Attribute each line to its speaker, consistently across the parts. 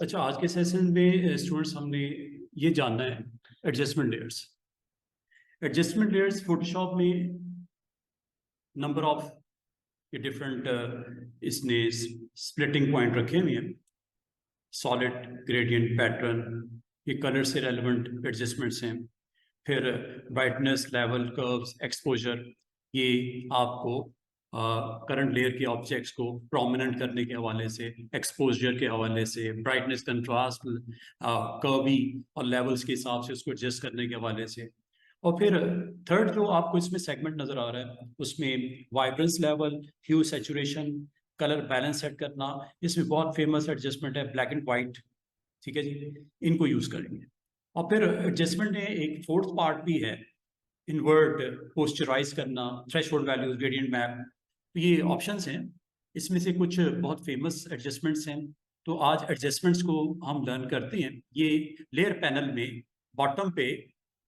Speaker 1: अच्छा, आज के सेशन में स्टूडेंट्स हमने ये जानना है adjustment layers. Adjustment layers Photoshop में नंबर ऑफ ये डिफरेंट इसने स्प्लिटिंग पॉइंट रखे हुए हैं। सॉलिड, ग्रेडियंट, पैटर्न, ये कलर से रेलेवेंट एडजस्टमेंट्स हैं। फिर ब्राइटनेस लेवल, कर्व्स, एक्सपोजर, ये आपको करंट लेयर के ऑब्जेक्ट्स को प्रोमिनेंट करने के हवाले से, एक्सपोजर के हवाले से, ब्राइटनेस, कंट्रास्ट, कर्वी और लेवल्स के हिसाब से उसको एडजस्ट करने के हवाले से। और फिर थर्ड जो आपको इसमें सेगमेंट नजर आ रहा है उसमें वाइब्रेंस लेवल, ह्यू, सैचुरेशन, कलर बैलेंस सेट करना। इसमें बहुत फेमस एडजस्टमेंट है ब्लैक एंड वाइट, ठीक है जी, इनको यूज करेंगे। और फिर एडजस्टमेंट में एक फोर्थ पार्ट भी है, इन्वर्ट, पोस्चराइज करना, थ्रेशोल्ड वैल्यूज, ग्रेडियंट मैप। तो ये ऑप्शंस हैं, इसमें से कुछ बहुत फेमस एडजस्टमेंट्स हैं। तो आज एडजस्टमेंट्स को हम लर्न करते हैं। ये लेयर पैनल में बॉटम पे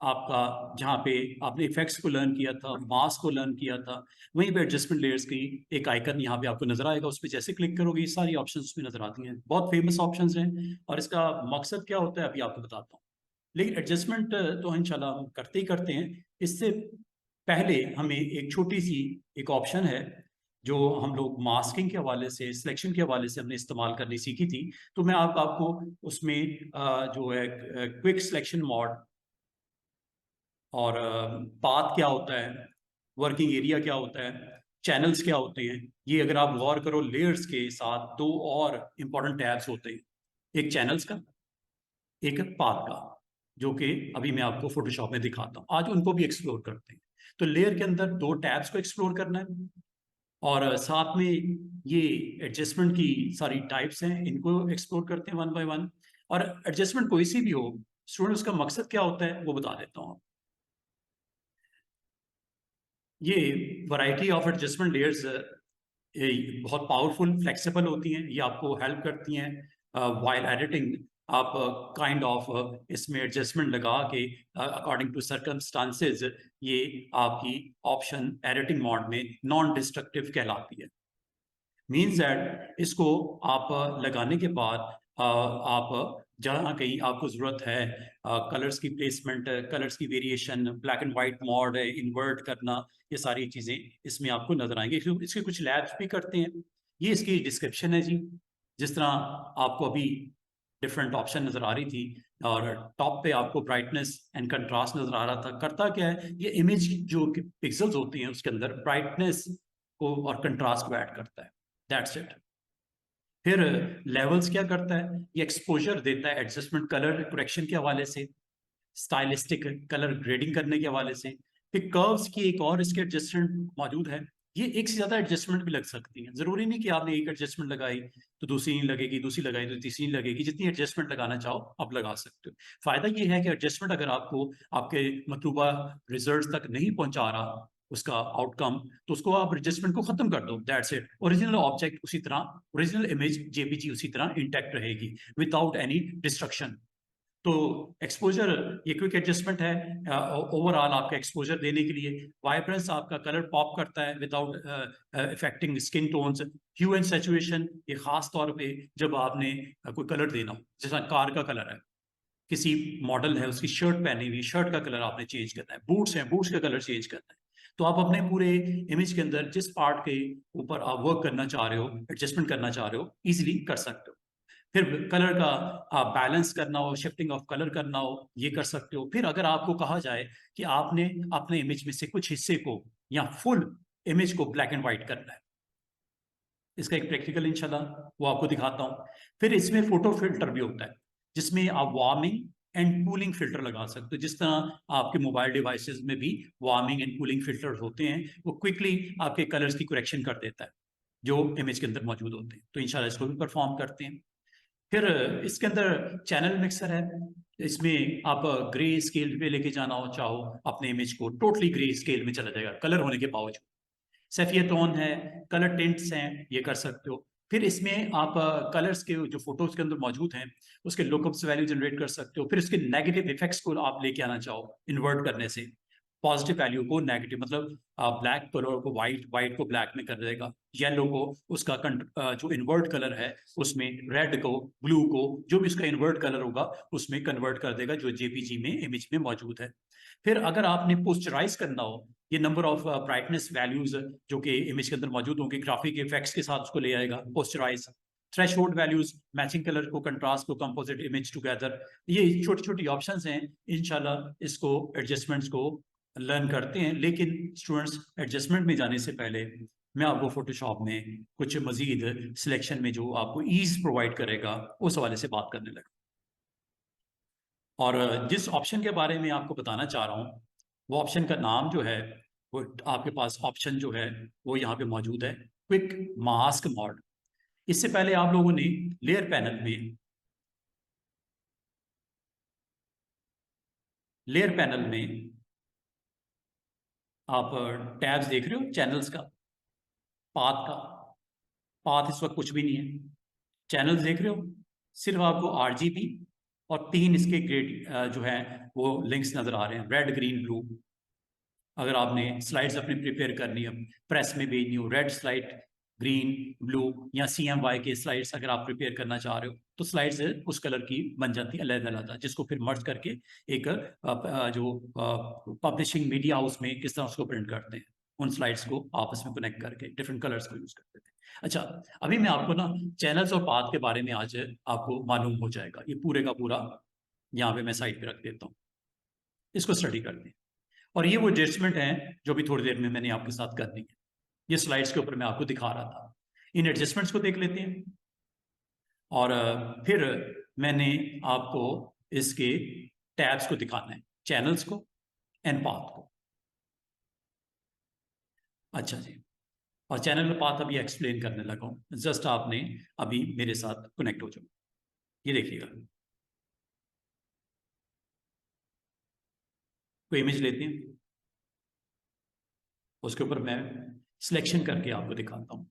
Speaker 1: आपका, जहाँ पे आपने इफेक्ट्स को लर्न किया था, मास्क को लर्न किया था, वहीं पे एडजस्टमेंट लेयर्स की एक आइकन यहाँ पे आपको नजर आएगा। उस पर जैसे क्लिक करोगे ये सारी ऑप्शंस उसमें नजर आती हैं। बहुत फेमस ऑप्शंस हैं और इसका मकसद क्या होता है अभी आपको बताता हूँ। लेकिन एडजस्टमेंट तो इंशाल्लाह हम करते ही करते हैं। इससे पहले हमें एक छोटी सी एक ऑप्शन है जो हम लोग मास्किंग के हवाले से, सिलेक्शन के हवाले से हमने इस्तेमाल करनी सीखी थी। तो मैं आपको उसमें जो है क्विक सिलेक्शन मोड और पाथ क्या होता है, वर्किंग एरिया क्या होता है, चैनल्स क्या होते हैं, ये अगर आप गौर करो लेयर्स के साथ दो और इंपॉर्टेंट टैब्स होते हैं, एक चैनल्स का, एक पाथ का, जो कि अभी मैं आपको फोटोशॉप में दिखाता हूँ। आज उनको भी एक्सप्लोर करते हैं। तो लेयर के अंदर दो टैब्स को एक्सप्लोर करना है और साथ में ये एडजस्टमेंट की सारी टाइप्स हैं, इनको एक्सप्लोर करते हैं वन बाय वन। और एडजस्टमेंट कोई सी भी हो स्टूडेंट, उसका मकसद क्या होता है वो बता देता हूँ। ये वैरायटी ऑफ एडजस्टमेंट लेयर्स बहुत पावरफुल, फ्लेक्सिबल होती हैं। ये आपको हेल्प करती हैं वाइल एडिटिंग। आप काइंड ऑफ इसमें एडजस्टमेंट लगा के अकॉर्डिंग टू सर्कमस्टांसेस ये आपकी ऑप्शन एडिटिंग मोड में नॉन डिस्ट्रक्टिव कहलाती है। मीन्स दैट इसको आप लगाने के बाद आप जहाँ कहीं आपको ज़रूरत है कलर्स की प्लेसमेंट, कलर्स की variation, black and white mode, invert करना, ये सारी चीज़ें इसमें आपको नजर आएंगी। इसके कुछ लैब्स भी करते हैं। ये इसकी डिस्क्रिप्शन है जी। जिस तरह आपको अभी डिफरेंट ऑप्शन नजर आ रही थी और टॉप पे आपको ब्राइटनेस एंड कंट्रास्ट नजर आ रहा था। करता क्या है, ये इमेज जो पिक्सल्स होती हैं उसके अंदर ब्राइटनेस को और कंट्रास्ट को ऐड करता है। That's it. फिर लेवल्स क्या करता है, ये एक्सपोजर देता है एडजस्टमेंट कलर करेक्शन के हवाले से, स्टाइलिस्टिक कलर ग्रेडिंग करने के हवाले से। फिर कर्व्स की एक और इसके एडजस्टमेंट मौजूद है। ये एक से ज्यादा एडजस्टमेंट भी लग सकती है, जरूरी नहीं कि आपने एक एडजस्टमेंट लगाई तो दूसरी नहीं लगेगी, दूसरी लगाई तो तीसरी नहीं लगेगी। जितनी एडजस्टमेंट लगाना चाहो आप लगा सकते हो। फायदा ये है कि एडजस्टमेंट अगर आपको आपके मतलूबा रिजल्ट तक नहीं पहुंचा रहा उसका आउटकम, तो उसको आप एडजस्टमेंट को खत्म कर दो। That's it. ओरिजिनल ऑब्जेक्ट उसी तरह, ओरिजिनल इमेज जेपीजी उसी तरह इंटैक्ट रहेगी विदाउट एनी डिस्ट्रक्शन। तो एक्सपोजर ये क्विक एडजस्टमेंट है ओवरऑल आपका एक्सपोजर देने के लिए। वाइब्रेंस आपका कलर पॉप करता है without affecting skin tones. Hue and saturation ये खास तौर पे जब आपने कोई कलर देना हो, जैसा कार का कलर है, किसी मॉडल है उसकी शर्ट पहनी हुई, शर्ट का कलर आपने चेंज करना है, बूट्स हैं बूट्स का कलर चेंज करना है, तो आप अपने पूरे इमेज के अंदर जिस पार्ट के ऊपर आप वर्क करना चाह रहे हो, एडजस्टमेंट करना चाह रहे हो, इजीली कर सकते हो। फिर कलर का बैलेंस करना हो, शिफ्टिंग ऑफ कलर करना हो, ये कर सकते हो। फिर अगर आपको कहा जाए कि आपने अपने इमेज में से कुछ हिस्से को या फुल इमेज को ब्लैक एंड व्हाइट करना है, इसका एक प्रैक्टिकल इंशाल्लाह वो आपको दिखाता हूँ। फिर इसमें फोटो फिल्टर भी होता है जिसमें आप वार्मिंग एंड कूलिंग फिल्टर लगा सकते हो। जिस तरह आपके मोबाइल डिवाइसेस में भी वार्मिंग एंड कूलिंग फिल्टर होते हैं, वो क्विकली आपके कलर्स की करेक्शन कर देता है जो इमेज के अंदर मौजूद होते हैं। तो इंशाल्लाह इसको भी परफॉर्म करते हैं। फिर इसके अंदर चैनल मिक्सर है। इसमें आप ग्रे स्केल पे लेके जाना हो चाहो अपने इमेज को, टोटली ग्रे स्केल में चला जाएगा कलर होने के बावजूद। सेफिया टोन है, कलर टिंट्स हैं, ये कर सकते हो। फिर इसमें आप कलर्स के जो फोटोज के अंदर मौजूद हैं उसके लुकअप्स वैल्यू जनरेट कर सकते हो। फिर उसके नेगेटिव इफेक्ट्स को आप लेके आना चाहो इन्वर्ट करने से, पॉजिटिव वैल्यू को नेगेटिव, मतलब ब्लैक कलर को वाइट, वाइट को ब्लैक में कर देगा, येलो को उसका जो इन्वर्ट कलर है उसमें, रेड को, ब्लू को, जो भी उसका इन्वर्ट कलर होगा उसमें कन्वर्ट कर देगा जो जेपीजी में इमेज में मौजूद है। फिर अगर आपने पोस्चराइज करना हो, ये नंबर ऑफ ब्राइटनेस वैल्यूज जो कि इमेज के अंदर मौजूद होंगे ग्राफिक इफेक्ट्स के साथ उसको ले आएगा पोस्चराइज। थ्रेशोल्ड वैल्यूज, मैचिंग कलर को, कंट्रास्ट को, कंपोजिट इमेज टुगेदर, ये छोटी छोटी ऑप्शंस हैं। इंशाल्लाह इसको एडजस्टमेंट्स को लर्न करते हैं, लेकिन स्टूडेंट्स एडजस्टमेंट में जाने से पहले मैं आपको फोटोशॉप में कुछ मजीद सिलेक्शन में जो आपको ईज प्रोवाइड करेगा उस हवाले से बात करने लगा। और जिस ऑप्शन के बारे में आपको बताना चाह रहा हूँ वो ऑप्शन का नाम जो है, वो आपके पास ऑप्शन जो है वो यहाँ पे मौजूद है, क्विक मास्क मोड। इससे पहले आप लोगों ने लेयर पैनल में आप टैब्स देख रहे हो चैनल्स का, पाथ का। पाथ इस वक्त कुछ भी नहीं है। चैनल्स देख रहे हो, सिर्फ आपको आरजीबी और 3 इसके ग्रेड जो है वो लिंक्स नजर आ रहे हैं, रेड, ग्रीन, ब्लू। अगर आपने स्लाइड्स अपनी प्रिपेयर करनी है, प्रेस में भेजनी हो, रेड स्लाइड, ग्रीन, ब्लू, या CMY के स्लाइड्स अगर आप प्रिपेयर करना चाह रहे हो तो स्लाइड्स उस कलर की बन जाती है अलग-अलग, जिसको फिर मर्ज करके एक जो पब्लिशिंग मीडिया हाउस में किस तरह उसको प्रिंट करते हैं, उन स्लाइड्स को आपस में कनेक्ट करके डिफरेंट कलर्स को यूज करते थे। अच्छा, अभी मैं आपको ना चैनल्स और पाथ के बारे में आज आपको मालूम हो जाएगा। ये पूरे का पूरा यहाँ पे मैं साइड पे रख देता हूँ, इसको स्टडी करते हैं। और ये वो एडजस्टमेंट है जो भी थोड़ी देर में मैंने आपके साथ करनी है, ये स्लाइड्स के ऊपर मैं आपको दिखा रहा था। इन एडजस्टमेंट्स को देख लेते हैं और फिर मैंने आपको इसके टैब्स को दिखाना है, चैनल्स को एंड पाथ को। अच्छा जी, और चैनल में पाथ अभी एक्सप्लेन करने लगा हूं, जस्ट आपने अभी मेरे साथ कनेक्ट हो जाओ। ये देखिएगा, कोई इमेज लेते हैं, उसके ऊपर मैं सिलेक्शन करके आपको दिखाता हूं।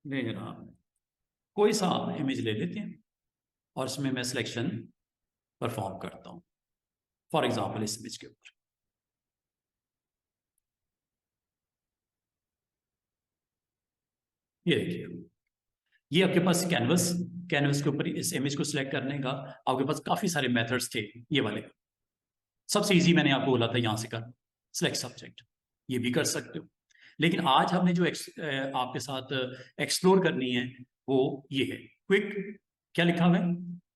Speaker 1: नहीं जनाब, कोई सा इमेज ले लेते हैं और इसमें मैं सिलेक्शन परफॉर्म करता हूं। फॉर एग्जाम्पल इस इमेज के ऊपर, ये देखिए, ये आपके पास कैनवस, कैनवस के ऊपर इस इमेज को सिलेक्ट करने का आपके पास काफी सारे मेथड्स थे। ये वाले सबसे इजी मैंने आपको बोला था यहां से कर, सिलेक्ट सब्जेक्ट, ये भी कर सकते हो। लेकिन आज हमने जो आपके साथ एक्सप्लोर करनी है वो ये है क्विक, क्या लिखा हुआ है,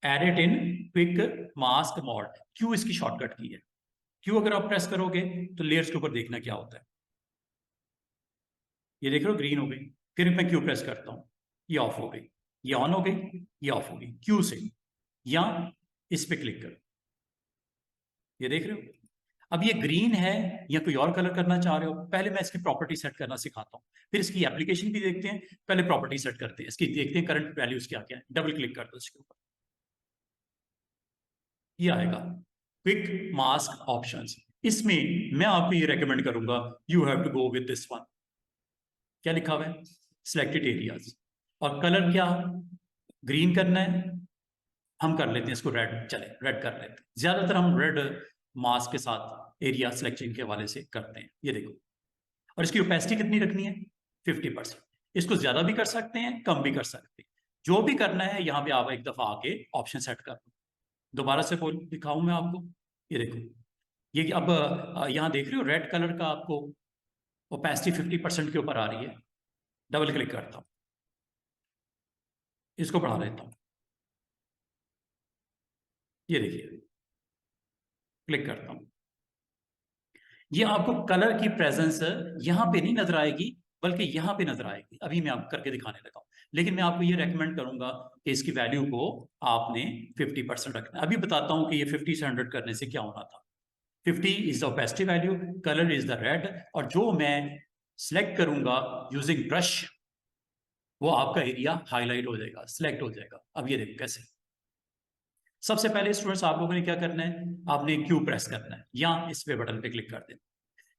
Speaker 1: edit in quick mask mode. Q इसकी शॉर्टकट की है। क्यू अगर आप प्रेस करोगे तो लेयर्स के ऊपर देखना क्या होता है, ये देख रहे हो ग्रीन हो गई, फिर मैं क्यू प्रेस करता हूं, ये ऑफ हो गई, ये ऑन हो गई, ये ऑफ हो गई क्यू से, या इस पे क्लिक करो, ये देख रहे हो। अब ये ग्रीन है या कोई और कलर करना चाह रहे हो, पहले मैं इसकी प्रॉपर्टी सेट करना सिखाता हूँ, फिर इसकी एप्लीकेशन भी देखते हैं। पहले प्रॉपर्टी सेट करते हैं इसकी, देखते हैं करंट वैल्यूज क्या क्या है। डबल क्लिक कर दो इसके ऊपर, ये आएगा क्विक मास्क ऑप्शंस। इसमें मैं आपको ये रेकमेंड करूंगा, you have to go with this one. क्या लिखा हुआ है, सिलेक्टेड एरियाज, और कलर क्या ग्रीन करना है, हम कर लेते हैं इसको रेड, चले रेड कर लेते हैं। ज्यादातर हम रेड मास्क के साथ एरिया सिलेक्शन के हवाले से करते हैं, ये देखो। और इसकी ओपेसिटी कितनी रखनी है, 50%। इसको ज्यादा भी कर सकते हैं, कम भी कर सकते हैं, जो भी करना है। यहाँ पे आप एक दफा आके ऑप्शन सेट कर दो। दोबारा से बोल दिखाऊं मैं आपको, ये देखो, ये अब यहाँ देख रहे हो रेड कलर का आपको ओपेसिटी 50% के ऊपर आ रही है। डबल क्लिक करता हूँ, इसको बढ़ा देता हूँ, ये देखिए, क्लिक करता हूँ। ये आपको कलर की प्रेजेंस यहाँ पे नहीं नजर आएगी, बल्कि यहाँ पे नजर आएगी। अभी मैं आपको करके दिखाने लगा हूँ, लेकिन मैं आपको ये रेकमेंड करूंगा कि इसकी वैल्यू को आपने 50% रखना है। अभी बताता हूँ कि ये 50 से 100 करने से क्या होना था। 50 is the opacity value, colour is the red, और जो मैं सिलेक्ट करूंगा यूजिंग ब्रश, वो आपका एरिया हाईलाइट हो जाएगा, सिलेक्ट हो जाएगा। अब ये देखो कैसे। सबसे पहले स्टूडेंट्स आप लोगों ने क्या करना है, आपने क्यू प्रेस करना है या इस पे बटन पे क्लिक कर देना।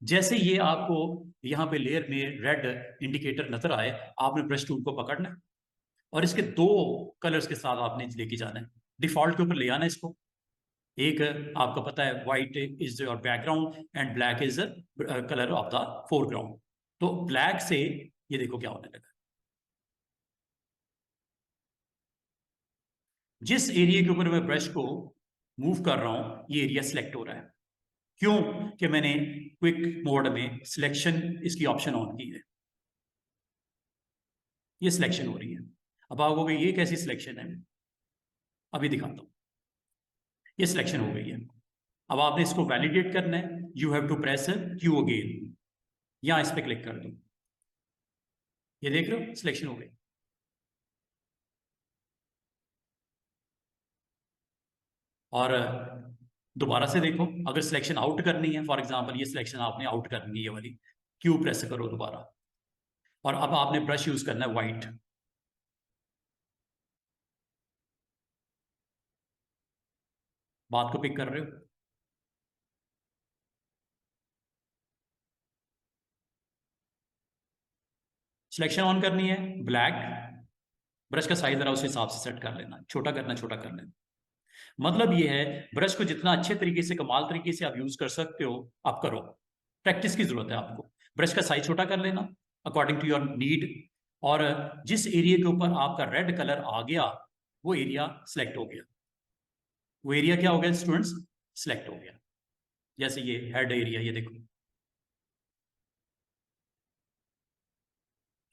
Speaker 1: जैसे ये आपको यहाँ पे लेयर में रेड इंडिकेटर नजर आए, आपने ब्रश टूल को पकड़ना है और इसके 2 कलर्स के साथ आपने लेके जाना है। डिफॉल्ट के ऊपर ले आना है इसको, एक आपका पता है white is your background and black is colour of the foreground. तो ब्लैक से ये देखो क्या होने लगा, जिस एरिया के ऊपर मैं ब्रश को मूव कर रहा हूं ये एरिया सिलेक्ट हो रहा है। क्यों? कि मैंने क्विक मोड में सिलेक्शन इसकी ऑप्शन ऑन की है, ये सिलेक्शन हो रही है। अब आप कहोगे ये कैसी सिलेक्शन है, अभी दिखाता हूं। ये सिलेक्शन हो गई है। अब आपने इसको वैलिडेट करना है, you have to press Q again, यहां इस पे क्लिक कर दो, ये देख रहे हो सिलेक्शन हो गई। और दोबारा से देखो, अगर सिलेक्शन आउट करनी है, फॉर एग्जांपल ये सिलेक्शन आपने आउट करनी है ये वाली, क्यू प्रेस करो दोबारा, और अब आपने ब्रश यूज करना है व्हाइट। बात को पिक कर रहे हो? सिलेक्शन ऑन करनी है ब्लैक, ब्रश का साइज जरा उस हिसाब से सेट कर लेना, छोटा करना छोटा कर लेना। मतलब ये है ब्रश को जितना अच्छे तरीके से, कमाल तरीके से आप यूज कर सकते हो आप करो। प्रैक्टिस की जरूरत है आपको। ब्रश का साइज छोटा कर लेना अकॉर्डिंग टू योर नीड, और जिस एरिया के ऊपर आपका रेड कलर आ गया वो एरिया सिलेक्ट हो गया। वो एरिया क्या हो गया स्टूडेंट्स? सिलेक्ट हो गया। जैसे ये हेड एरिया, ये देखो।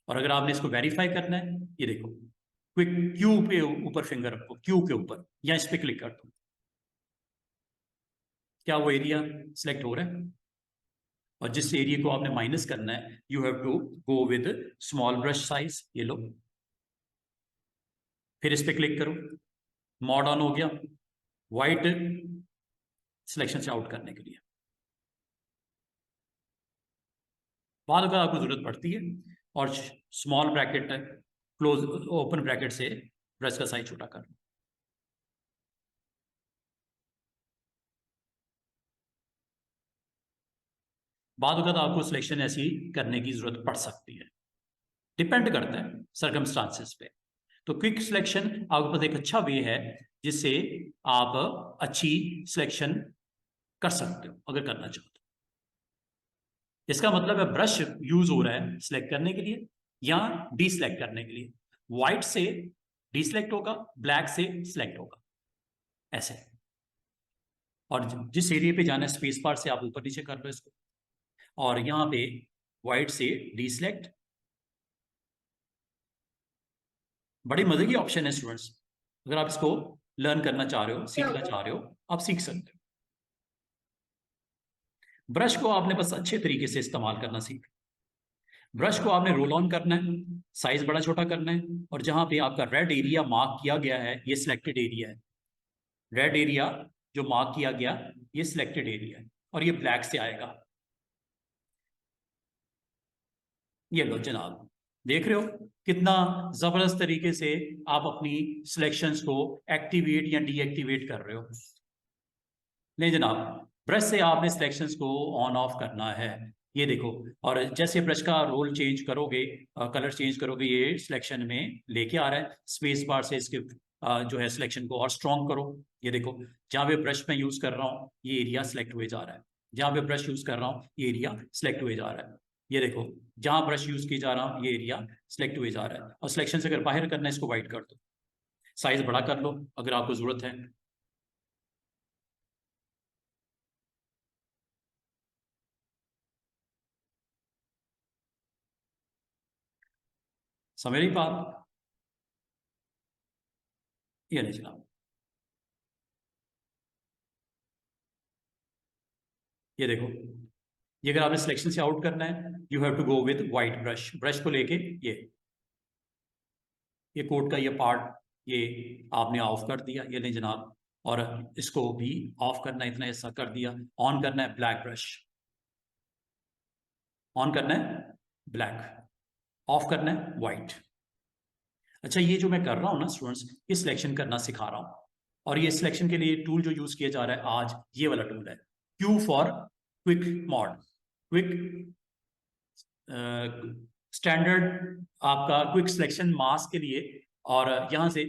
Speaker 1: और अगर आपने इसको वेरीफाई करना है, ये देखो क्विक क्यू पे ऊपर फिंगर रखो, क्यू के ऊपर या इस पे क्लिक कर दो, क्या वो एरिया सिलेक्ट हो रहा है? और जिस एरिया को आपने माइनस करना है, you have to go with small brush size, ये लो, फिर इस पे क्लिक करो, मॉड ऑन हो गया व्हाइट सिलेक्शन से आउट करने के लिए। बाद अगर आपको जरूरत पड़ती है, और small bracket close open bracket से ब्रश का साइज छोटा कर, बाद अगर आपको सिलेक्शन ऐसी करने की जरूरत पड़ सकती है, डिपेंड करता है सर्कमस्टांसेस पे। तो क्विक सिलेक्शन आपके पास एक अच्छा वे है जिससे आप अच्छी सिलेक्शन कर सकते हो अगर करना चाहो तो। इसका मतलब है ब्रश यूज हो रहा है सिलेक्ट करने के लिए या डीसिलेक्ट करने के लिए। व्हाइट से डीसिलेक्ट होगा, ब्लैक से सिलेक्ट होगा, ऐसे। और जिस एरिया पे जाना है स्पेस बार से आप ऊपर नीचे कर लो इसको, और यहाँ पे व्हाइट से डीसिलेक्ट। बड़ी मजे की ऑप्शन है स्टूडेंट्स, अगर आप इसको लर्न करना चाह रहे हो, सीखना चाह रहे हो, आप सीख सकते हो। ब्रश को आपने बस अच्छे तरीके से इस्तेमाल करना सीख। ब्रश को आपने रोल ऑन करना है, साइज बड़ा छोटा करना है, और जहां पे आपका रेड एरिया मार्क किया गया है ये सिलेक्टेड एरिया है। रेड एरिया जो मार्क किया गया ये सिलेक्टेड एरिया है, और ये ब्लैक से आएगा। ये लो जनाब, देख रहे हो कितना जबरदस्त तरीके से आप अपनी सिलेक्शंस को एक्टिवेट या डीएक्टिवेट कर रहे हो। नहीं जनाब, ब्रश से आपने सिलेक्शंस को ऑन ऑफ करना है, ये देखो। और जैसे ब्रश का रोल चेंज करोगे, कलर चेंज करोगे, ये सिलेक्शन में लेके आ रहा है। स्पेस बार से इसके जो है सिलेक्शन को और स्ट्रॉन्ग करो, ये देखो। जहां पे ब्रश में यूज कर रहा हूँ ये एरिया सिलेक्ट हुए जा रहा है, जहां पे ब्रश यूज कर रहा हूँ ये एरिया सिलेक्ट हुए जा रहा है, ये देखो। जहां ब्रश यूज किया जा रहा हूँ ये एरिया सिलेक्ट हुए जा रहा है। और सिलेक्शन से अगर बाहर करना है इसको वाइट कर दो, साइज बड़ा कर लो अगर आपको जरूरत है। समझ रही बात? ये नहीं जनाब, ये देखो। ये अगर आपने सिलेक्शन से आउट करना है, you have to go with white brush, brush को लेके ये कोट का ये पार्ट ये आपने ऑफ कर दिया, ये नहीं जनाब। और इसको भी ऑफ करना है, इतना ऐसा कर दिया। ऑन करना है ब्लैक ब्रश, ऑन करना है ब्लैक, ऑफ करना है व्हाइट। अच्छा, ये जो मैं कर रहा हूँ ना स्टूडेंट्स, ये सिलेक्शन करना सिखा रहा हूँ। और ये सिलेक्शन के लिए टूल जो यूज किया जा रहा है आज, ये वाला टूल है Q for quick mod, quick standard आपका क्विक सिलेक्शन मास्क के लिए। और यहां से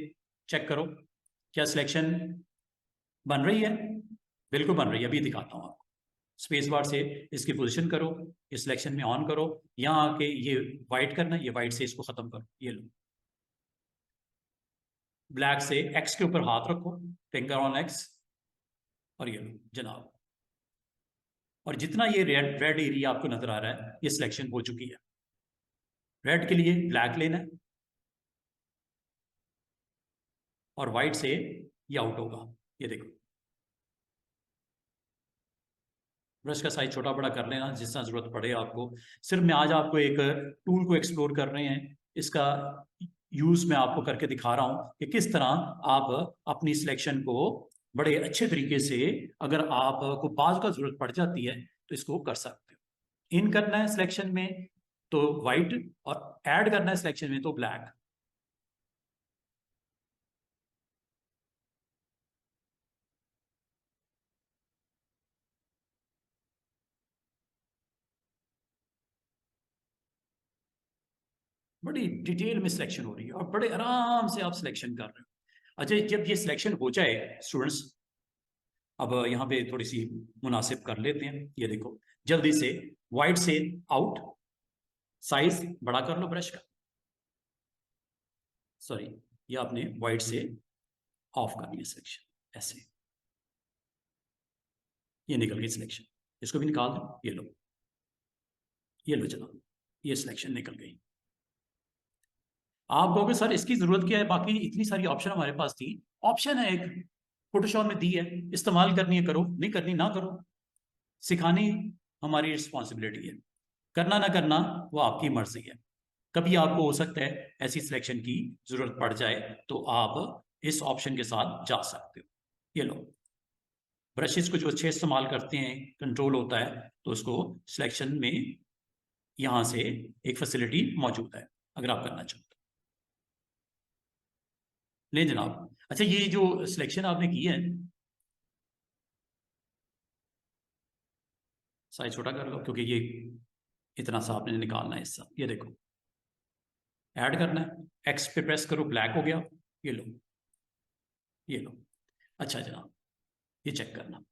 Speaker 1: चेक करो क्या सिलेक्शन बन रही है, बिल्कुल बन रही है, अभी दिखाता हूँ आपको। स्पेस बार से इसकी पोजीशन करो, इस सिलेक्शन में ऑन करो, यहाँ आके ये वाइट करना, ये वाइट से इसको खत्म करो, ये लो। ब्लैक से एक्स के ऊपर हाथ रखो, फिंगर ऑन एक्स, और ये लो जनाब। और जितना ये रेड रेड एरिया आपको नजर आ रहा है, ये सिलेक्शन हो चुकी है। रेड के लिए ब्लैक लेना है, और व्हाइट से ये आउट होगा, ये देखो। ब्रश का साइज छोटा बड़ा कर लेना जितना जरूरत पड़े आपको। सिर्फ मैं आज आपको एक टूल को एक्सप्लोर कर रहे हैं, इसका यूज मैं आपको करके दिखा रहा हूं कि किस तरह आप अपनी सिलेक्शन को बड़े अच्छे तरीके से, अगर आपको बाज का जरूरत पड़ जाती है तो इसको कर सकते हो। इन करना है सिलेक्शन में तो व्हाइट, और ऐड करना है सिलेक्शन में तो ब्लैक। बड़ी डिटेल में सिलेक्शन हो रही है, और बड़े आराम से आप सिलेक्शन कर रहे हो। अच्छा, जब ये सिलेक्शन हो जाए स्टूडेंट्स, अब यहाँ पे थोड़ी सी मुनासिब कर लेते हैं, ये देखो जल्दी से व्हाइट से आउट, साइज बड़ा कर लो ब्रश का, सॉरी, ये आपने व्हाइट से ऑफ करनी है सिलेक्शन, ऐसे ये निकल गई सिलेक्शन। इसको भी निकाल दो, ये लो जनाब, ये सिलेक्शन निकल गई। आप कहोगे सर इसकी जरूरत क्या है, बाकी इतनी सारी ऑप्शन हमारे पास थी। ऑप्शन है एक, फोटोशॉप में दी है, इस्तेमाल करनी है करो, नहीं करनी ना करो। सिखानी हमारी रिस्पॉन्सिबिलिटी है, करना ना करना वो आपकी मर्जी है। कभी आपको हो सकता है ऐसी सिलेक्शन की जरूरत पड़ जाए, तो आप इस ऑप्शन के साथ जा सकते हो। ये लो, ब्रशेस को जो अच्छे इस्तेमाल करते हैं, कंट्रोल होता है, तो उसको सिलेक्शन में यहाँ से एक फैसिलिटी मौजूद है, अगर आप करना चाहते हो। ले जनाब। अच्छा, ये जो सिलेक्शन आपने की है, साइज छोटा कर लो, क्योंकि ये इतना सा आपने निकालना है हिस्सा। ये देखो, ऐड करना है, एक्स पे प्रेस करो, ब्लैक हो गया, ये लो, ये लो। अच्छा जनाब, ये चेक करना।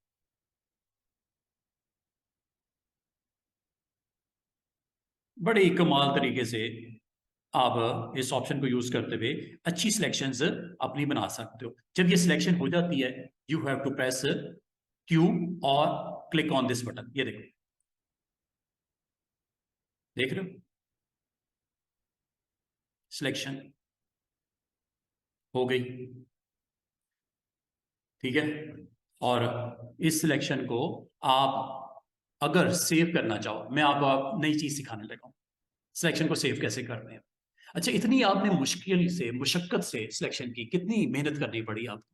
Speaker 1: बड़े ही कमाल तरीके से आप इस ऑप्शन को यूज करते हुए अच्छी सिलेक्शंस अपनी बना सकते हो। जब ये सिलेक्शन हो जाती है, you have to press Q और क्लिक ऑन दिस बटन। ये देखो, देख रहे हो, सिलेक्शन हो गई, ठीक है। और इस सिलेक्शन को आप अगर सेव करना चाहो, मैं आपको नई चीज सिखाने लगा हूं, सिलेक्शन को सेव कैसे करते हैं। अच्छा, इतनी आपने मुश्किल से, मुशक्कत से सिलेक्शन की, कितनी मेहनत करनी पड़ी आपको।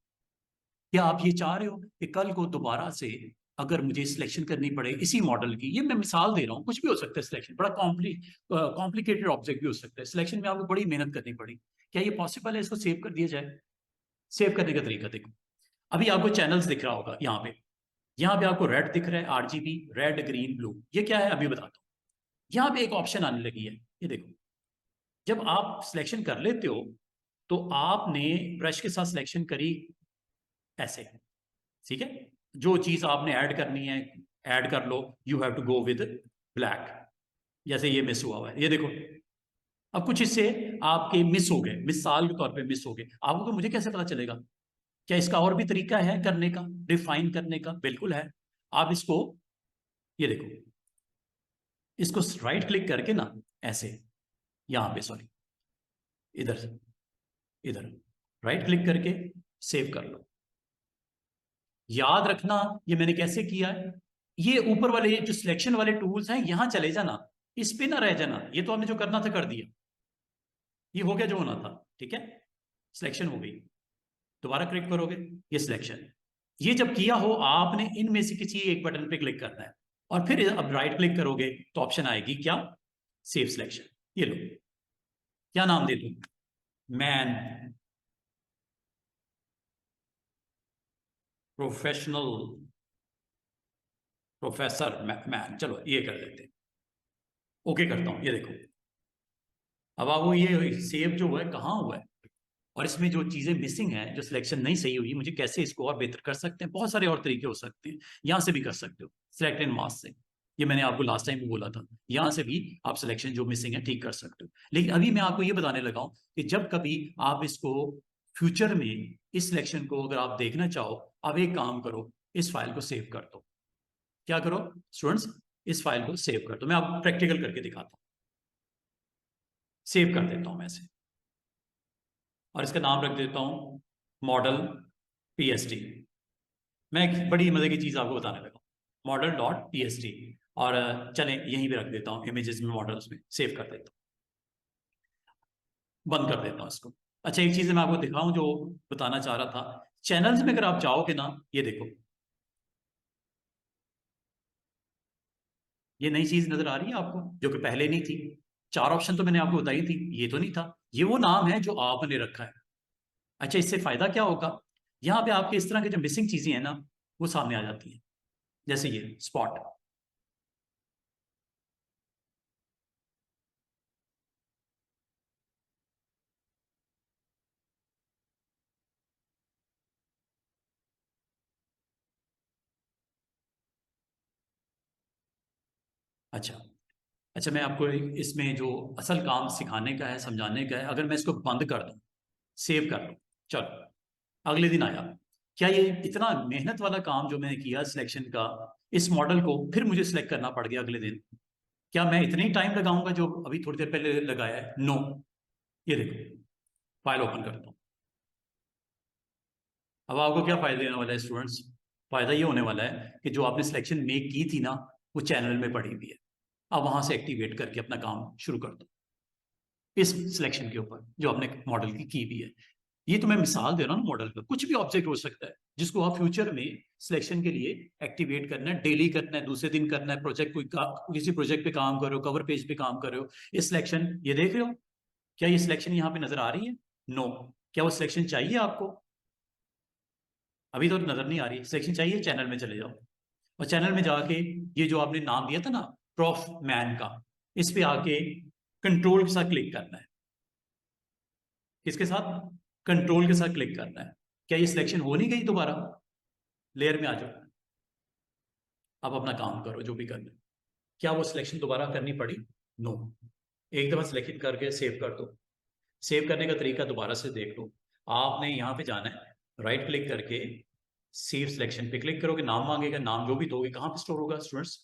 Speaker 1: क्या आप ये चाह रहे हो कि कल को दोबारा से अगर मुझे सिलेक्शन करनी पड़े इसी मॉडल की, ये मैं मिसाल दे रहा हूँ, कुछ भी हो सकता है, सिलेक्शन बड़ा कॉम्प्लिकेटेड ऑब्जेक्ट भी हो सकता है, सिलेक्शन में आपको बड़ी मेहनत करनी पड़ी, क्या ये पॉसिबल है इसको सेव कर दिया जाए। सेव करने का तरीका देखो, अभी आपको चैनल्स दिख रहा होगा, यहाँ पे आपको रेड दिख रहा है, आरजीबी, रेड ग्रीन ब्लू, ये क्या है अभी बताता हूँ। यहाँ पे एक ऑप्शन आने लगी है, ये देखो, जब आप सिलेक्शन कर लेते हो तो आपने ब्रश के साथ सिलेक्शन करी ऐसे, ठीक है। जो चीज आपने ऐड करनी है ऐड कर लो, you have to go with black. जैसे ये मिस हुआ हुआ है, ये देखो, अब कुछ हिस्से आपके मिस हो गए, मिसाल के तौर पे मिस हो गए, आपको तो मुझे कैसे पता चलेगा। क्या इसका और भी तरीका है करने का, रिफाइन करने का? बिल्कुल है। आप इसको, ये देखो, इसको राइट क्लिक करके ना, ऐसे, यहां पे सॉरी, इधर से, इधर राइट क्लिक करके सेव कर लो। याद रखना ये मैंने कैसे किया है, ये ऊपर वाले जो सिलेक्शन वाले टूल्स हैं, यहां चले जाना, इस पे ना रह जाना। ये तो आपने जो करना था कर दिया, ये हो गया जो होना था, ठीक है, सिलेक्शन हो गई। दोबारा क्लिक करोगे, ये सिलेक्शन। ये जब किया हो, आपने इनमें से किसी एक बटन पे क्लिक करना है, और फिर अब राइट क्लिक करोगे तो ऑप्शन आएगी क्या, सेव सिलेक्शन। ये लो, क्या नाम दे दूं, मैन, प्रोफेशनल, प्रोफेसर मैन, चलो ये कर देते हैं। ओके करता हूं, ये देखो, अब आपको ये सेव जो हुआ है कहाँ हुआ है, और इसमें जो चीजें मिसिंग है, जो सिलेक्शन नहीं सही हुई, मुझे कैसे इसको और बेहतर कर सकते हैं। बहुत सारे और तरीके हो सकते हैं, यहाँ से भी कर सकते हो सिलेक्ट एंड मास्क से। ये मैंने आपको लास्ट टाइम भी बोला था, यहाँ से भी आप सिलेक्शन जो मिसिंग है ठीक कर सकते हो। लेकिन अभी मैं आपको ये बताने लगा हूँ कि जब कभी आप इसको फ्यूचर में इस सिलेक्शन को अगर आप देखना चाहो, आप एक काम करो, इस फाइल को सेव कर दो। क्या करो स्टूडेंट्स, इस फाइल को सेव कर दो। मैं आपको प्रैक्टिकल करके दिखाता हूँ। सेव कर देता हूं मैं इसे, और इसका नाम रख देता हूं मॉडल पीएसटी। मैं एक बड़ी मजे की चीज आपको बताने लगा, मॉडल डॉट पीएसटी। और चलें यहीं पे रख देता हूं, इमेजेस में, मॉडल्स में सेव कर देता हूं, बंद कर देता हूं इसको। अच्छा, एक चीज मैं आपको दिखाऊं जो बताना चाह रहा था। चैनल्स में अगर आप जाओगे ना, ये देखो, ये नई चीज नजर आ रही है आपको, जो कि पहले नहीं थी। 4 ऑप्शन तो मैंने आपको बताई थी, ये तो नहीं था। ये वो नाम है जो आपने रखा है। अच्छा, इससे फायदा क्या होगा, यहाँ पे आपके इस तरह की जो मिसिंग चीजें हैं ना, वो सामने आ जाती हैं। जैसे ये स्पॉट। अच्छा, अच्छा, मैं आपको इसमें जो असल काम सिखाने का है, समझाने का है, अगर मैं इसको बंद कर दूं, सेव कर दूं, चलो अगले दिन आया, क्या ये इतना मेहनत वाला काम जो मैंने किया सिलेक्शन का, इस मॉडल को फिर मुझे सिलेक्ट करना पड़ गया अगले दिन, क्या मैं इतनी टाइम लगाऊंगा जो अभी थोड़ी देर पहले लगाया है? नो। ये देखो, फाइल ओपन करता हूँ। अब आपको क्या फायदा देने वाला है स्टूडेंट्स? फायदा ये होने वाला है कि जो आपने सिलेक्शन मेक की थी ना, वो चैनल में पड़ी हुई है। अब वहां से एक्टिवेट करके अपना काम शुरू कर दो इस सिलेक्शन के ऊपर जो आपने मॉडल की भी है। ये तो मैं मिसाल दे रहा हूँ मॉडल का, कुछ भी ऑब्जेक्ट हो सकता है जिसको आप फ्यूचर में सिलेक्शन के लिए एक्टिवेट करना है, डेली करना है, दूसरे दिन करना है, प्रोजेक्ट कोई किसी प्रोजेक्ट पे काम कर रहे हो, कवर पेज पे काम कर रहे हो, ये सिलेक्शन ये देख रहे हो, क्या ये सिलेक्शन यहाँ पे नजर आ रही है? नो। क्या वो सिलेक्शन चाहिए आपको? अभी तो नजर नहीं आ रही। सिलेक्शन चाहिए, चैनल में चले जाओ, और चैनल में जाके ये जो आपने नाम दिया था ना, प्रॉफ मैन का, इस पे आके कंट्रोल के साथ क्लिक करना है। किसके साथ? कंट्रोल के साथ क्लिक करना है। क्या ये सिलेक्शन हो नहीं गई दोबारा? लेयर में आ जाओ, अब अपना काम करो जो भी करना है। क्या वो सिलेक्शन दोबारा करनी पड़ी? नो। एक दफा सिलेक्शन करके सेव कर दो। सेव करने का तरीका दोबारा से देख लो। आपने यहाँ पे जाना है, राइट क्लिक करके सेव सिलेक्शन पे क्लिक करोगे, नाम मांगेगा, नाम जो भी दोगे कहाँ पे स्टोर होगा स्टूडेंट्स?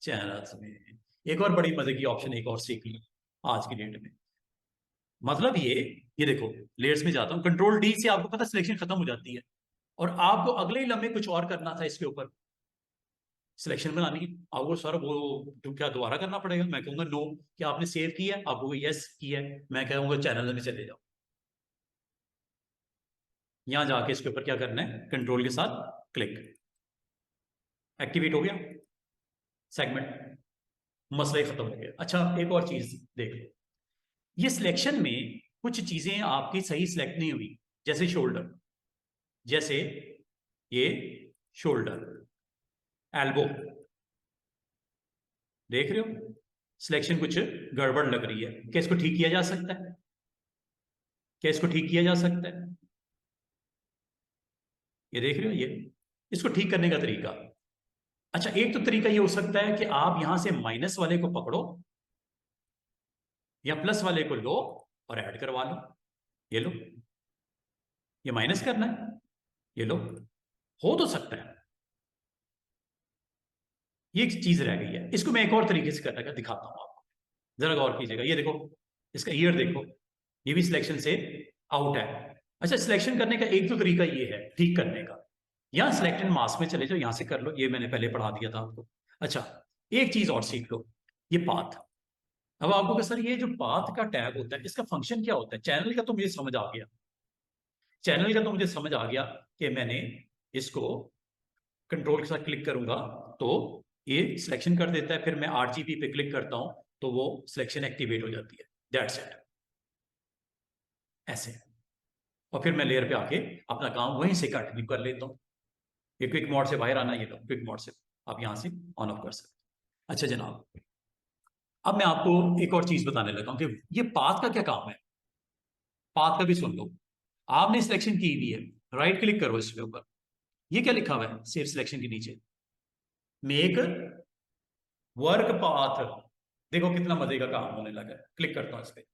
Speaker 1: चैनल्स में। एक और बड़ी मजे की ऑप्शन एक और सीख ली आज की डेट में। मतलब ये देखो, लेयर्स में जाता हूँ, कंट्रोल डी से आपको पता सिलेक्शन खत्म हो जाती है, और आपको अगले ही लम्हे कुछ और करना था इसके ऊपर, सिलेक्शन बनानी है आपको। सर वो तो क्या दोबारा करना पड़ेगा? मैं कहूंगा नो। क्या आपने सेव किया है? आपको यस किया है, मैं कहूंगा चैनल में चले जाओ। यहां जाके इसके ऊपर क्या करना है, कंट्रोल के साथ क्लिक, एक्टिवेट हो गया सेगमेंट, मसला ही खत्म हो गया। अच्छा, एक और चीज देख लो, ये सिलेक्शन में कुछ चीजें आपकी सही सिलेक्ट नहीं हुई। जैसे शोल्डर, जैसे ये शोल्डर, एल्बो, देख रहे हो सिलेक्शन कुछ गड़बड़ लग रही है। क्या इसको ठीक किया जा सकता है? क्या इसको ठीक किया जा सकता है? ये देख रहे हो, ये इसको ठीक करने का तरीका। अच्छा, एक तो तरीका ये हो सकता है कि आप यहां से माइनस वाले को पकड़ो या प्लस वाले को लो और ऐड करवा लो। ये लो, ये माइनस करना है, ये लो, हो तो सकता है। ये एक चीज रह गई है, इसको मैं एक और तरीके से करने का दिखाता हूं आपको, जरा गौर कीजिएगा। ये देखो, इसका ईयर देखो, ये भी सिलेक्शन से आउट है। अच्छा, सिलेक्शन करने का एक तो तरीका ये है ठीक करने का, यहाँ सिलेक्टेड मास्क में चले जाओ, यहां से कर लो, ये मैंने पहले पढ़ा दिया था आपको। अच्छा, एक चीज और सीख लो, ये पाथ। अब आपको सर ये जो पाथ का टैग होता है, इसका फंक्शन क्या होता है? चैनल का तो मुझे समझ आ गया, चैनल का तो मुझे समझ आ गया कि मैंने इसको कंट्रोल के साथ क्लिक करूंगा तो ये सिलेक्शन कर देता है, फिर मैं आरजीबी पे क्लिक करता हूं तो वो सिलेक्शन एक्टिवेट हो जाती है। दैट्स इट, ऐसे। और फिर मैं लेयर पे आके अपना काम वहीं से कंटिन्यू कर लेता हूँ। ये क्विक मोड से बाहर आना, ये लो क्विक मोड से आप यहां से ऑन ऑफ कर सकते हैं। अच्छा जनाब, अब मैं आपको एक और चीज बताने लगा हूं कि ये पाथ का क्या काम है। पाथ का भी सुन लो। आपने सिलेक्शन की हुई है, राइट क्लिक करो इसके ऊपर, ये क्या लिखा हुआ है सेव सिलेक्शन के नीचे, मेक वर्क पाथ। देखो कितना मजे का काम होने लगा है। क्लिक करता हूं इस पे।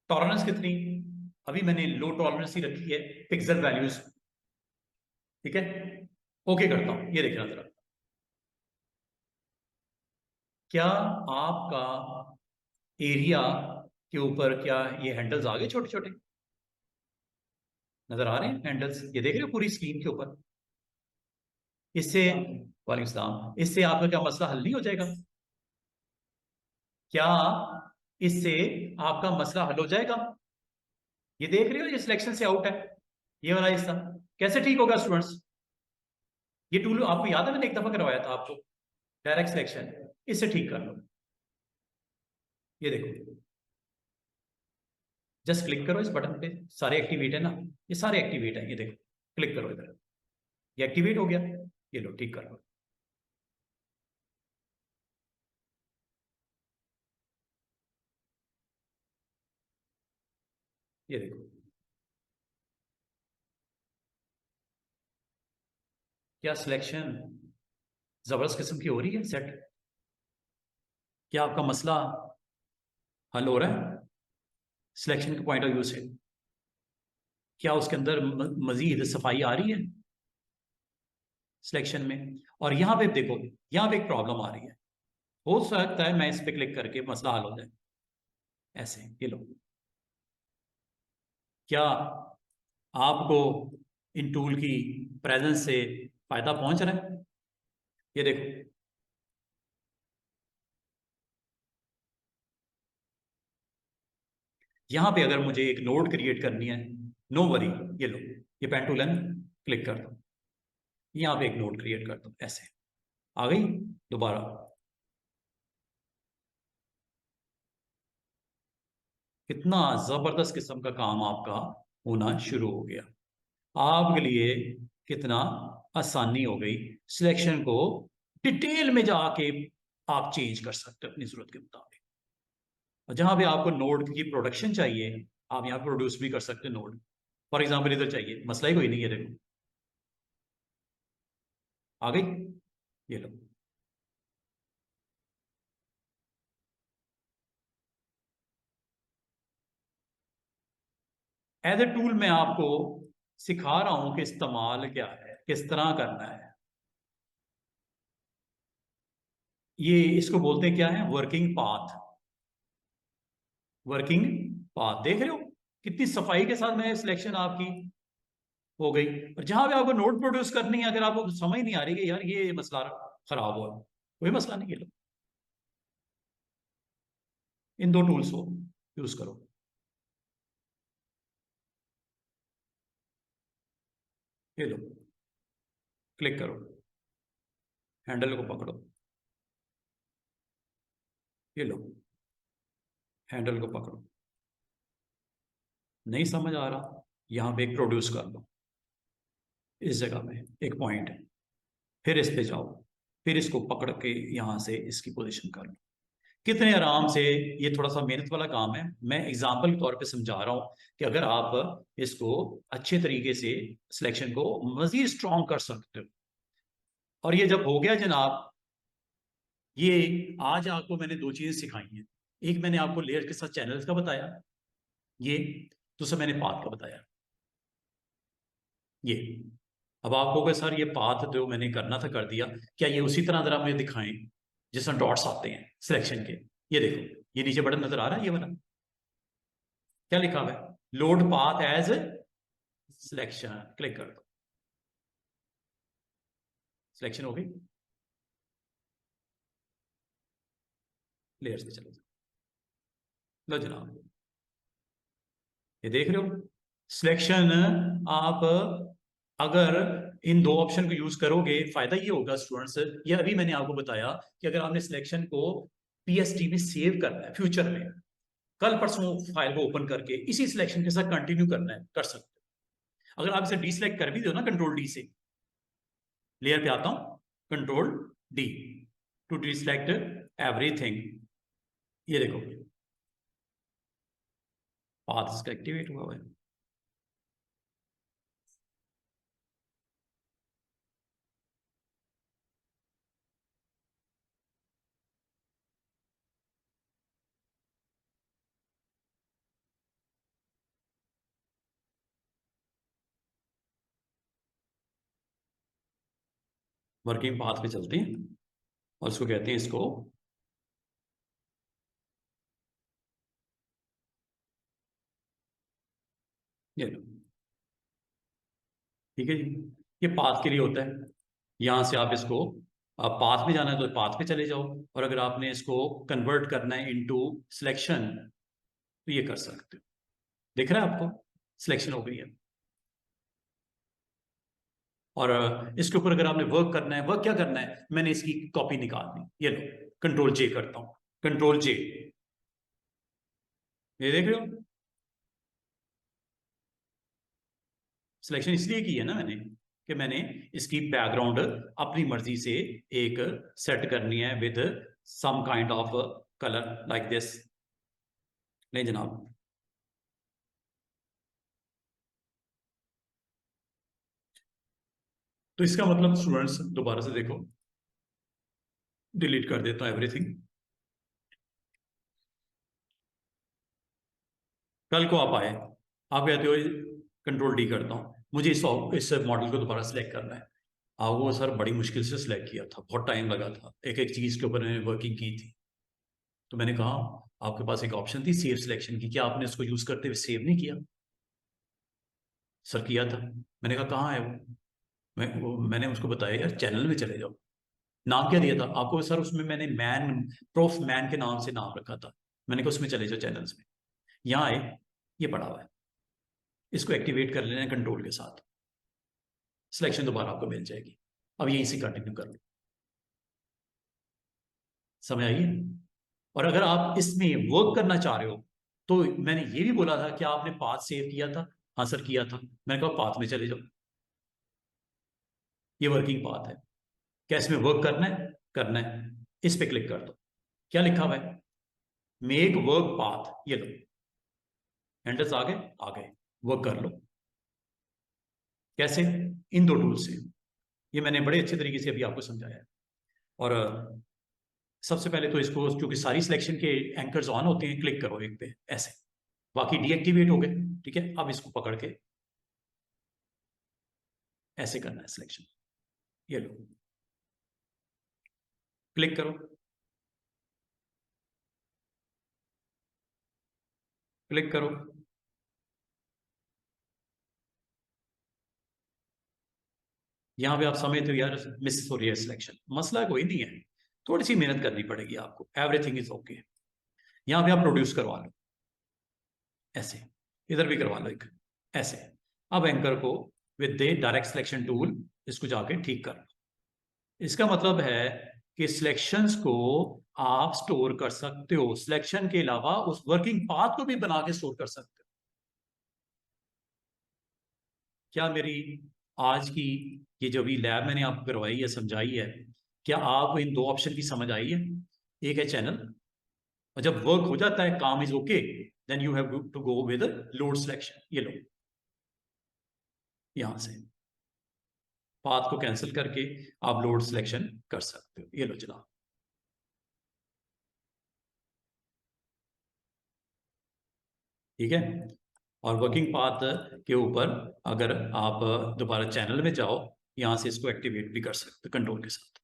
Speaker 1: टॉलरेंस कितनी, अभी मैंने लो टॉलरेंस ही रखी है, पिक्सल वैल्यूज, ठीक है। ओके करता हूं, ये देखना जरा, क्या आपका एरिया के ऊपर क्या ये हैंडल्स आ गए छोटे छोटे, नजर आ रहे हैं हैंडल्स, ये देख रहे हो पूरी स्क्रीन के ऊपर। इससे वालेकुम सलाम, इससे आपका क्या मसला हल नहीं हो जाएगा? क्या इससे आपका मसला हल हो जाएगा? ये देख रहे हो ये सिलेक्शन से आउट है, ये वाला हिस्सा कैसे ठीक होगा स्टूडेंट्स? ये टूल आपको याद है मैंने एक दफा करवाया था आपको, डायरेक्ट सिलेक्शन, इससे ठीक कर लो। ये देखो, जस्ट क्लिक करो इस बटन पे, सारे एक्टिवेट है ना, ये सारे एक्टिवेट है, ये देखो, क्लिक करो इधर, ये एक्टिवेट हो गया, ये लो ठीक कर लो। ये देखो, क्या सिलेक्शन जबरदस्त किस्म की हो रही है सेट? क्या आपका मसला हल हो रहा है सिलेक्शन के पॉइंट ऑफ व्यू से? क्या उसके अंदर मजीद सफाई आ रही है सिलेक्शन में? और यहाँ पे देखो, यहाँ पे एक प्रॉब्लम आ रही है, हो सकता है मैं इस पे क्लिक करके मसला हल हो जाए, ऐसे ये लो। क्या आपको इन टूल की प्रेजेंस से फायदा पहुंच रहा है? ये देखो, यहां पे अगर मुझे एक नोड क्रिएट करनी है, नो वरी, ये लो, ये पेन टूल है, क्लिक कर दो, यहां पे एक नोड क्रिएट कर दो, ऐसे आ गई दोबारा। कितना जबरदस्त किस्म का काम आपका होना शुरू हो गया, आपके लिए कितना आसानी हो गई, सिलेक्शन को डिटेल में जाके आप चेंज कर सकते हो अपनी जरूरत के मुताबिक। और जहां पे आपको नोड की प्रोडक्शन चाहिए, आप यहाँ प्रोड्यूस भी कर सकते हो नोड। फॉर एग्जाम्पल इधर चाहिए, मसला ही कोई नहीं है, देखो आ गई, ये लो। एज ए टूल मैं आपको सिखा रहा हूं कि इस्तेमाल क्या है, किस तरह करना है। ये इसको बोलते हैं क्या है, वर्किंग पाथ। वर्किंग पाथ देख रहे हो कितनी सफाई के साथ मैं सिलेक्शन आपकी हो गई। और जहां भी आपको नोट प्रोड्यूस करनी है, अगर आपको समझ नहीं आ रही कि यार ये मसला खराब हुआ, कोई मसला नहीं, ये लो, इन दो टूल्स को यूज करो। ये लो, क्लिक करो, हैंडल को पकड़ो, ये लो, हैंडल को पकड़ो, नहीं समझ आ रहा, यहां पे एक प्रोड्यूस कर लो, इस जगह में एक पॉइंट है, फिर इस पे जाओ, फिर इसको पकड़ के यहां से इसकी पोजीशन कर लो। कितने आराम से, ये थोड़ा सा मेहनत वाला काम है, मैं एग्जाम्पल के तौर पे समझा रहा हूं कि अगर आप इसको अच्छे तरीके से सिलेक्शन को मजीद स्ट्रॉन्ग कर सकते हो। और ये जब हो गया जनाब, ये आज आपको मैंने दो चीजें सिखाई हैं, एक मैंने आपको लेयर के साथ चैनल्स का बताया, ये दूसरा मैंने पाथ का बताया, ये। अब आपको कहे सर ये पाथ जो मैंने करना था कर दिया, क्या ये उसी तरह जरा मुझे दिखाएं जिसमें डॉट्स आते हैं सिलेक्शन के? ये देखो, ये नीचे बटन नजर आ रहा है, ये वाला क्या लिखा हुआ है, load path as selection, click कर दो, सिलेक्शन हो गई। लेयर्स पे चले जाओ, लो जनाब, ये देख रहे हो सिलेक्शन। आप अगर इन दो ऑप्शन को यूज करोगे, फायदा ये होगा स्टूडेंट्स, ये अभी मैंने आपको बताया कि अगर आपने सिलेक्शन को पीएसटी में सेव करना है फ्यूचर में, कल परसों फाइल को ओपन करके इसी सिलेक्शन के साथ कंटिन्यू करना है, कर सकते हो। अगर आप इसे डीसिलेक्ट कर भी दो ना, कंट्रोल डी से, लेयर पे आता हूं, कंट्रोल डी टू डीसिलेक्ट एवरीथिंग, ये देखो पाथ इसका एक्टिवेट हुआ है। वर्किंग पाथ पे चलते हैं और उसको कहते हैं इसको ये लो, ठीक है जी। ये पाथ के लिए होता है। यहां से आप इसको पाथ में जाना है तो पाथ पे चले जाओ, और अगर आपने इसको कन्वर्ट करना है इनटू सिलेक्शन तो ये कर सकते हो। दिख रहा है आपको, सिलेक्शन हो गई है। और इसके ऊपर अगर आपने वर्क करना है, वर्क क्या करना है, मैंने इसकी कॉपी निकाल दी, ये लो, कंट्रोल जे करता हूं, कंट्रोल जे, ये देख रहे हो, सिलेक्शन इसलिए की है ना मैंने कि मैंने इसकी बैकग्राउंड अपनी मर्जी से एक सेट करनी है with some kind of colour like this. नहीं जनाब, तो इसका मतलब स्टूडेंट्स दोबारा से देखो, डिलीट कर देता हूं एवरीथिंग। कल को आप आए, आप कहते हो कंट्रोल डी करता हूं, मुझे इस मॉडल को दोबारा सिलेक्ट करना है। वो सर बड़ी मुश्किल से सिलेक्ट किया था, बहुत टाइम लगा था, एक एक चीज के ऊपर मैंने वर्किंग की थी। तो मैंने कहा आपके पास एक ऑप्शन थी सेव सिलेक्शन की, क्या आपने उसको यूज करते हुए सेव नहीं किया? सर किया था। मैंने कहा कहाँ है वो? मैंने उसको बताया यार चैनल में चले जाओ। नाम क्या दिया था आपको सर? उसमें मैंने मैन, प्रोफ मैन के नाम से नाम रखा था। मैंने कहा उसमें चले जाओ चैनल्स में। यहाँ आए, ये पड़ा हुआ है, इसको एक्टिवेट कर लेना कंट्रोल के साथ, सिलेक्शन दोबारा आपको मिल जाएगी। अब यहीं से कंटिन्यू कर लो, समझ आइए। और अगर आप इसमें वर्क करना चाह रहे हो तो मैंने ये भी बोला था कि आपने पाथ सेव किया था, हाँ सर किया था, मैंने कहा पाथ में चले जाओ, ये वर्किंग पाथ है। क्या इसमें वर्क करना है? करना है, इस पे क्लिक कर दो। क्या लिखा हुआ है? मेक वर्क पाथ, ये लो, हैंडल्स आ गए, आ गए, वर्क कर लो। कैसे? इन दो टूल से। ये मैंने बड़े अच्छे तरीके से अभी आपको समझाया है। और सबसे पहले तो इसको, क्योंकि सारी सिलेक्शन के एंकर्स ऑन होते हैं, क्लिक करो एक पे ऐसे, बाकी डीएक्टिवेट हो गए। ठीक है, अब इसको पकड़ के ऐसे करना है सिलेक्शन, ये लो, क्लिक करो, क्लिक करो, यहां पे आप समझते हो यार मिस हो रही है सिलेक्शन, मसला कोई नहीं है, थोड़ी सी मेहनत करनी पड़ेगी आपको, एवरीथिंग इज ओके। यहां पे आप प्रोड्यूस करवा लो ऐसे, इधर भी करवा लो एक ऐसे। अब एंकर को with the direct selection tool इसको जाके ठीक कर लो। इसका मतलब है कि सिलेक्शंस को आप स्टोर कर सकते हो, सिलेक्शन के अलावा उस वर्किंग पाथ को भी बना के स्टोर कर सकते हो। क्या मेरी आज की ये जो भी लैब मैंने आपको करवाई है, समझाई है, क्या आपको इन दो ऑप्शन की समझ आई है? एक है चैनल, और जब वर्क हो जाता है, काम is okay, then you have to go with load selection, ये लो, यहां से पाथ को कैंसिल करके आप लोड सिलेक्शन कर सकते हो, ये लो जनाब। ठीक है, और वर्किंग पाथ के ऊपर अगर आप दोबारा चैनल में जाओ, यहां से इसको एक्टिवेट भी कर सकते हो कंट्रोल के साथ,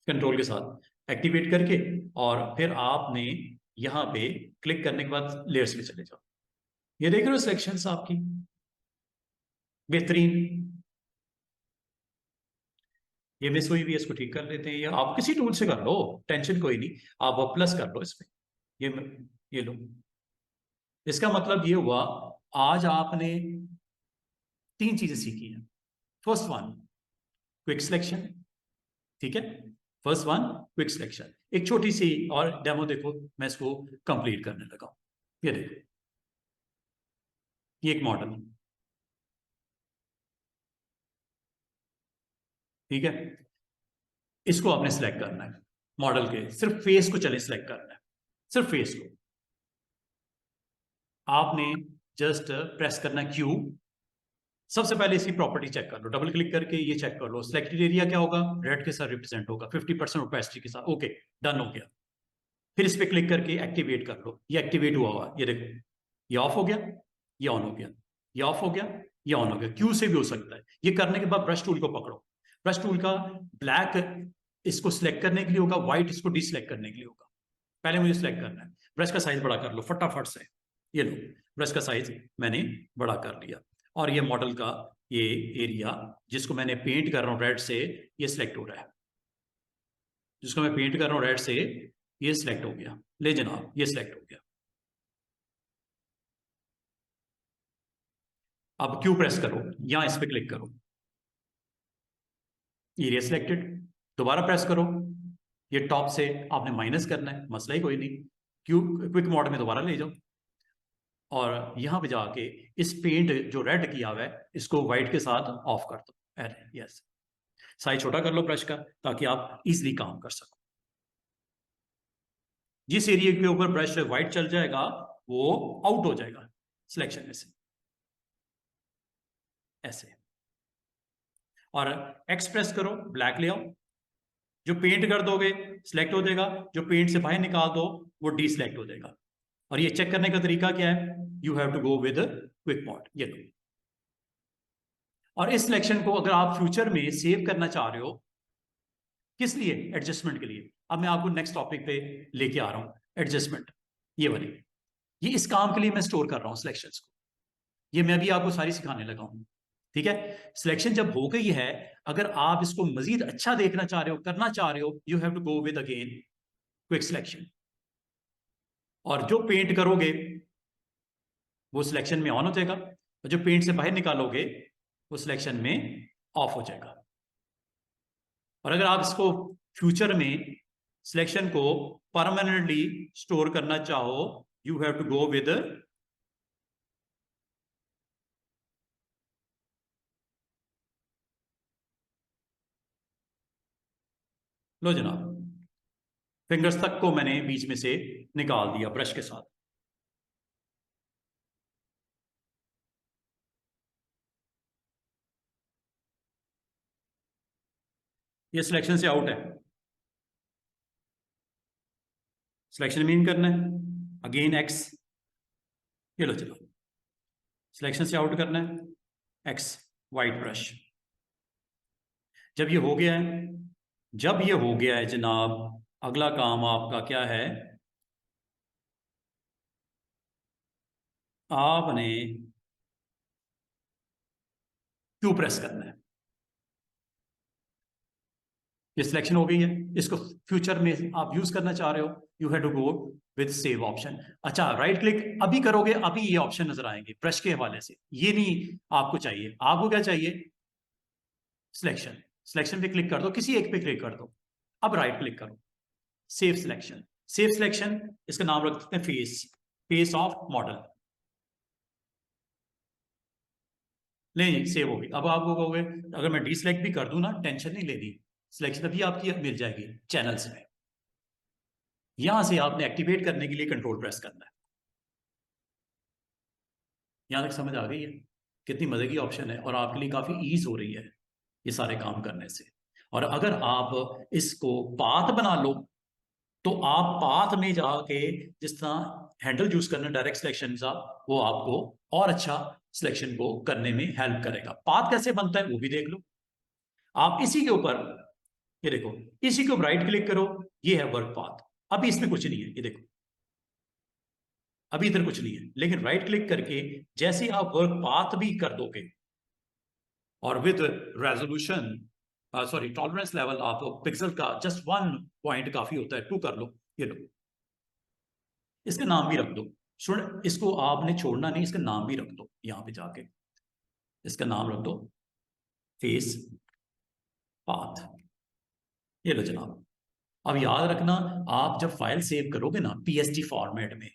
Speaker 1: कंट्रोल के साथ एक्टिवेट करके, और फिर आपने यहां पे क्लिक करने के बाद लेयर्स में चले जाओ। ये देख रहे हो सेक्शंस आपकी बेहतरीन। ये मिस हुई भी है, इसको ठीक कर लेते हैं, ये आप किसी टूल से कर लो, टेंशन कोई नहीं, आप प्लस कर लो इसमें, ये ये लो। इसका मतलब ये हुआ, आज आपने तीन चीजें सीखी हैं। फर्स्ट वन, क्विक सिलेक्शन, ठीक है, फर्स्ट वन क्विक सिलेक्शन। एक छोटी सी और डेमो देखो, मैं इसको कंप्लीट करने लगा हूं। ये देखो, ये एक मॉडल, ठीक है, इसको आपने सिलेक्ट करना है, मॉडल के सिर्फ फेस को चले सिलेक्ट करना है, सिर्फ फेस को। आपने जस्ट प्रेस करना क्यू। सबसे पहले इसकी प्रॉपर्टी चेक कर लो, डबल क्लिक करके ये चेक कर लो सिलेक्टेड एरिया क्या होगा, रेड के साथ रिप्रेजेंट होगा 50% ओपेसिटी के साथ। ओके, डन हो गया। फिर इस पे क्लिक करके एक्टिवेट कर लो, ये एक्टिवेट हुआ हुआ, ये देखो ये ऑफ हो गया, ये ऑन हो गया, ये ऑफ हो गया, ये ऑन हो गया। क्यू से भी हो सकता है। ये करने के बाद ब्रश टूल को पकड़ो, ब्रश टूल का ब्लैक इसको सिलेक्ट करने के लिए होगा, व्हाइट इसको डिसलेक्ट करने के लिए होगा। पहले मुझे सिलेक्ट करना है, ब्रश का साइज बड़ा कर लो फटाफट से। ये लो, ब्रश का साइज मैंने बड़ा कर लिया, और ये मॉडल का ये एरिया जिसको मैंने पेंट कर रहा हूं रेड से, ये सिलेक्ट हो रहा है। जिसको मैं पेंट कर रहा हूं रेड से, ये सिलेक्ट हो गया। ले जनाब, ये सिलेक्ट हो गया। अब क्यू प्रेस करो, यहां इस पे क्लिक करो, एरिया सिलेक्टेड। दोबारा प्रेस करो, ये टॉप से आपने माइनस करना है, मसला ही कोई नहीं। क्यू क्विक मोड में दोबारा ले जाओ, और यहां पे जाके इस पेंट जो रेड किया हुआ है इसको व्हाइट के साथ ऑफ कर दो। अरे यस, साइज छोटा कर लो ब्रश का, ताकि आप इजीली काम कर सको। जिस एरिया के ऊपर ब्रश व्हाइट चल जाएगा वो आउट हो जाएगा सिलेक्शन में से, ऐसे। और एक्सप्रेस करो, ब्लैक ले आओ, जो पेंट कर दोगे सिलेक्ट हो जाएगा, जो पेंट से बाहर निकाल दो वो डी सिलेक्ट हो जाएगा। और ये चेक करने का तरीका क्या है, you have to go with quick mode, ये लो। और इस सिलेक्शन को अगर आप फ्यूचर में सेव करना चाह रहे हो, किस लिए, एडजस्टमेंट के लिए। अब मैं आपको नेक्स्ट टॉपिक पे लेके आ रहा हूं, एडजस्टमेंट ये वाली। ये इस काम के लिए मैं स्टोर कर रहा हूं सिलेक्शंस को, ये मैं भी आपको सारी सिखाने लगा हूं। ठीक है, सिलेक्शन जब हो गई है, अगर आप इसको मजीद अच्छा देखना चाह रहे हो, करना चाह रहे हो, you have to go with again quick selection. और जो पेंट करोगे वो सिलेक्शन में ऑन हो जाएगा, और जो पेंट से बाहर निकालोगे वो सिलेक्शन में ऑफ हो जाएगा। और अगर आप इसको फ्यूचर में सिलेक्शन को परमानेंटली स्टोर करना चाहो, you have to go with लो जनाब, फिंगर्स तक को मैंने बीच में से निकाल दिया ब्रश के साथ। ये सिलेक्शन से आउट है, सिलेक्शन मीन करना है अगेन एक्स, ये लो चलो, सिलेक्शन से आउट करना है एक्स, वाइट ब्रश। जब ये हो गया है, जब ये हो गया है जनाब, अगला काम आपका क्या है, आपने क्यू प्रेस करना है। ये सिलेक्शन हो गई है, इसको फ्यूचर में आप यूज करना चाह रहे हो, you have to go with save option. अच्छा, राइट क्लिक अभी करोगे, अभी ये ऑप्शन नजर आएंगे ब्रश के हवाले से, ये नहीं आपको चाहिए। आपको क्या चाहिए, सिलेक्शन। सिलेक्शन पे क्लिक कर दो, किसी एक पे क्लिक कर दो। अब राइट क्लिक करो, सेव सिलेक्शन। सेव सिलेक्शन, इसका नाम रख देते हैं फेस, फेस ऑफ मॉडल। नहीं, सेव होगी। अब आप कहोगे अगर मैं डिसलेक्ट भी कर दूं ना, टेंशन नहीं लेनी, सिलेक्शन अभी आपकी मिल जाएगी चैनल्स में। यहां से आपने एक्टिवेट करने के लिए कंट्रोल प्रेस करना है। यहां तक समझ आ गई है, कितनी मजे की ऑप्शन है, और आपके लिए काफी ईज हो रही है ये सारे काम करने से। और अगर आप इसको पाथ बना लो, तो आप पाथ में जाके जिस तरह हैंडल यूज करना डायरेक्ट सिलेक्शन का, वो आपको और अच्छा सिलेक्शन को करने में हेल्प करेगा। पाथ कैसे बनता है वो भी देख लो आप इसी के ऊपर। ये देखो, इसी के ऊपर राइट क्लिक करो, ये है वर्क पाथ। अभी इसमें कुछ नहीं है, ये देखो अभी इधर कुछ नहीं है, लेकिन राइट क्लिक करके जैसे आप वर्क पाथ भी कर दोगे, और with resolution, sorry tolerance level, आप पिक्सल का जस्ट 1 पॉइंट काफी होता है, 2 कर लो। ये लो, इसका नाम भी रख दो। सुन, इसको आपने छोड़ना नहीं, इसका नाम भी रख दो। यहां पे जाके इसका नाम रख दो फेस पाथ। ये लो जनाब। अब याद रखना, आप जब फाइल सेव करोगे ना पीएसडी फॉर्मेट में,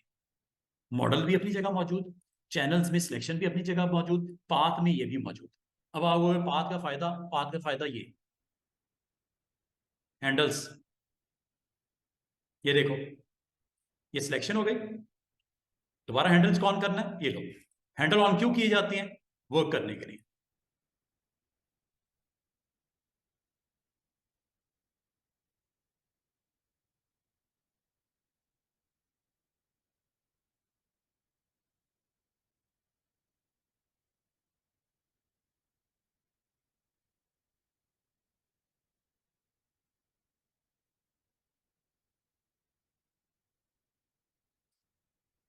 Speaker 1: मॉडल भी अपनी जगह मौजूद, चैनल्स में सिलेक्शन भी अपनी जगह मौजूद, पाथ में ये भी मौजूद। अब आपको पाथ का फायदा, पाथ का फायदा ये हैंडल्स, ये देखो ये सिलेक्शन हो गई, दोबारा हैंडल्स ऑन करना है, ये लो। हैंडल ऑन क्यों किए जाते हैं? वर्क करने के लिए।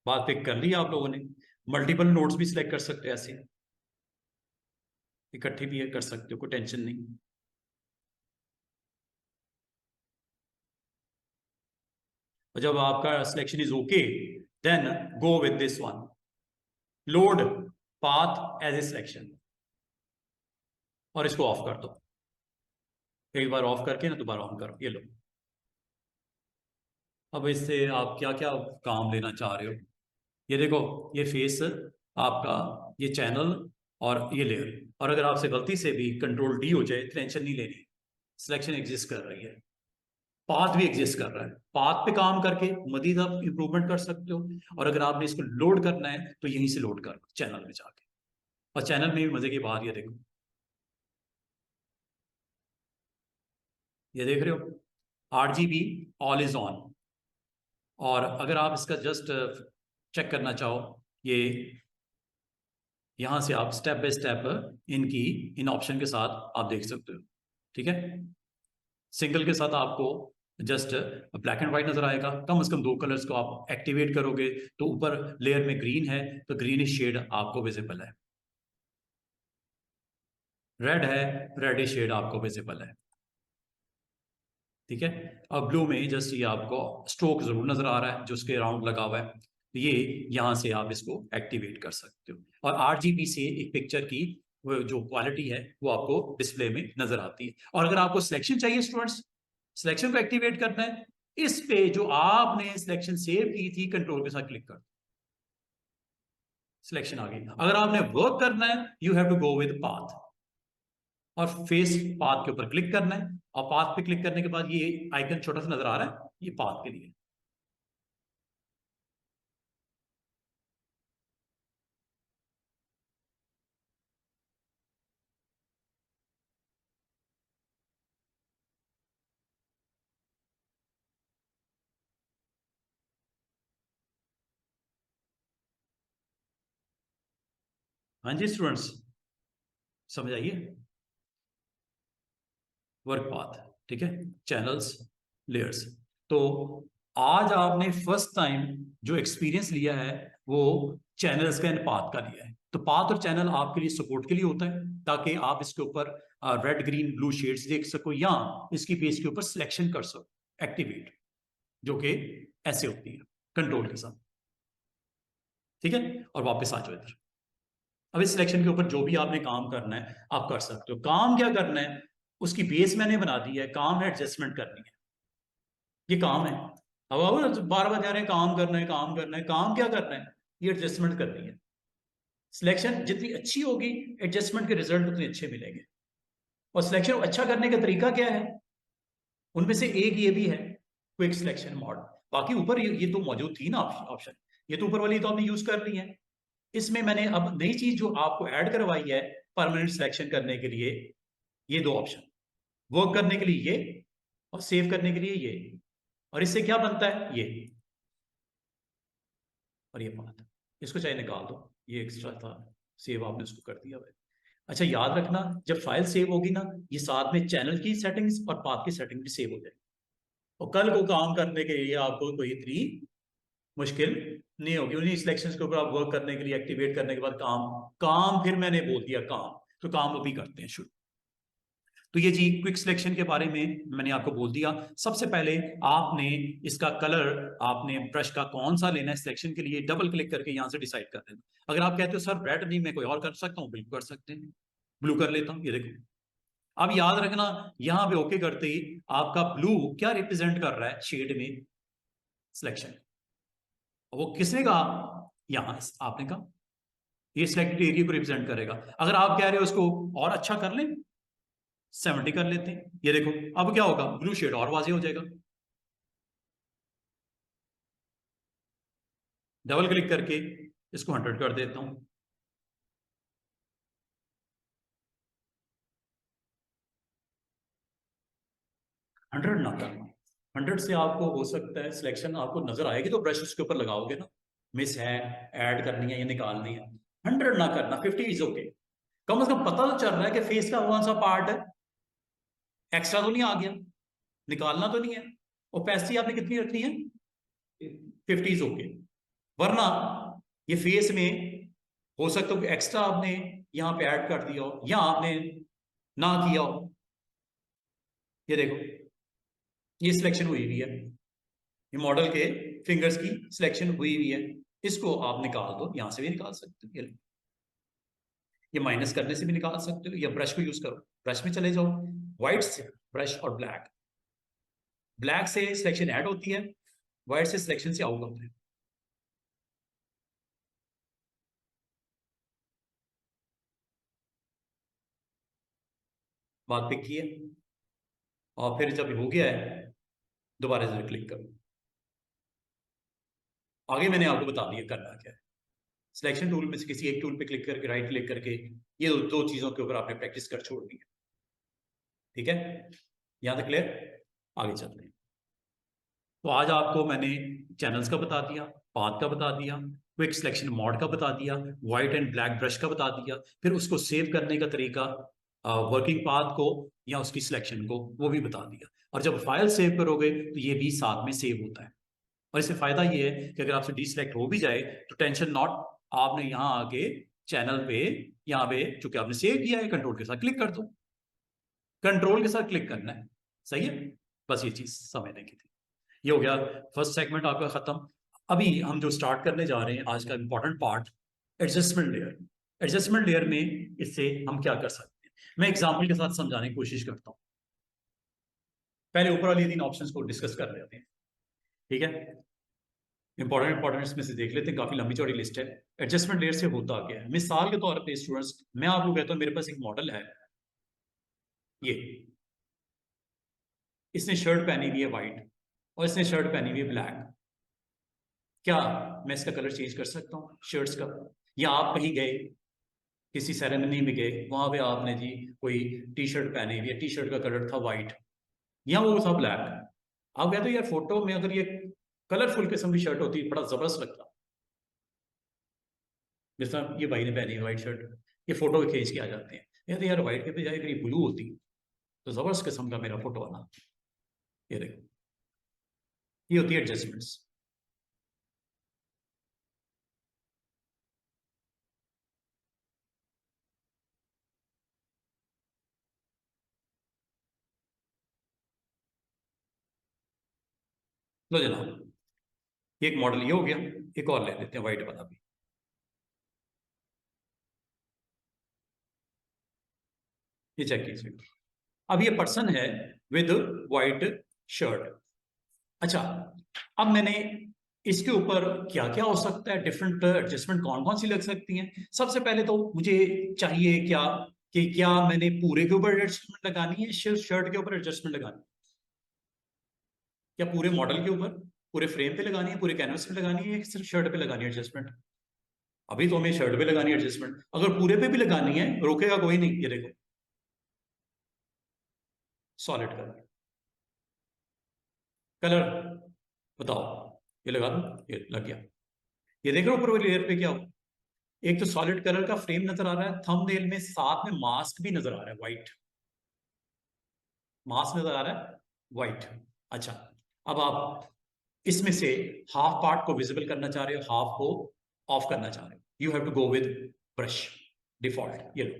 Speaker 1: बात पिक कर ली आप लोगों ने। मल्टीपल नोट्स भी सिलेक्ट कर सकते हो ऐसे, इकट्ठी भी कर सकते हो, कोई टेंशन नहीं। और जब आपका selection is okay, then go with this one, load path as a selection, और इसको ऑफ कर दो। एक बार ऑफ करके ना दोबारा ऑन करो, ये लो। अब इससे आप क्या क्या काम लेना चाह रहे हो? ये देखो, ये फेस आपका, ये चैनल और ये लेयर। और अगर आपसे गलती से भी कंट्रोल डी हो जाए, टेंशन नहीं लेनी, सिलेक्शन एग्जिस्ट कर रही है, पाथ भी एग्जिस्ट कर रहा है। पाथ पे काम करके मजीद आप इंप्रूवमेंट कर सकते हो। और अगर आपने इसको लोड करना है तो यहीं से लोड कर चैनल में जाके। और चैनल में भी मजे की बात, ये देखो, ये देख रहे हो, RGB ऑल इज ऑन। और अगर आप इसका जस्ट चेक करना चाहो, ये यहां से आप स्टेप बाय स्टेप इनकी इन ऑप्शन के साथ आप देख सकते हो। ठीक है, सिंगल के साथ आपको जस्ट ब्लैक एंड व्हाइट नजर आएगा। कम से कम दो कलर्स को आप एक्टिवेट करोगे तो ऊपर लेयर में ग्रीन है तो ग्रीनिश शेड आपको विजिबल है, रेड है रेडिश शेड आपको विजिबल है। ठीक है, अब ब्लू में जस्ट ये आपको स्ट्रोक जरूर नजर आ रहा है जो उसके राउंड लगा हुआ है, तो ये यहां से आप इसको एक्टिवेट कर सकते हो। और RGB से एक पिक्चर की वो जो क्वालिटी है वो आपको डिस्प्ले में नजर आती है। और अगर आपको सिलेक्शन चाहिए स्टूडेंट्स, सिलेक्शन को एक्टिवेट करना है, इस पे जो आपने सिलेक्शन सेव की थी कंट्रोल के साथ क्लिक कर, सिलेक्शन आ गई। अगर आपने वर्क करना है, you have to go with path, और फेस पाथ के ऊपर क्लिक करना है। और पाथ पे क्लिक करने के बाद ये आइकन छोटा सा नजर आ रहा है, ये पाथ के लिए। हाँ जी स्टूडेंट्स, समझ आइए, वर्क पाथ। ठीक है, चैनल्स, लेयर्स। तो आज आपने फर्स्ट टाइम जो एक्सपीरियंस लिया है वो चैनल्स का एंड पाथ का लिया है। तो पाथ और चैनल आपके लिए सपोर्ट के लिए होता है, ताकि आप इसके ऊपर रेड ग्रीन ब्लू शेड्स देख सको, या इसकी पेज के ऊपर सिलेक्शन कर सको, एक्टिवेट, जो कि ऐसे होती है कंट्रोल के साथ। ठीक है, और वापस आ जाओ इधर। अब इस सिलेक्शन के ऊपर जो भी आपने काम करना है आप कर सकते हो। काम क्या करना है, उसकी बेस मैंने बना दी है, काम है एडजस्टमेंट करनी है, ये काम है। अब बार बार कह रहे हैं काम करना है काम करना है, काम क्या करना है, ये एडजस्टमेंट करनी है। सिलेक्शन जितनी अच्छी होगी, एडजस्टमेंट के रिजल्ट उतने अच्छे मिलेंगे। और सिलेक्शन अच्छा करने का तरीका क्या है, उनमें से एक ये भी है, क्विक सिलेक्शन मोड। बाकी ऊपर ये तो मौजूद थी ना ऑप्शन, ये तो ऊपर वाली तो आपने यूज कर ली है। इसमें मैंने अब नई चीज जो आपको ऐड करवाई है परमानेंट सिलेक्शन करने के लिए, ये दो ऑप्शन, वर्क करने के लिए ये, और सेव करने के लिए ये। और इससे क्या बनता है, ये और ये पाथ, इसको चाहे निकाल दो, ये एक्स्ट्रा था, सेव आपने उसको कर दिया है। अच्छा याद रखना, जब फाइल सेव होगी ना, ये साथ में चैनल की सेटिंग्स और पाथ की सेटिंग भी सेव हो जाएगी। और कल को काम करने के लिए आपको कोई इतनी मुश्किल नहीं होगी। उन्हीं सिलेक्शंस के ऊपर आप वर्क करने के लिए, एक्टिवेट करने के बाद काम, काम फिर मैंने बोल दिया काम, तो काम अभी करते हैं शुरू। तो ये जी क्विक सिलेक्शन के बारे में मैंने आपको बोल दिया। सबसे पहले आपने इसका कलर, आपने ब्रश का कौन सा लेना है सिलेक्शन के लिए, डबल क्लिक करके यहां से डिसाइड कर देना। अगर आप कहते हो सर रेड नहीं, मैं कोई और कर सकता हूँ, बिल्कुल कर सकते हैं, ब्लू कर लेता हूँ, ये देखो। अब याद रखना, यहां पे ओके करते ही आपका ब्लू क्या रिप्रेजेंट कर रहा है शेड में, सिलेक्शन। वो किसने कहा, यहां आपने कहा, ये सिलेक्टेड एरिया को रिप्रेजेंट करेगा। अगर आप कह रहे हो उसको और अच्छा कर लें, 70 कर लेते हैं, ये देखो। अब क्या होगा, ब्लू शेड और वाजे हो जाएगा। डबल क्लिक करके इसको 100 कर देता हूं। 100 ना करना, 100 से आपको हो सकता है सिलेक्शन आपको नजर आएगी तो ब्रश उसके ऊपर लगाओगे ना, मिस है, ऐड करनी है या निकालनी है। 100 ना करना, 50 इज ओके। कम से कम पता तो चल रहा है कि फेस का कौन सा पार्ट है, एक्स्ट्रा तो नहीं आ गया, निकालना तो नहीं है। ओपेसिटी आपने कितनी रखनी है, 50 इज ओके। वरना ये फेस में हो सकता है एक्स्ट्रा आपने यहां पे ऐड कर दिया हो या आपने ना किया हो। ये देखो, ये सिलेक्शन हुई हुई है, ये मॉडल के फिंगर्स की सिलेक्शन हुई हुई है, इसको आप निकाल दो, यहां से भी निकाल सकते हो, ये माइनस करने से भी निकाल सकते हो, या ब्रश को यूज करो, ब्रश में चले जाओ, व्हाइट से ब्रश और ब्लैक, ब्लैक से सिलेक्शन ऐड होती है, व्हाइट से सिलेक्शन से आउट होता है। बात पिक की है, और फिर जब हो गया है दोबारा से क्लिक करो। आगे मैंने आपको बता दिया करना क्या है। सिलेक्शन टूल में से किसी एक टूल पे क्लिक करके, राइट क्लिक करके, ये दो चीजों के ऊपर आपने प्रैक्टिस कर छोड़नी है। ठीक है, यहां तक क्लियर, आगे चलते हैं। तो आज आपको मैंने चैनल्स का बता दिया, पाथ का बता दिया, क्विक सिलेक्शन मोड का बता दिया, व्हाइट एंड ब्लैक ब्रश का बता दिया, फिर उसको सेव करने का तरीका, वर्किंग पाथ को या उसकी सिलेक्शन को, वो भी बता दिया। और जब फाइल सेव करोगे तो ये भी साथ में सेव होता है। और इससे फायदा ये है कि अगर आपसे डिसलेक्ट हो भी जाए तो टेंशन नॉट, आपने यहाँ आके चैनल पे, यहाँ पे चूंकि आपने सेव किया है, कंट्रोल के साथ क्लिक कर दो, कंट्रोल के साथ क्लिक करना है, सही है। बस ये चीज समझने की थी। ये हो गया फर्स्ट सेगमेंट आपका खत्म। अभी हम जो स्टार्ट करने जा रहे हैं आज का important part, adjustment layer. Adjustment layer में इससे हम क्या कर सकते हैं, मैं एग्जाम्पल के साथ समझाने की कोशिश करता हूँ। पहले ऊपर वाली 3 ऑप्शंस को डिस्कस कर लेते हैं, ठीक है। इंपॉर्टेंट इसमें से देख लेते हैं, काफी लंबी चौड़ी लिस्ट है। एडजस्टमेंट लेयर से होता क्या है, मिसाल के तौर पे स्टूडेंट्स, मैं आपको कहता हूँ मेरे पास एक मॉडल है, ये, इसने शर्ट पहनी हुई है व्हाइट और इसने शर्ट पहनी हुई है ब्लैक। क्या मैं इसका कलर चेंज कर सकता हूँ शर्ट्स का? या आप कहीं गए, किसी सेरेमनी में गए, वहां पे आपने जी कोई टी शर्ट पहनी हुई है, टी शर्ट का कलर था व्हाइट या वो था ब्लैक, आप कहते हो यार फोटो में अगर ये कलरफुल किस्म की शर्ट होती बड़ा जबरदस्त लगता, जिस तरह ये भाई ने पहनी है व्हाइट शर्ट, ये फोटो खींच के आ जाते हैं, कहते यार व्हाइट के बजाय अगर ये ब्लू होती तो जबरदस्त किस्म का मेरा फोटो आना। ये देखो, ये होती है एडजस्टमेंट्स। लो जनाब, एक मॉडल ये हो गया, एक और ले लेते हैं व्हाइट वाला भी। ये चेक कीजिए, अब ये पर्सन है विद व्हाइट शर्ट। अच्छा, अब मैंने इसके ऊपर क्या क्या हो सकता है, डिफरेंट एडजस्टमेंट कौन कौन सी लग सकती हैं। सबसे पहले तो मुझे चाहिए क्या, कि क्या मैंने पूरे के ऊपर एडजस्टमेंट लगानी है, सिर्फ शर्ट के ऊपर एडजस्टमेंट लगानी है, या पूरे मॉडल के ऊपर, पूरे फ्रेम पे लगानी है, पूरे कैनवस पे लगानी है, या सिर्फ शर्ट पे लगानी है एडजस्टमेंट। अभी तो हमें शर्ट पे लगानी है एडजस्टमेंट, अगर पूरे पे भी लगानी है रोकेगा कोई नहीं। ये देखो, सॉलिड कलर, कलर बताओ, ये लगा दो, ये लग गया। ये देख रहे हो ऊपर वाली लेयर पे क्या हो, एक तो सॉलिड कलर का फ्रेम नजर आ रहा है, थंबनेल में साथ में मास्क भी नजर आ रहा है व्हाइट, मास्क नजर आ रहा है व्हाइट। अच्छा, अब आप इसमें से हाफ पार्ट को विजिबल करना चाह रहे हो, हाफ को ऑफ करना चाह रहे हो, you have to go with brush, default. ये लो,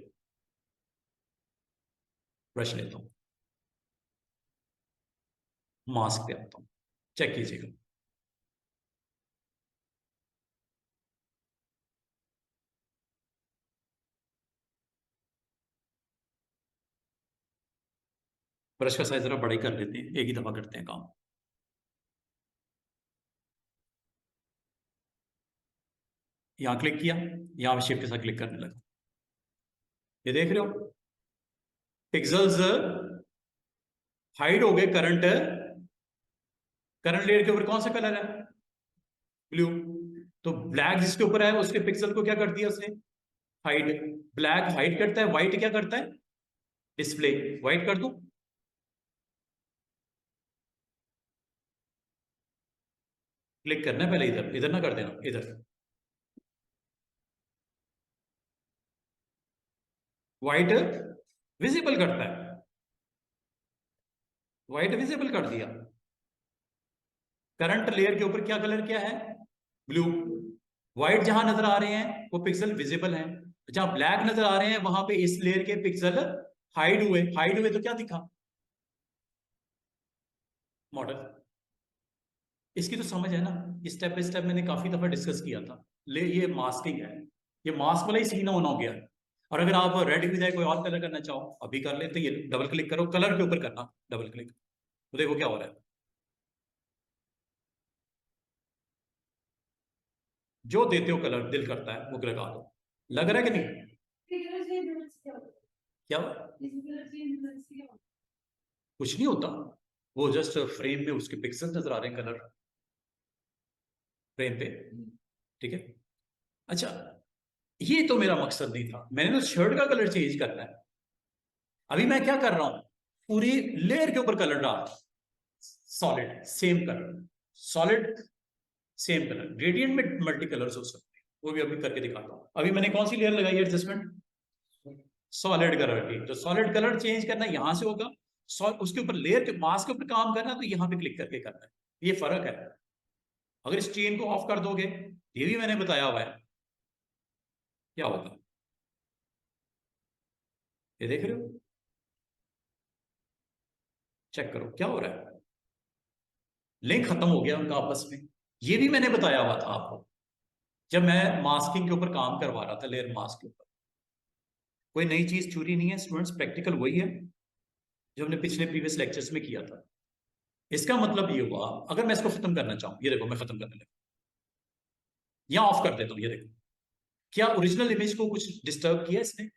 Speaker 1: ब्रश लेता हूं, मास्क पे आता हूं, चेक कीजिएगा। ब्रश का साइज जरा बड़ा ही कर लेते हैं, एक ही दफा करते हैं काम। यहां क्लिक किया, यहां शिफ्ट के साथ क्लिक करने लगा, ये देख रहे हो पिक्सल्स हाइड हो गए। करंट लेयर के ऊपर कौन सा कलर है, ब्लू, तो ब्लैक जिसके ऊपर है उसके पिक्सल को क्या कर दिया उसने, हाइड। ब्लैक हाइड करता है, व्हाइट क्या करता है, डिस्प्ले। व्हाइट कर दूं, क्लिक करना है पहले, इधर इधर ना कर देना, इधर। व्हाइट विजिबल करता है, व्हाइट विजिबल कर दिया। करंट लेयर के ऊपर क्या कलर क्या है, ब्लू। व्हाइट जहां नजर आ रहे हैं वो पिक्सल विजिबल हैं, जहां ब्लैक नजर आ रहे हैं वहां पे इस लेयर के पिक्सल हाइड हुए। हाइड हुए तो क्या दिखा, मॉडल। इसकी तो समझ है ना, स्टेप बाय स्टेप मैंने काफी दफा डिस्कस किया था। ले ये मास्किंग है, ये मास्क वाला ही सीन ऑन हो गया। और अगर आप रेड की बजाय कोई और कलर करना चाहो अभी कर ले, तो ये डबल क्लिक करो, कलर के ऊपर करना डबल क्लिक, तो देखो क्या हो रहा है। जो देते हो कलर दिल करता है वो लगा दो, लग रहा है कि नहीं, क्या कुछ नहीं होता, वो जस्ट फ्रेम में उसके पिक्सल नजर आ रहे हैं, कलर फ्रेम पे, ठीक है। अच्छा, ये तो मेरा मकसद नहीं था, मैंने तो शर्ट का कलर चेंज करना है। अभी मैं क्या कर रहा हूं, पूरी लेयर के ऊपर कलर डाल, solid same colour, solid same colour, gradient में मल्टी कलर्स हो सकते हैं, वो भी अभी करके दिखाता हूं। अभी मैंने कौन सी लेयर लगाई है एडजस्टमेंट, सॉलिड कलर की। तो सॉलिड कलर चेंज करना यहां से होगा, उसके ऊपर लेयर के मास्क के ऊपर काम करना तो यहां पे क्लिक करके करना है, ये फर्क है। अगर इस चेन को ऑफ कर दोगे, ये भी मैंने बताया हुआ है, क्या होगा, ये देख रहे हो, चेक करो क्या हो रहा है, लिंक खत्म हो गया उनका आपस में। ये भी मैंने बताया हुआ था आपको जब मैं मास्किंग के ऊपर काम करवा रहा था, लेयर मास्क के ऊपर। कोई नई चीज चोरी नहीं है स्टूडेंट्स, प्रैक्टिकल वही है जो हमने पिछले प्रीवियस लेक्चर्स में किया था। इसका मतलब ये हुआ, अगर मैं इसको खत्म करना चाहूं, ये देखो मैं खत्म करने लगा, या ऑफ कर देता हूं, ये देखो, क्या ओरिजिनल इमेज को कुछ डिस्टर्ब किया इसने,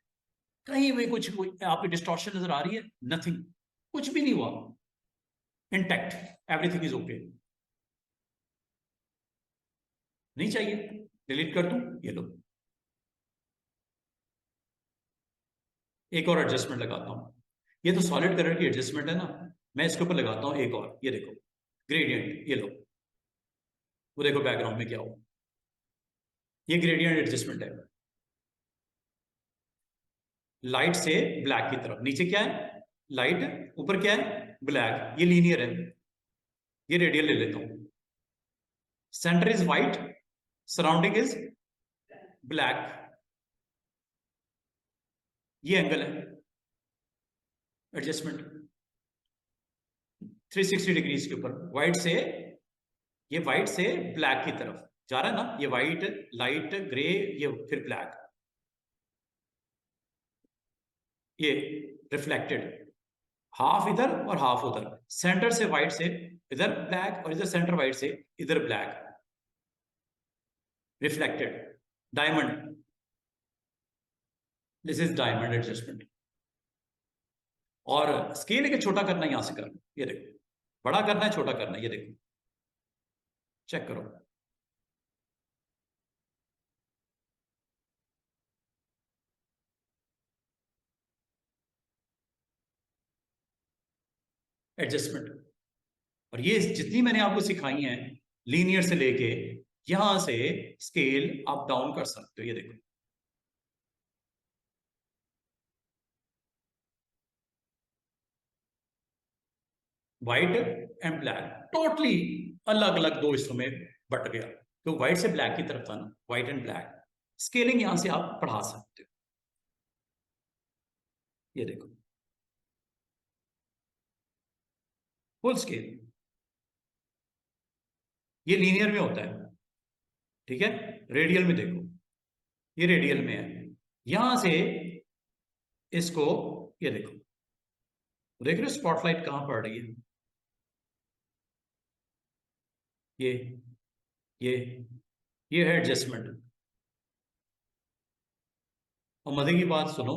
Speaker 1: कहीं भी कुछ आपकी डिस्टॉर्शन नजर आ रही है, नथिंग, कुछ भी नहीं हुआ, इंटैक्ट, एवरीथिंग इज ओके। नहीं चाहिए, डिलीट कर दूं, ये लो। एक और एडजस्टमेंट लगाता हूं, ये तो सॉलिड कलर की एडजस्टमेंट है ना, मैं इसके ऊपर लगाता हूं एक और, ये देखो ग्रेडियंट, ये लो, वो देखो बैकग्राउंड में क्या हो, ये ग्रेडियंट एडजस्टमेंट है। लाइट से ब्लैक की तरफ, नीचे क्या है लाइट, ऊपर क्या है ब्लैक, ये लीनियर है, ये रेडियल ले लेता हूं। Centre is white, surrounding is black, ये एंगल है एडजस्टमेंट 360 डिग्रीज के ऊपर, व्हाइट से, ये व्हाइट से ब्लैक की तरफ जा रहा है ना, ये व्हाइट लाइट ग्रे, ये फिर ब्लैक, ये रिफ्लेक्टेड, हाफ इधर और हाफ उधर, सेंटर से व्हाइट से इधर ब्लैक, और इधर सेंटर व्हाइट से इधर black, reflected, diamond, this is diamond adjustment. और स्केल के छोटा करना है, यहां से करना, ये देखो, बड़ा करना है छोटा करना है, ये देखो, चेक करो, एडजस्टमेंट। और ये जितनी मैंने आपको सिखाई हैं, लीनियर से लेके यहां से स्केल आप डाउन कर सकते हो, ये देखो, व्हाइट एंड ब्लैक टोटली अलग अलग दो हिस्सों में बट गया, तो व्हाइट से ब्लैक की तरफ था ना, व्हाइट एंड ब्लैक, स्केलिंग यहां से आप बढ़ा सकते हो, ये देखो फुल स्केल, ये लीनियर में होता है, ठीक है। रेडियल में देखो, ये रेडियल में है, यहां से इसको, ये देखो, देख रहे हो स्पॉटलाइट कहां पड़ रही है, ये ये ये है एडजस्टमेंट। और मजे की बात सुनो,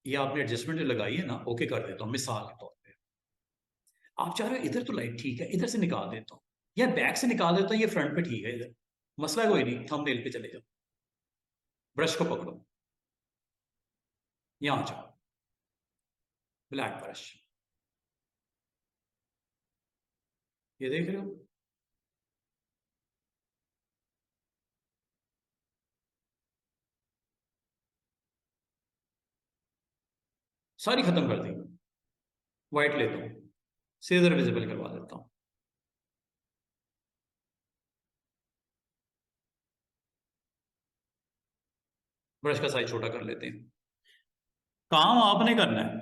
Speaker 1: ये आपने एडजस्टमेंट जो लगाई है ना, ओके कर देता हूँ मिसाल के तौर पे, आप चाह रहे हो इधर तो लाइट ठीक है, इधर से निकाल देता हूँ, या बैक से निकाल देता हूँ, ये फ्रंट पे ठीक है इधर, मसला कोई नहीं, थंबनेल पे चले जाओ, ब्रश को पकड़ो, यहां जाओ, ब्लैक ब्रश, ये देख रहे हो, सारी खत्म कर दी। व्हाइट लेता हूं, सीजर विजिबल करवा देता हूं, ब्रश का साइज छोटा कर लेते हैं। काम आपने करना है,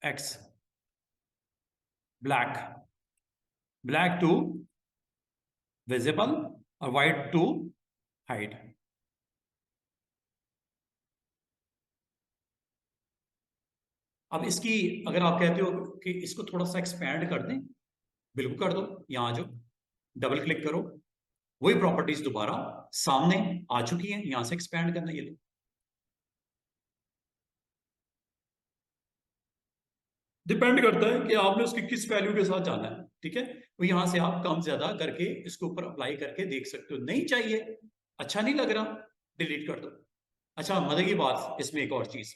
Speaker 1: X, black, black to visible और व्हाइट टू हाइड। अब इसकी अगर आप कहते हो कि इसको थोड़ा सा एक्सपैंड कर दें, बिल्कुल कर दो, यहां आ जाओ, डबल क्लिक करो, वही प्रॉपर्टीज दोबारा सामने आ चुकी हैं, यहां से एक्सपैंड करना, ये लो। डिपेंड करता है कि आपने उसकी किस वैल्यू के साथ जाना है, ठीक है। तो यहां से आप कम ज्यादा करके इसके ऊपर अप्लाई करके देख सकते हो, नहीं चाहिए, अच्छा नहीं लग रहा, डिलीट कर दो। अच्छा, मजे की बात इसमें एक और चीज,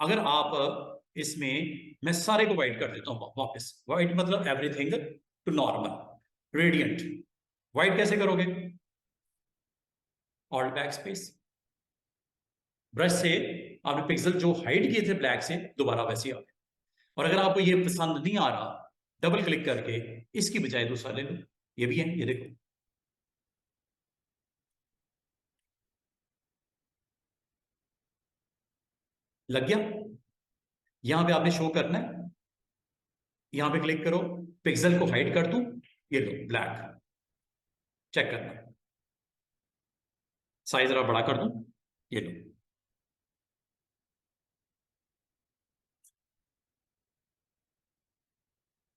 Speaker 1: अगर आप इसमें, मैं सारे को वाइट कर देता हूं वापस, वाइट मतलब everything to normal radiant. White कैसे करोगे? ऑल्ट बैक स्पेस, ब्रश से आपने पिक्सल जो हाइड किए थे ब्लैक से दोबारा वैसे ही आ गए। और अगर आपको ये पसंद नहीं आ रहा, डबल क्लिक करके इसकी बजाय दूसरा ले लो, ये भी है, ये देखो, लग गया। यहां पे आपने शो करना है, यहां पे क्लिक करो, पिक्सल को हाइड कर दूं, ये लो ब्लैक, चेक करना, साइज जरा बड़ा कर दूं, ये लो।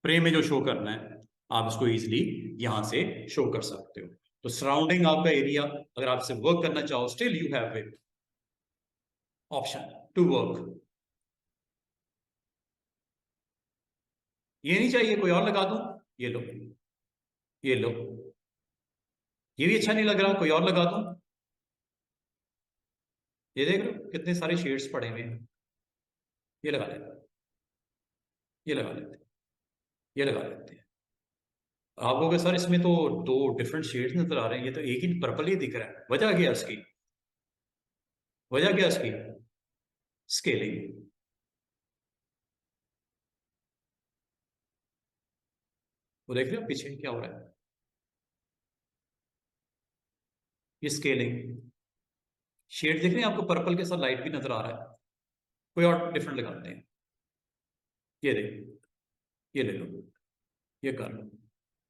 Speaker 1: फ्रेम में जो शो करना है आप इसको इजीली यहां से शो कर सकते हो। तो सराउंडिंग आपका एरिया, अगर आप इसे वर्क करना चाहो, still you have it option to work. ये नहीं चाहिए कोई और लगा दूं, ये लो, ये लो, ये भी अच्छा नहीं लग रहा, कोई और लगा दूं, ये देख लो कितने सारे शेड्स पड़े हुए हैं, ये लगा लेते हैं, ये लगा लेते हैं, ये लगा लेते हैं। आप लोग सर इसमें तो दो डिफरेंट शेड्स नजर आ रहे हैं, ये तो एक ही पर्पल ही दिख रहा है, वजह क्या है उसकी? वजह क्या है उसकी? स्केलिंग। वो देख रहे हो पीछे क्या हो रहा है? ये स्केलिंग, शेड देख रहे हैं आपको, पर्पल के साथ लाइट भी नजर आ रहा है, कोई और डिफरेंट लगाते हैं, ये देखो, ये ले लो, ये कर लो,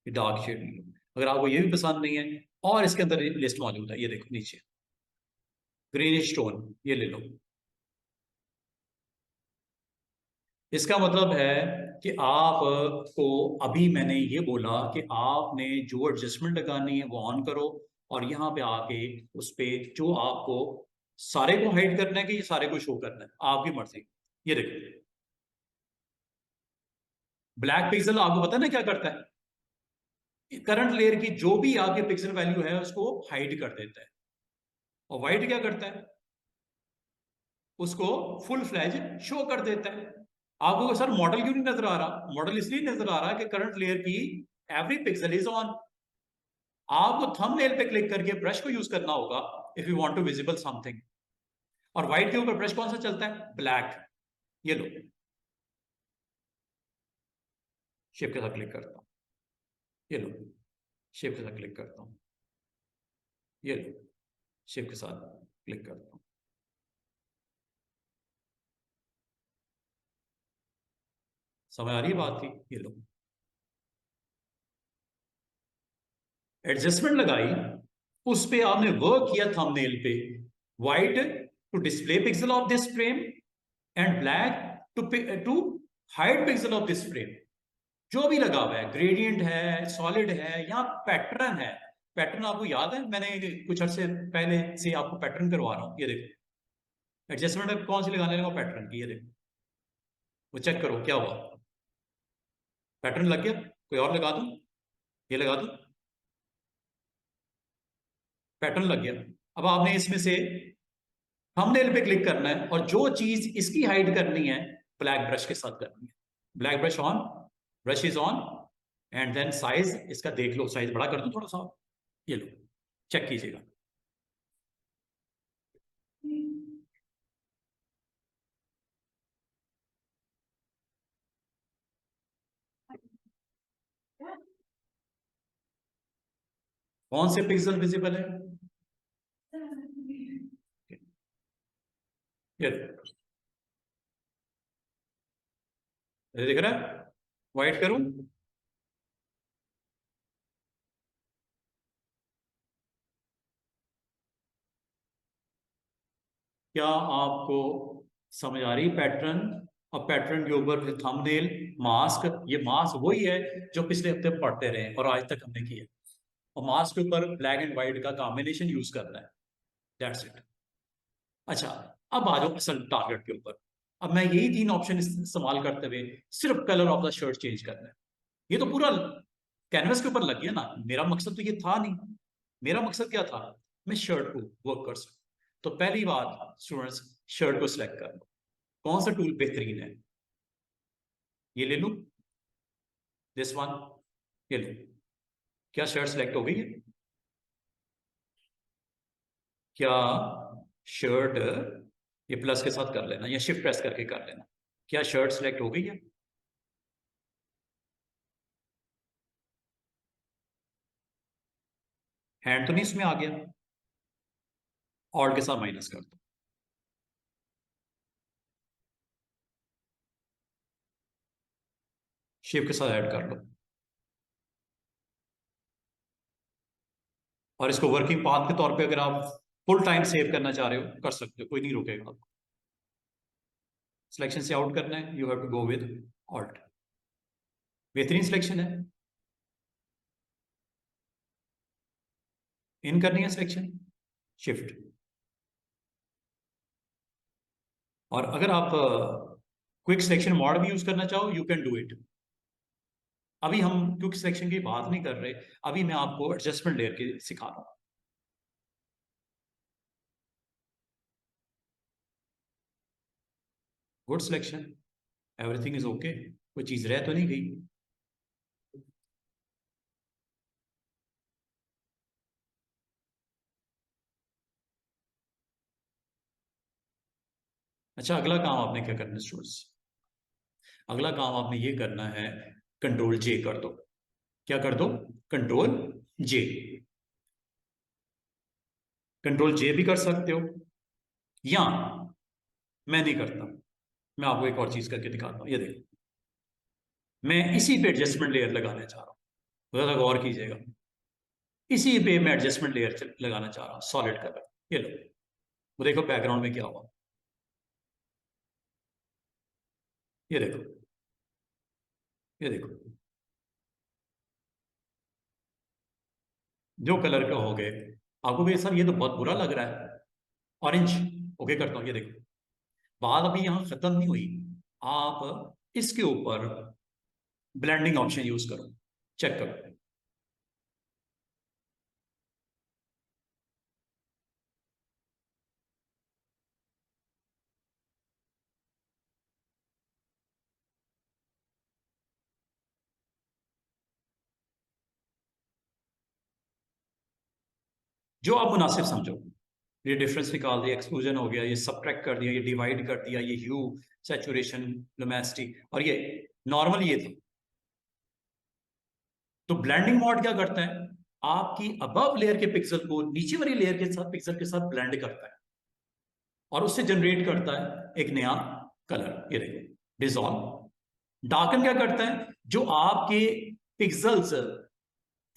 Speaker 1: ये डार्क शेड ले लो। अगर आपको ये भी पसंद नहीं है, और इसके अंदर लिस्ट मौजूद है, ये देखो नीचे ग्रीनिश टोन, ये ले लो। इसका मतलब है कि आपको, अभी मैंने ये बोला कि आपने जो एडजस्टमेंट लगानी है वो ऑन करो, और यहां पे आके उस पे जो आपको, सारे को हाइड करना है कि ये सारे को शो करना है, आपकी मर्जी। ये देखो, ब्लैक पिक्सल आपको पता है ना क्या करता है? करंट लेयर की जो भी आपकी पिक्सल वैल्यू है उसको हाइड कर देता है। और व्हाइट क्या करता है? उसको फुल फ्लैज शो कर देता है। आपको सर मॉडल क्यों नहीं नजर आ रहा? मॉडल इसलिए नजर आ रहा है कि करंट लेयर की एवरी पिक्सल इज ऑन। आपको थंबनेल पे क्लिक करके ब्रश को यूज करना होगा if you want to visible something. और व्हाइट के ऊपर ब्रश कौन सा चलता है? ब्लैक। ये लो, शेप के साथ क्लिक करता हूं, ये लो, शेप के साथ क्लिक करता हूं, ये लो, शेप के साथ क्लिक करता हूं। समझ आ रही है बात की? ये लो, एडजस्टमेंट लगाई, उस पे आपने वर्क किया थंबनेल पे, white to display pixel of this frame and black to hide pixel of this frame. जो भी लगा हुआ है, ग्रेडियंट है, सॉलिड है, या पैटर्न है। पैटर्न आपको याद है, मैंने कुछ अर्से पहले से आपको पैटर्न करवा रहा हूं, ये देखो, एडजस्टमेंट कौन सी लगाने लगा? पैटर्न की, ये देखो, वो चेक करो क्या हुआ, पैटर्न लग गया? कोई और लगा दूं? ये लगा दूं? पैटर्न लग गया। अब आपने इसमें से थंबनेल पे क्लिक करना है और जो चीज इसकी हाइड करनी है ब्लैक ब्रश के साथ करनी है। Black brush on, brush is on, and then size इसका देख लो, साइज बड़ा कर दो थोड़ा सा, ये लो, चेक कीजिएगा। कौन से पिक्सल विजिबल है? ये दिख रहा है? वाइट करूं? क्या आपको समझ आ रही पैटर्न? और पैटर्न के ऊपर थंबनेल, मास्क, ये मास्क वही है जो पिछले हफ्ते पढ़ते रहे और आज तक हमने किया। और मास्क के ऊपर ब्लैक एंड व्हाइट का कॉम्बिनेशन यूज करना है, दैट्स इट। अच्छा, अब आ जाओ असल टारगेट के ऊपर। अब मैं यही 3 ऑप्शन इस्तेमाल करते हुए सिर्फ colour of the shirt change करना है। ये तो पूरा कैनवस के ऊपर लग गया ना, मेरा मकसद तो ये था नहीं। मेरा मकसद क्या था? मैं शर्ट को वर्क कर सकूं। तो पहली बात स्टूडेंट्स, शर्ट को सिलेक्ट कर लो। कौन सा टूल बेहतरीन है? ये ले लूं, दिस वन, ये लो। क्या शर्ट सिलेक्ट हो गई है? क्या शर्ट, ये प्लस के साथ कर लेना या शिफ्ट प्रेस करके कर लेना, क्या शर्ट सिलेक्ट हो गई है? हैंड तो नहीं इसमें आ गया? ऑल्ट के साथ माइनस कर दो, शिफ्ट के साथ ऐड कर लो, और इसको वर्किंग पाथ के तौर पे अगर आप फुल टाइम सेव करना चाह रहे हो कर सकते हो, कोई नहीं रोकेगा आपको। सिलेक्शन से आउट करना है, you have to go with alt. बेहतरीन सिलेक्शन है। इन करनी है सिलेक्शन, शिफ्ट। और अगर आप क्विक सिलेक्शन मोड भी यूज करना चाहो, यू कैन डू इट। अभी हम क्विक सिलेक्शन की बात नहीं कर रहे, अभी मैं आपको एडजस्टमेंट लेयर के सिखा रहा हूं। Good selection, everything is okay, कोई चीज रह तो नहीं गई? अच्छा, अगला काम आपने क्या करना है स्टूडेंट्स? अगला काम आपने ये करना है, कंट्रोल जे कर दो। क्या कर दो? कंट्रोल जे। कंट्रोल जे भी कर सकते हो, या मैं नहीं करता, मैं आपको एक और चीज करके दिखाता हूं। ये देखो, मैं इसी पे एडजस्टमेंट लेयर लगाना चाह रहा हूं, थोड़ा सा गौर कीजिएगा। इसी पे मैं एडजस्टमेंट लेयर लगाना चाह रहा हूं, सॉलिड कलर। ये लो, वो देखो बैकग्राउंड में क्या हुआ, ये देखो, ये देखो, जो कलर का हो गए। आपको भी सर ये तो बहुत बुरा लग रहा है, ऑरेंज। ओके करता हूं, ये देखो। बात अभी यहां खत्म नहीं हुई। आप इसके ऊपर ब्लेंडिंग ऑप्शन यूज करो, चेक करो। जो आप मुनासिब समझो। ये डिफरेंस निकाल दिया, एक्सक्लूजन हो गया, ये सबट्रैक्ट कर दिया, ये डिवाइड कर दिया, ये ह्यू, सैचुरेशन, लुमिनिसिटी, और ये नॉर्मल ये था। तो ब्लेंडिंग मोड क्या करता है? आपकी अबव लेयर के पिक्सल को नीचे वाली लेयर के साथ पिक्सल के साथ ब्लेंड करता है और उससे जनरेट करता है एक नया कलर। ये देखो, डिसॉल्व। डार्कन क्या करता है? जो आपके पिक्सल्स,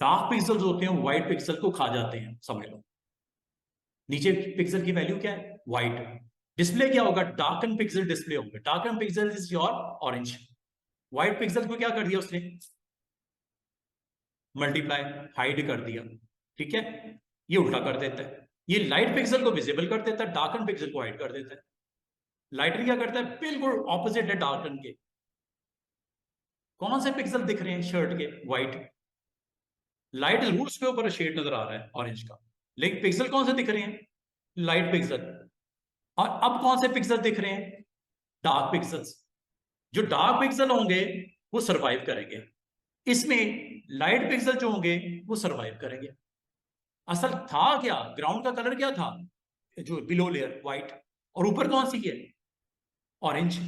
Speaker 1: डार्क पिक्सल्स होते हैं, व्हाइट पिक्सल को खा जाते हैं, समझ लो। नीचे पिक्सल की वैल्यू क्या है? व्हाइट। डिस्प्ले क्या होगा? डार्कन पिक्सल डिस्प्ले होंगे। Darken pixel is your orange. White pixel को क्या कर दिया उसने? मल्टीप्लाई, हाइड कर दिया। ठीक है, ये उल्टा कर देता है। ये लाइट पिक्सल को विजिबल कर देता है, डार्कन पिक्सल को हाइड कर देता है। लाइटर क्या करता है? बिल्कुल ऑपोजिट है डार्कन के। कौन से पिक्सल दिख रहे हैं शर्ट के? व्हाइट। लाइट जरूर उसके ऊपर शेड नजर आ रहा है ऑरेंज का, लेकिन पिक्सल कौन से दिख रहे हैं? Light pixel. और अब कौन से पिक्सल दिख रहे हैं? Dark pixels. जो डार्क पिक्सल होंगे वो सरवाइव करेंगे, इसमें लाइट पिक्सल जो होंगे वो सरवाइव करेंगे। असल था क्या, ग्राउंड का कलर क्या था? जो बिलो लेयर व्हाइट, और ऊपर कौन सी है? ऑरेंज।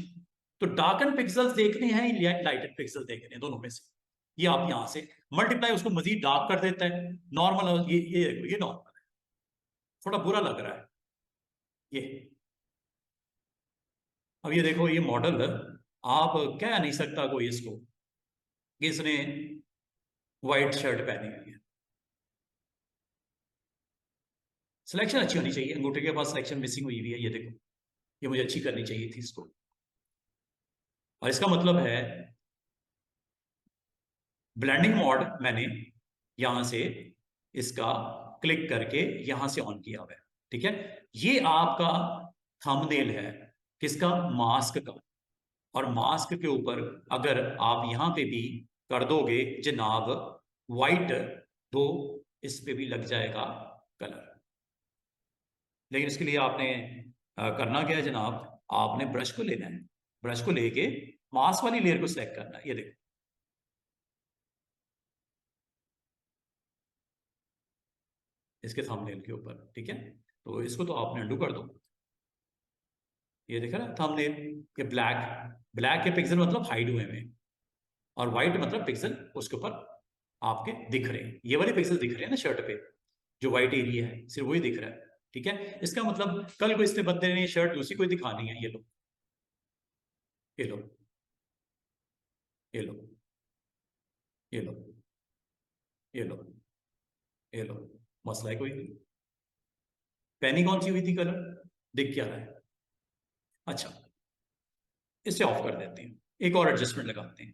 Speaker 1: तो डार्कन पिक्सल्स देखने हैं या लाइटेड पिक्सल देखने हैं, दोनों में से। ये आप यहां से मल्टीप्लाई उसको मजीद डार्क कर देता है। नॉर्मल ये नॉर्मल है, थोड़ा बुरा लग रहा है ये। अब ये देखो, ये मॉडल आप कह नहीं सकता कोई इसको कि इसने व्हाइट शर्ट पहनी हुई है। सिलेक्शन अच्छी होनी चाहिए, अंगूठे के पास सिलेक्शन मिसिंग हुई हुई है, ये देखो, ये मुझे अच्छी करनी चाहिए थी इसको। और इसका मतलब है ब्लेंडिंग मोड मैंने यहां से इसका क्लिक करके यहां से ऑन किया हुआ है, ठीक है। ये आपका थंबनेल है किसका? मास्क का। और मास्क के ऊपर अगर आप यहां पे भी कर दोगे जनाब वाइट, तो इस पे भी लग जाएगा कलर। लेकिन इसके लिए आपने करना क्या है जनाब? आपने ब्रश को लेना है, ब्रश को लेके मास्क वाली लेयर को सिलेक्ट करना है, ये देखो। इसके थंबनेल के ऊपर, ठीक है। तो इसको तो आपने अंडू कर दो। ये देखा ना थंबनेल, ये ब्लैक, ब्लैक के पिक्सल मतलब हाइड हुए हैं, और व्हाइट मतलब पिक्सल उसके ऊपर आपके दिख रहे हैं। ये वाले पिक्सल दिख रहे हैं ना शर्ट पे, जो व्हाइट एरिया है सिर्फ वही दिख रहा है, ठीक है। इसका मतलब कल को इसने बंदे ने शर्ट दूसरी कोई दिखानी है, ये लो, ये लो, ये लो, ये लो, ये लो, ये लो, मसला है कोई नहीं। पहनी कौन सी हुई थी कलर? दिख क्या रहा है? अच्छा, इसे ऑफ कर देते हैं, एक और एडजस्टमेंट लगाते हैं।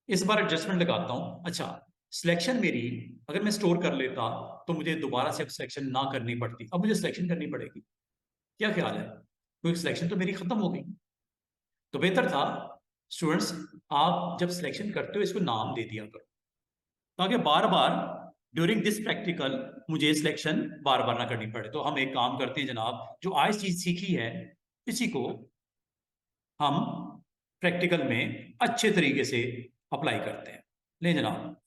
Speaker 1: इस बार एडजस्टमेंट लगाता हूं। अच्छा, सिलेक्शन मेरी अगर मैं स्टोर कर लेता तो मुझे दोबारा से अब सिलेक्शन ना करनी पड़ती, अब मुझे सिलेक्शन करनी पड़ेगी। क्या ख्याल है? क्योंकि सिलेक्शन तो मेरी खत्म हो गई। तो बेहतर था स्टूडेंट्स, आप जब सिलेक्शन करते हो इसको नाम दे दिया करो, ताकि बार बार ड्यूरिंग दिस प्रैक्टिकल मुझे सिलेक्शन बार बार ना करनी पड़े। तो हम एक काम करते हैं जनाब, जो आज चीज सीखी है इसी को हम प्रैक्टिकल में अच्छे तरीके से अप्लाई करते हैं। ले जनाब।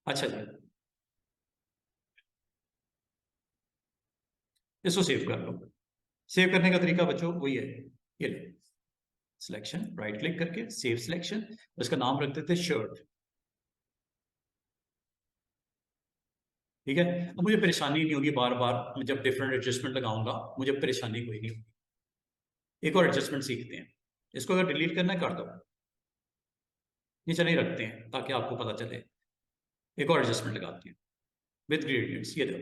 Speaker 1: अच्छा जी, इसको सेव कर लो। सेव करने का तरीका बच्चों वही है, ये ले, सिलेक्शन, राइट क्लिक करके सेव सिलेक्शन, उसका नाम रख देते शर्ट, ठीक है। अब मुझे परेशानी नहीं होगी, बार बार जब डिफरेंट एडजस्टमेंट लगाऊंगा मुझे परेशानी कोई नहीं होगी। एक और एडजस्टमेंट सीखते हैं, इसको अगर डिलीट करना है कर दो, नीचे नहीं रखते हैं ताकि आपको पता चले। एक और एडजस्टमेंट लगाते हैं विद ग्रेडियंट्स, ये लो,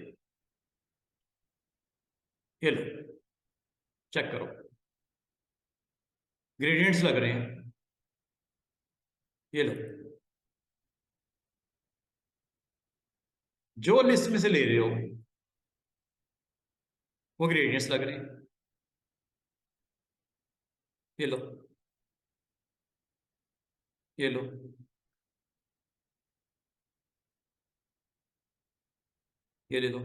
Speaker 1: ये लो, चेक करो, ग्रेडियंट्स लग रहे हैं, ये लो। जो लिस्ट में से ले रहे हो वो ग्रेडियंट्स लग रहे हैं, ये लो, ये लो, ये ले लो।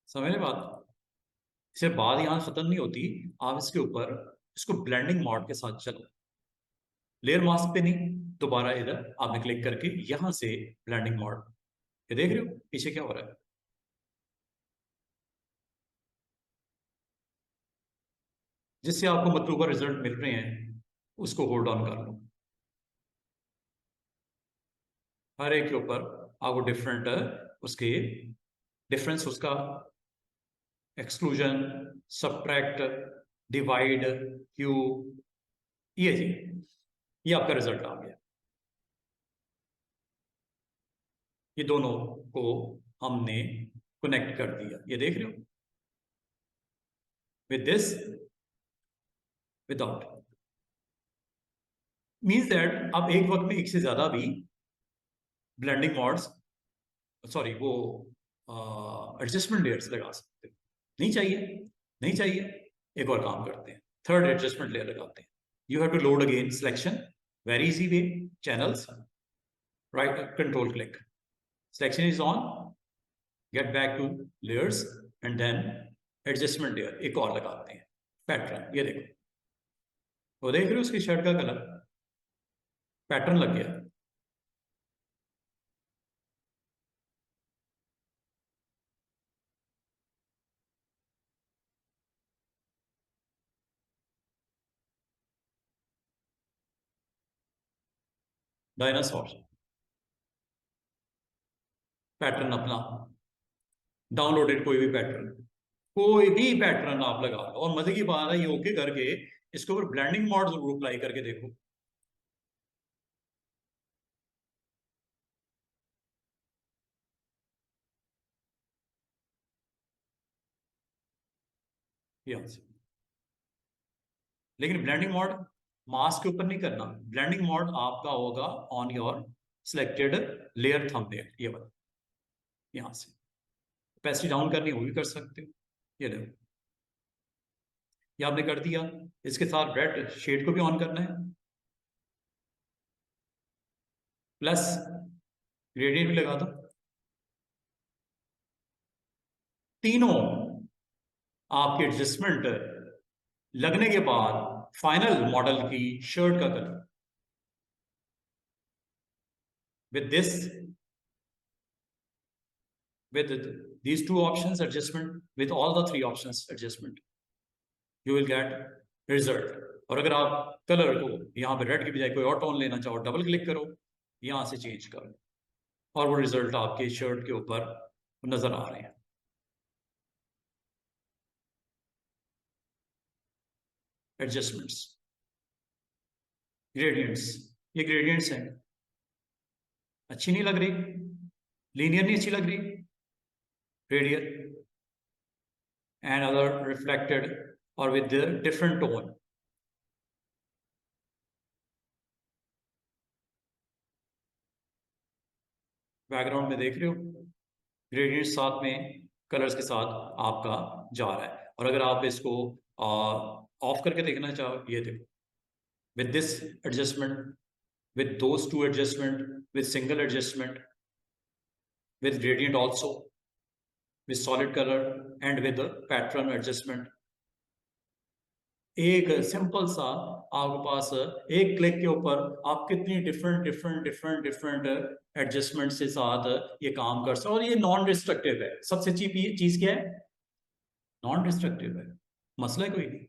Speaker 1: समझ रहे बात? सिर्फ बात यहाँ खत्म नहीं होती, आप इसके ऊपर इसको ब्लेंडिंग मोड के साथ चलो, लेयर मास्क पे नहीं, दोबारा इधर आपने क्लिक करके यहां से ब्लेंडिंग मोड, ये देख रहे हो पीछे क्या हो रहा है? जिससे आपको मतलूबा रिजल्ट मिल रहे हैं उसको होल्ड ऑन कर लो। हर एक के ऊपर आपको डिफरेंट उसके डिफरेंस, उसका एक्सक्लूजन, सब्ट्रैक्ट, डिवाइड, क्यू, ये जी, ये आपका रिजल्ट आ गया। ये दोनों को हमने कनेक्ट कर दिया, ये देख रहे हो, with this, without, means that आप एक वक्त में एक से ज्यादा भी ब्लेंडिंग मोड्स, सॉरी वो एडजस्टमेंट लेयर्स लगा सकते हो। नहीं चाहिए, नहीं चाहिए, एक और काम करते हैं, थर्ड एडजस्टमेंट लेयर लगाते हैं। You have to load again selection, very easy way, channels, right control click, selection is on, get back to layers and then adjustment layer एक और लगाते हैं, पैटर्न, ये देखो, वो देख रहे हो उसकी शर्ट का कलर, पैटर्न लग गया। डायनासोर पैटर्न अपना डाउनलोडेड, कोई भी पैटर्न आप लगा लो, और मजे की बात है ये ओके करके इसके ऊपर ब्लेंडिंग मोड जरूर अप्लाई करके देखो। यहां से, लेकिन ब्लेंडिंग मोड मास्क के ऊपर नहीं करना, ब्लेंडिंग मोड आपका होगा on your selected layer thumbnail, ये वाला, यहां से कैपेसिटी डाउन करनी वो भी कर सकते हो, ये देखो, ये आपने कर दिया। इसके साथ रेड शेड को भी ऑन करना है, प्लस ग्रेडियंट भी लगा दो, तीनों आपके एडजस्टमेंट लगने के बाद फाइनल मॉडल की शर्ट का colour with this, with these two options adjustment, with all the three options adjustment, you will get result। और अगर आप कलर को यहाँ पे रेड की बजाय कोई और टोन लेना चाहो, डबल क्लिक करो, यहां से चेंज करो, और वो रिजल्ट आपके शर्ट के ऊपर नजर आ रहे हैं। एडजस्टमेंट्स, ग्रेडियंट्स, ये ग्रेडियंट्स हैं, अच्छी नहीं लग रही, लीनियर नहीं अच्छी लग रही, रेडियल एंड अदर रिफ्लेक्टेड और विद डिफरेंट टोन, बैकग्राउंड में देख रहे हो ग्रेडियंट साथ में कलर्स के साथ आपका जा रहा है। और अगर आप इसको ऑफ करके देखना चाहो, ये देखो, with this adjustment, with those two adjustment, with single adjustment, with gradient also, with solid color and with the pattern adjustment, एक सिंपल सा आपके पास एक क्लिक के ऊपर आप कितनी डिफरेंट एडजस्टमेंट से साथ ये काम कर सकते, और ये नॉन डिस्ट्रक्टिव है। सबसे चीप चीज क्या है, नॉन डिस्ट्रक्टिव है, मसला कोई नहीं।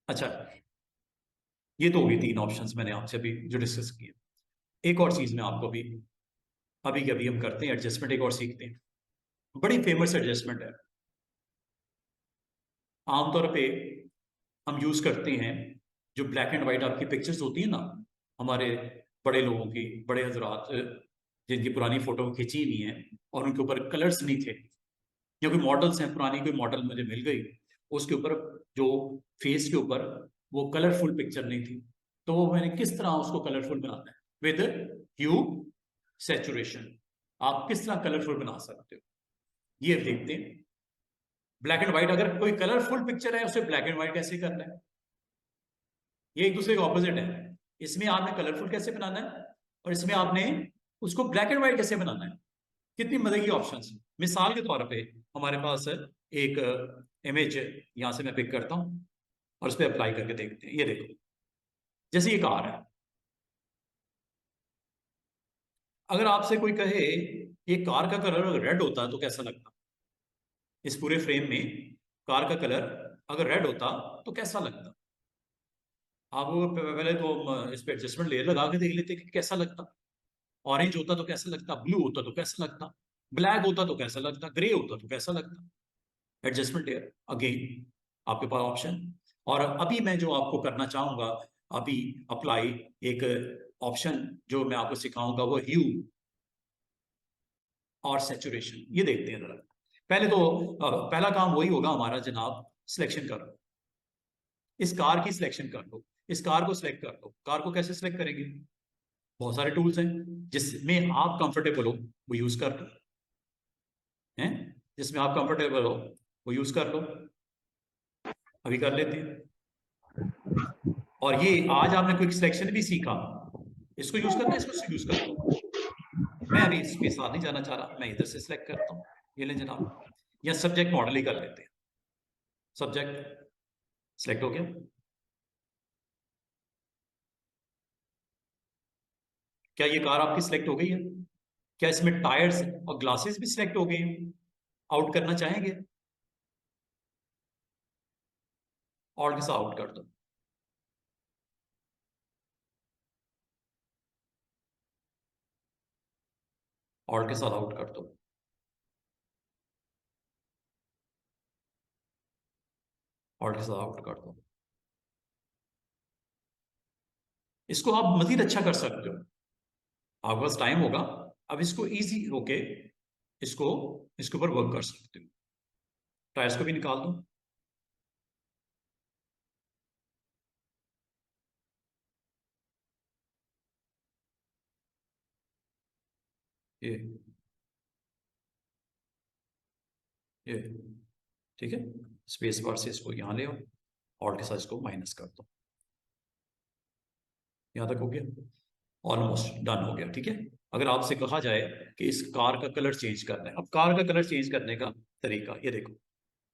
Speaker 1: अच्छा, ये तो होगी तीन ऑप्शंस मैंने आपसे अभी जो डिस्कस किए। एक और चीज मैं आपको अभी के अभी हम करते हैं एडजस्टमेंट, एक और सीखते हैं, बड़ी फेमस एडजस्टमेंट है, आमतौर पे हम यूज करते हैं, जो ब्लैक एंड व्हाइट आपकी पिक्चर्स होती है ना, हमारे बड़े लोगों की, बड़े हजरात जिनकी पुरानी फोटो खींची हुई है और उनके ऊपर कलर्स नहीं थे, या कोई मॉडल्स हैं पुरानी, कोई मॉडल मुझे मिल गई, उसके ऊपर जो फेस के ऊपर वो कलरफुल पिक्चर नहीं थी, तो वो मैंने किस तरह उसको कलरफुल बनाना है, विद ह्यू सैचुरेशन, आप किस तरह कलरफुल बना सकते हो, ये देखते हैं। ब्लैक एंड व्हाइट, अगर कोई कलरफुल पिक्चर है उसे ब्लैक एंड व्हाइट कैसे करना है, ये एक दूसरे के ऑपोजिट है। इसमें आपने कलरफुल कैसे बनाना है और इसमें आपने उसको ब्लैक एंड व्हाइट कैसे बनाना है, कितनी मजे की ऑप्शंस हैं। मिसाल के तौर पे हमारे पास एक इमेज यहां से मैं पिक करता हूं और उस पर अप्लाई करके देखते हैं, ये देखो, जैसे ये कार है, अगर आपसे कोई कहे ये कार का कलर अगर रेड होता तो कैसा लगता, इस पूरे फ्रेम में कार का कलर अगर रेड होता तो कैसा लगता, आप वो पहले तो इस पे एडजस्टमेंट लेयर लगा के देख लेते कि कैसा लगता, ऑरेंज होता तो कैसा लगता, ब्लू होता तो कैसा लगता, ब्लैक होता तो कैसा लगता, ग्रे होता तो कैसा लगता। एडजस्टमेंट लेयर अगेन आपके पास ऑप्शन। और अभी मैं जो आपको करना चाहूंगा, अभी अप्लाई एक ऑप्शन जो मैं आपको सिखाऊंगा वो ह्यू और सैचुरेशन। ये देखते हैं जरा। पहले तो पहला काम वही होगा हमारा जनाब, सिलेक्शन करो, इस कार की सिलेक्शन कर लो, इस कार को सिलेक्ट कर लो। कार को कैसे सिलेक्ट करेंगे? बहुत सारे टूल्स हैं, जिसमें आप कंफर्टेबल हो वो यूज कर लो, हैं जिसमें आप कंफर्टेबल हो वो यूज कर लो। अभी कर लेते हैं। और ये आज आपने क्विक सिलेक्शन भी सीखा, इसको यूज करना है, इसको यूज कर लो। मैं अभी इसके साथ नहीं जाना चाह रहा, मैं इधर से सिलेक्ट करता हूँ, ये लें जनाब। या सब्जेक्ट मॉडल ही कर लेते हैं। सब्जेक्ट सिलेक्ट हो गया। क्या ये कार आपकी सिलेक्ट हो गई है? क्या इसमें टायर्स और ग्लासेस भी सिलेक्ट हो गए हैं? आउट करना चाहेंगे? ऑल्ट के साथ आउट कर दो। ऑल्ट के साथ आउट कर दो। ऑल्ट के साथ आउट कर दो। इसको आप मजीद अच्छा कर सकते हो, आपके पास टाइम होगा। अब इसको इजी होके इसको इसके ऊपर वर्क कर सकते हो। टायर्स को भी निकाल दो। ये ये ठीक है। स्पेस बार से इसको यहां ले आओ, ऑल्ट के साथ इसको माइनस कर दो। यहां तक हो गया, ऑलमोस्ट डन हो गया। ठीक है। अगर आपसे कहा जाए कि इस कार का कलर चेंज करना है, अब कार का कलर चेंज करने का तरीका ये देखो।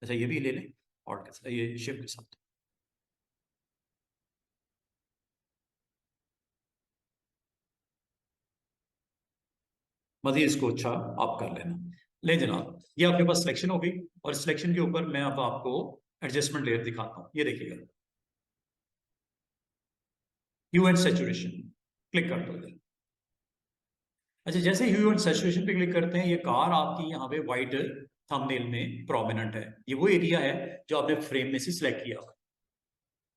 Speaker 1: अच्छा ये भी ले लें, ऑल्ट के साथ, ये शिफ्ट के साथ। मजीद इसको अच्छा आप कर लेना। ले जनाब, ये आपके पास सिलेक्शन हो गई, और सिलेक्शन के ऊपर मैं अब आपको एडजस्टमेंट लेयर दिखाता हूं। ये देखिएगा, ह्यू एंड सैचुरेशन क्लिक कर दो इधर। अच्छा, जैसे ह्यू एंड सैचुरेशन पे क्लिक करते हैं, ये कार आपकी यहाँ पे व्हाइट थंबनेल में प्रोमिनेंट है। ये वो एरिया है जो आपने फ्रेम में से सिलेक्ट किया।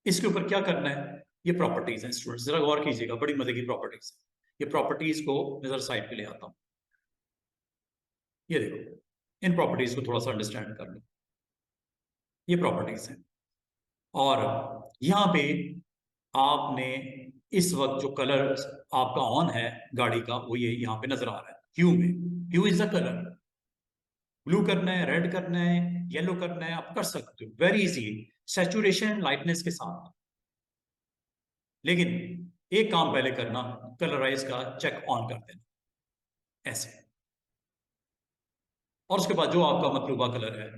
Speaker 1: इसके ऊपर क्या करना है? ये प्रॉपर्टीज हैं स्टूडेंट्स, जरा गौर कीजिएगा, बड़ी मजे की प्रॉपर्टीज। ये प्रॉपर्टीज को नजर साइड पे ले आता हूं। ये देखो, इन प्रॉपर्टीज को थोड़ा सा अंडरस्टैंड कर लो। ये प्रॉपर्टीज हैं, और यहाँ पे आपने इस वक्त जो कलर आपका ऑन है गाड़ी का, वो ये यहाँ पे नजर आ रहा है ह्यू में। ह्यू इज द कलर। ब्लू करना है, रेड करना है, येलो करना है, आप कर सकते हो वेरी इजी, सैचुरेशन लाइटनेस के साथ। लेकिन एक काम पहले करना, कलराइज का चेक ऑन कर देना ऐसे, और उसके बाद जो आपका मतलूबा कलर है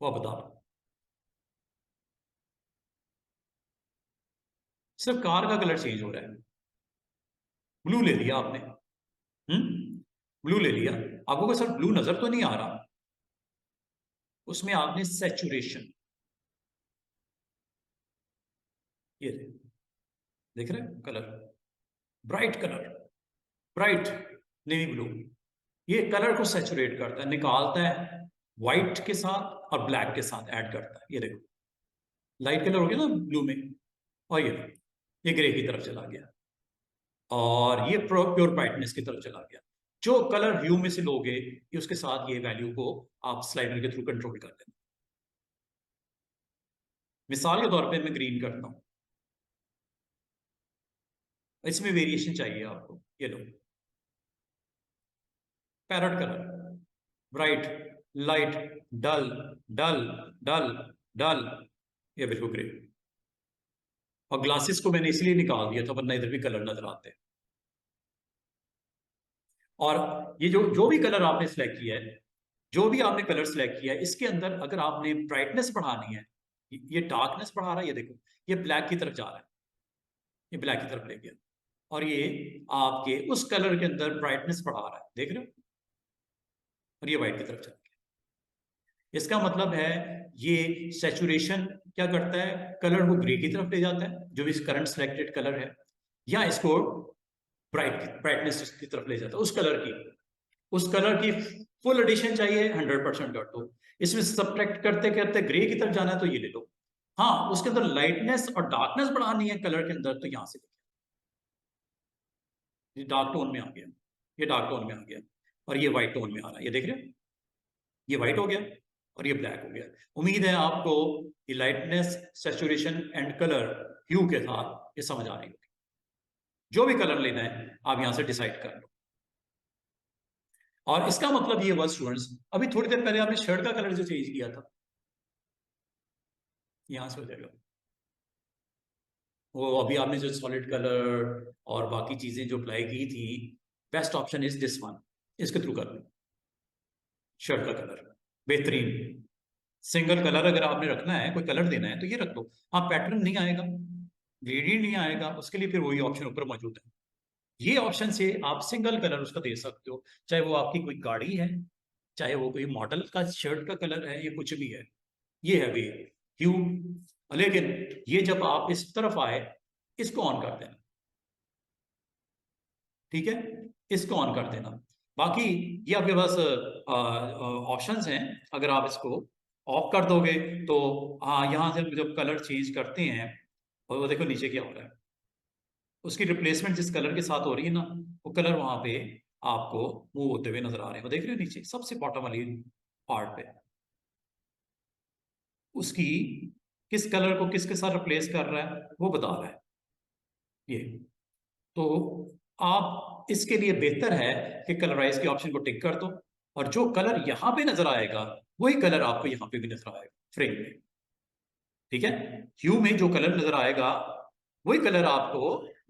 Speaker 1: वो बता दो। सिर्फ कार का कलर चेंज हो रहा है। ब्लू ले लिया आपने, ब्लू ले लिया। आपको कोई सर ब्लू नजर तो नहीं आ रहा? उसमें आपने सैचुरेशन, ये देख रहे हैं colour, bright colour, bright navy blue, ये कलर को सैचुरेट करता है, निकालता है व्हाइट के साथ और ब्लैक के साथ ऐड करता है। ये देखो, लाइट कलर हो गया ना ब्लू में, और ये ग्रे की तरफ चला गया, और ये प्योर ब्राइटनेस की तरफ चला गया। जो कलर ह्यू में से लोगे, ये उसके साथ ये वैल्यू को आप स्लाइडर के थ्रू कंट्रोल कर देना। मिसाल के तौर पे मैं ग्रीन करता हूं, इसमें वेरिएशन चाहिए आपको, ये लो, पैरट कलर, ब्राइट, लाइट, डल, डल, डल, डल, ये बिल्कुल ग्रे। और ग्लासेस को मैंने इसलिए निकाल दिया था, वरना इधर भी कलर नजर आते हैं। और ये जो जो भी कलर आपने सिलेक्ट किया है, जो भी आपने कलर सिलेक्ट किया है, इसके अंदर अगर आपने ब्राइटनेस बढ़ानी है, ये डार्कनेस बढ़ा रहा है, ये देखो ये ब्लैक की तरफ जा रहा है, ये ब्लैक की तरफ ले गया, और ये आपके उस कलर के अंदर ब्राइटनेस बढ़ा रहा है, देख रहे हो, और ये व्हाइट की तरफ चला गया। इसका मतलब है ये सैचुरेशन क्या करता है, कलर को ग्रे की तरफ ले जाता है, जो भी करंट सिलेक्टेड कलर है, या इसको ब्राइटनेस की तरफ ले जाता है, उस कलर की फुल एडिशन चाहिए 100% कर दो। इसमें सब्ट्रैक्ट करते करते ग्रे की तरफ जाना है, तो ये ले लो, हाँ, उसके अंदर लाइटनेस और डार्कनेस बढ़ानी है कलर के अंदर, तो यहां से ये डार्क टोन में आ गया, ये डार्क टोन में आ गया, और ये व्हाइट टोन में आ रहा है, ये देख रहे हो, ये व्हाइट हो गया और ये ब्लैक हो गया। उम्मीद है आपको ये लाइटनेस, सैचुरेशन एंड कलर ह्यू के साथ ये समझ आ रही होगी। जो भी कलर लेना है आप यहां से डिसाइड कर लो। और इसका मतलब ये हुआ स्टूडेंट्स, अभी थोड़ी देर पहले आपने शर्ट का कलर जो चेंज किया था, यहां से हो जाएगा वो, अभी आपने जो सॉलिड कलर और बाकी चीजें जो अप्लाई की थी, best option is this one, इसके थ्रू कर लो। शर्ट का कलर बेहतरीन, सिंगल कलर अगर आपने रखना है, कोई कलर देना है तो ये रख लो। हाँ, पैटर्न नहीं आएगा, ग्रेडियंट नहीं आएगा, उसके लिए फिर वही ऑप्शन ऊपर मौजूद है। ये ऑप्शन से आप सिंगल कलर उसका दे सकते हो, चाहे वो आपकी कोई गाड़ी है, चाहे वो कोई मॉडल का शर्ट का कलर है, ये कुछ भी है, ये है वे ह्यू। लेकिन ये जब आप इस तरफ आए, इसको ऑन कर देना, ठीक है, इसको ऑन कर देना। बाकी ये आपके पास ऑप्शंस हैं, अगर आप इसको ऑफ कर दोगे तो हाँ, यहाँ से जब कलर चेंज करते हैं, और वो देखो नीचे क्या हो रहा है, उसकी रिप्लेसमेंट जिस कलर के साथ हो रही है ना, वो कलर वहां पे आपको मूव होते हुए नजर आ रहे हैं, वो देख रहे हो नीचे सबसे बॉटम वाली पार्ट पे, उसकी किस कलर को किसके साथ रिप्लेस कर रहा है वो बता रहा है ये। तो आप इसके लिए बेहतर है कि कलराइज के ऑप्शन को टिक कर दो, और जो कलर यहां पे नजर आएगा वही कलर आपको यहां पे भी नजर आएगा फ्रेम में, ठीक है। ह्यू में जो कलर नजर आएगा वही कलर आपको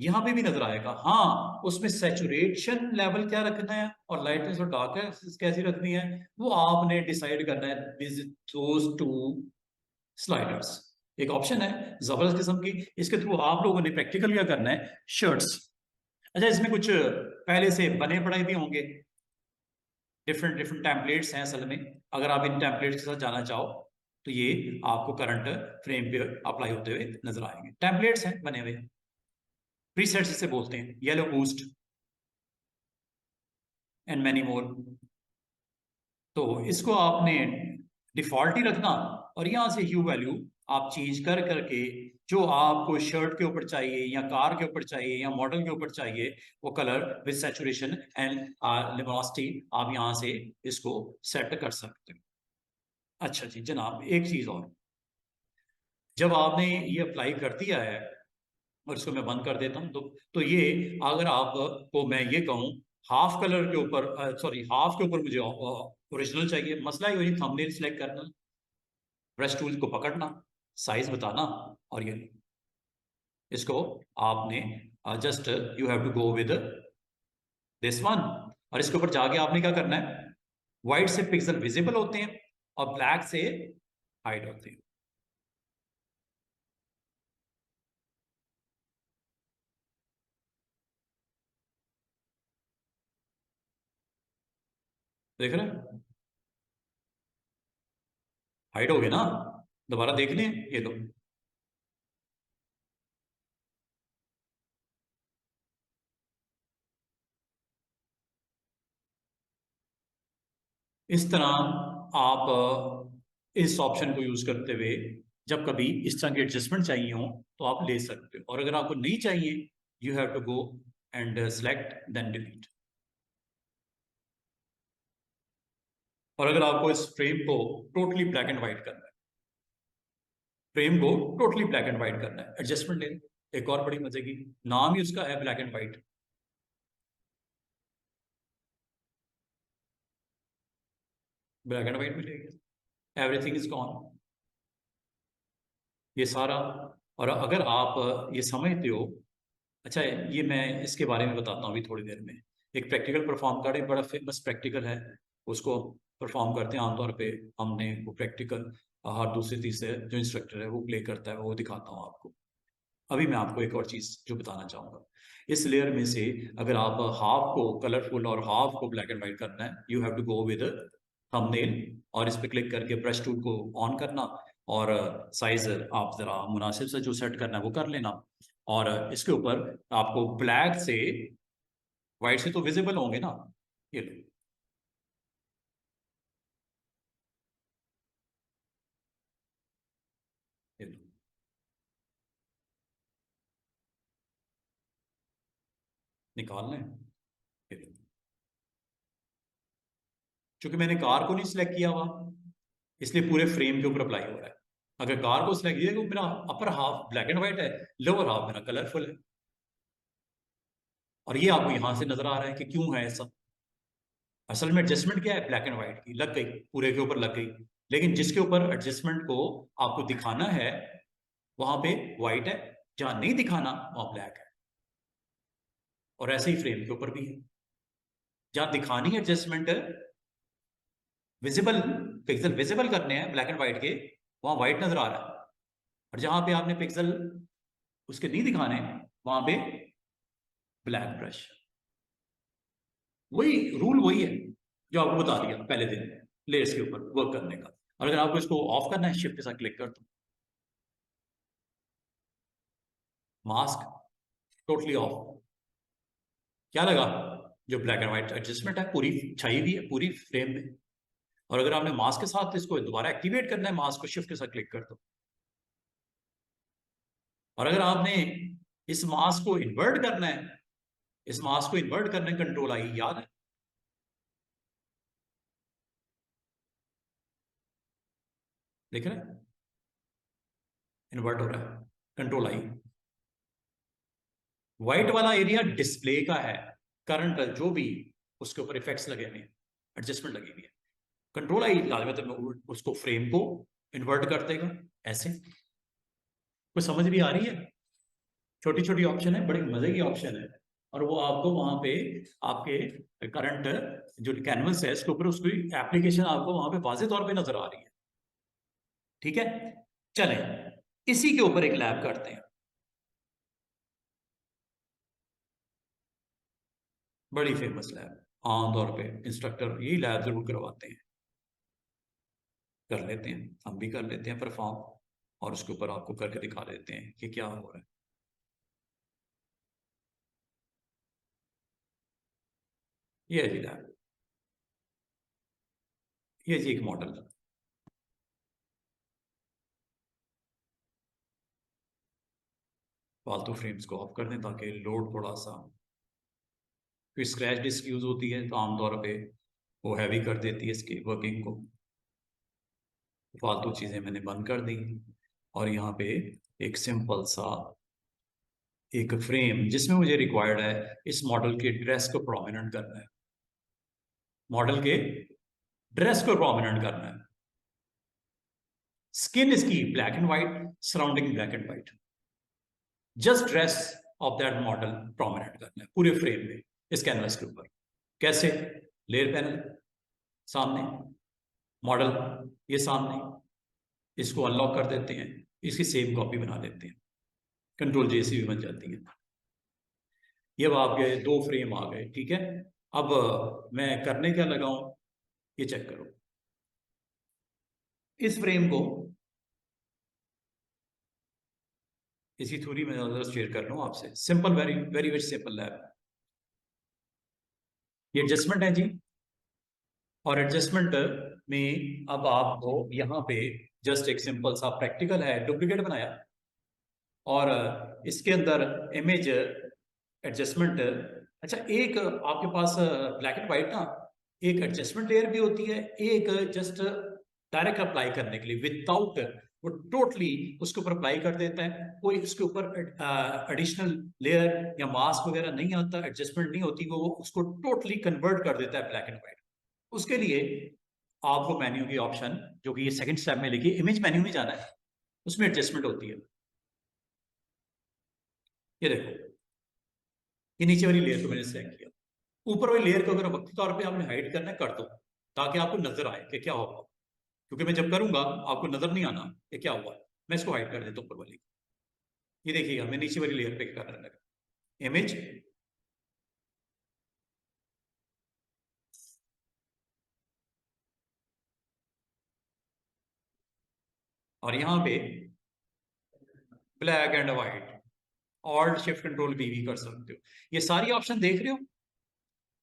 Speaker 1: यहां पे भी नजर आएगा। हाँ, उसमें सैचुरेशन लेवल क्या रखना है और लाइटनेस और डार्कनेस कैसी रखनी है, वो आपने डिसाइड करना है विद दोस टू स्लाइडर्स। एक ऑप्शन है जबरदस्त किस्म की, इसके थ्रू आप लोगों ने प्रैक्टिकल क्या करना है, शर्ट्स। अच्छा, इसमें कुछ पहले से बने पड़े भी होंगे, डिफरेंट डिफरेंट टेम्पलेट्स हैं असल में, अगर आप इन टेम्पलेट्स के साथ जाना चाहो तो ये आपको करंट फ्रेम पे अप्लाई होते हुए नजर आएंगे। टेम्पलेट्स हैं बने हुए, प्रीसेट्स इसे बोलते हैं, yellow boost and many more. तो इसको आपने डिफॉल्ट ही रखना, और यहां से ह्यू वैल्यू आप चेंज कर करके जो आपको शर्ट के ऊपर चाहिए या कार के ऊपर चाहिए या मॉडल के ऊपर चाहिए, वो कलर विद सैचुरेशन एंड लिमिनोसिटी आप यहां से इसको सेट कर सकते हो। अच्छा जी जनाब, एक चीज और, जब आपने ये अप्लाई कर दिया है, और इसको मैं बंद कर देता हूँ, तो ये, अगर आपको मैं ये कहूँ हाफ कलर के ऊपर, सॉरी हाफ के ऊपर मुझे ओरिजिनल चाहिए, मसला ही वही थंबनेल सिलेक्ट करना, ब्रश टूल को पकड़ना, साइज बताना, और ये इसको आपने just you have to go with this one, और इसके ऊपर जाके आपने क्या करना है, व्हाइट से पिक्सल विजिबल होते हैं और ब्लैक से हाइड होते हैं, देख रहे हैं, हाइड हो गए ना, दोबारा देख लें, ये लो। इस तरह आप इस ऑप्शन को यूज करते हुए जब कभी इस तरह के एडजस्टमेंट चाहिए हो तो आप ले सकते हो, और अगर आपको नहीं चाहिए, you have to go and select then delete. और अगर आपको इस फ्रेम को टोटली ब्लैक एंड व्हाइट करना है, फ्रेम को टोटली ब्लैक एंड व्हाइट करना है, एडजस्टमेंट ले, एक और बड़ी मजे की, नाम ही उसका है black and white, black and white मिलेगी, एवरीथिंग इज गॉन, ये सारा। और अगर आप ये समझते हो, अच्छा ये मैं इसके बारे में बताता हूँ अभी थोड़ी देर में। एक प्रैक्टिकल परफॉर्म कार्ड, एक बड़ा फेमस प्रैक्टिकल है, उसको परफॉर्म करते हैं आमतौर पे हमने, वो प्रैक्टिकल हर दूसरे तीसरे जो इंस्ट्रक्टर है वो प्ले करता है, वो दिखाता हूँ आपको। अभी मैं आपको एक और चीज जो बताना चाहूंगा, इस लेयर में से अगर आप हाफ को कलरफुल और हाफ को ब्लैक एंड व्हाइट करना है, you have to go with thumbnail, और इस पे क्लिक करके ब्रश टूल को ऑन करना, और साइज आप जरा मुनासिब से जो सेट करना है वो कर लेना, और इसके ऊपर आपको ब्लैक से व्हाइट से तो विजिबल होंगे ना, ये लो, ये लो, निकाल लें। चूंकि मैंने कार को नहीं सिलेक्ट किया हुआ, इसलिए पूरे फ्रेम के ऊपर अप्लाई हो रहा है। अगर कार को सिलेक्ट किया तो मेरा upper half black and white है, लोअर हाफ मेरा कलरफुल है। और ये आपको यहां से नजर आ रहा है कि क्यों है ऐसा। असल में एडजस्टमेंट क्या है, ब्लैक एंड व्हाइट की लग गई, पूरे के ऊपर लग गई। लेकिन जिसके ऊपर एडजस्टमेंट को आपको दिखाना है वहां पे व्हाइट है, जहां नहीं दिखाना वहां ब्लैक है। और ऐसे ही फ्रेम के ऊपर भी है, जहां दिखानी एडजस्टमेंट विजिबल, पिक्सल विजिबल करने हैं ब्लैक एंड व्हाइट के, वहां व्हाइट नजर आ रहा है। और जहां पे आपने पिक्सल उसके नहीं दिखाने वहां पे ब्लैक ब्रश। वही रूल वही है जो आपको बता दिया पहले दिन लेयर्स के ऊपर वर्क करने का। और अगर आपको इसको ऑफ करना है, शिफ्ट के साथ क्लिक कर दो, मास्क टोटली ऑफ। क्या लगा, जो ब्लैक एंड व्हाइट एडजस्टमेंट है पूरी छाई हुई है पूरी फ्रेम में। और अगर आपने मास्क के साथ इसको दोबारा एक्टिवेट करना है, मास्क को शिफ्ट के साथ क्लिक कर दो। और अगर आपने इस मास्क को इन्वर्ट करना है, इस मास्क को इन्वर्ट करने कंट्रोल आई याद है, देख रहे हैं इन्वर्ट हो रहा है, कंट्रोल आई। व्हाइट वाला एरिया डिस्प्ले का है, करंट जो भी उसके ऊपर इफेक्ट्स लगे हुए हैं, एडजस्टमेंट लगी हुई है। कंट्रोल आई लाजमत उसको फ्रेम को इन्वर्ट कर देगा ऐसे। कुछ समझ भी आ रही है, छोटी छोटी ऑप्शन है, बड़े मजे की ऑप्शन है। और वो आपको वहां पे आपके करंट जो कैनवस है इसके ऊपर उसकी एप्लीकेशन आपको वहां पे वाजे तौर पे नजर आ रही है। ठीक है, चलें इसी के ऊपर एक लैब करते हैं, बड़ी फेमस लैब। आमतौर पे इंस्ट्रक्टर यही लैब जरूर करवाते हैं, कर लेते हैं, हम भी कर लेते हैं परफॉर्म। और उसके ऊपर आपको करके दिखा देते हैं कि क्या हो रहा है। ये है जी लैब, ये जी एक मॉडल। फालतू फ्रेम्स को ऑफ कर दें ताकि लोड थोड़ा सा, फिर स्क्रैच डिस्क यूज होती है तो आमतौर पे वो हैवी कर देती है इसकी वर्किंग को। फालतू चीजें मैंने बंद कर दी। और यहाँ पे एक सिंपल सा एक फ्रेम जिसमें मुझे रिक्वायर्ड है इस मॉडल के ड्रेस को प्रोमिनेंट करना है, मॉडल के ड्रेस को प्रोमिनेंट करना है। स्किन इसकी black and white, surrounding black and white, just dress of that model prominent करना है पूरे फ्रेम में इस कैनवस के ऊपर। कैसे, लेयर पैनल सामने, मॉडल ये सामने, इसको अनलॉक कर देते हैं, इसकी सेम कॉपी बना देते हैं, कंट्रोल जे से भी बन जाती है। ये अब आपके दो फ्रेम आ गए, ठीक है। अब मैं करने क्या लगाऊं ये चेक करो। इस फ्रेम को इसी थ्योरी में शेयर कर रहा हूं आपसे, simple, very very very simple lab. ये एडजस्टमेंट है जी, और एडजस्टमेंट में अब आपको यहाँ पे जस्ट एक सिंपल सा प्रैक्टिकल है, डुप्लीकेट बनाया। और इसके अंदर इमेज एडजस्टमेंट, अच्छा एक आपके पास ब्लैक एंड व्हाइट ना, एक एडजस्टमेंट लेयर भी होती है, एक जस्ट डायरेक्ट अप्लाई करने के लिए विदाउट, वो टोटली उसके ऊपर अप्लाई कर देता है, कोई उसके ऊपर एडिशनल लेयर या मास्क वगैरह नहीं आता, एडजस्टमेंट नहीं होती, वो उसको टोटली कन्वर्ट कर देता है ब्लैक एंड व्हाइट। उसके लिए आपको मेन्यू की ऑप्शन, जो कि ये सेकंड स्टेप में लिखी, इमेज मेन्यू में जाना है, उसमें एडजस्टमेंट होती है। ये देखो, ये नीचे वाली लेयर को मैंने सेलेक्ट किया, ऊपर वाली लेयर को अगर वक्ती तौर पे आपने हाइड करना है कर दो, ताकि आपको नजर आए कि क्या होगा। क्योंकि मैं जब करूंगा आपको नजर नहीं आना कि क्या हुआ। मैं इसको हाइड कर देता हूँ ऊपर वाली। ये देखिएगा मैं नीचे वाली लेयर पे क्या करने लगा, इमेज, और यहाँ पे black and white, alt shift control भी कर सकते हो। ये सारी ऑप्शन देख रहे हो,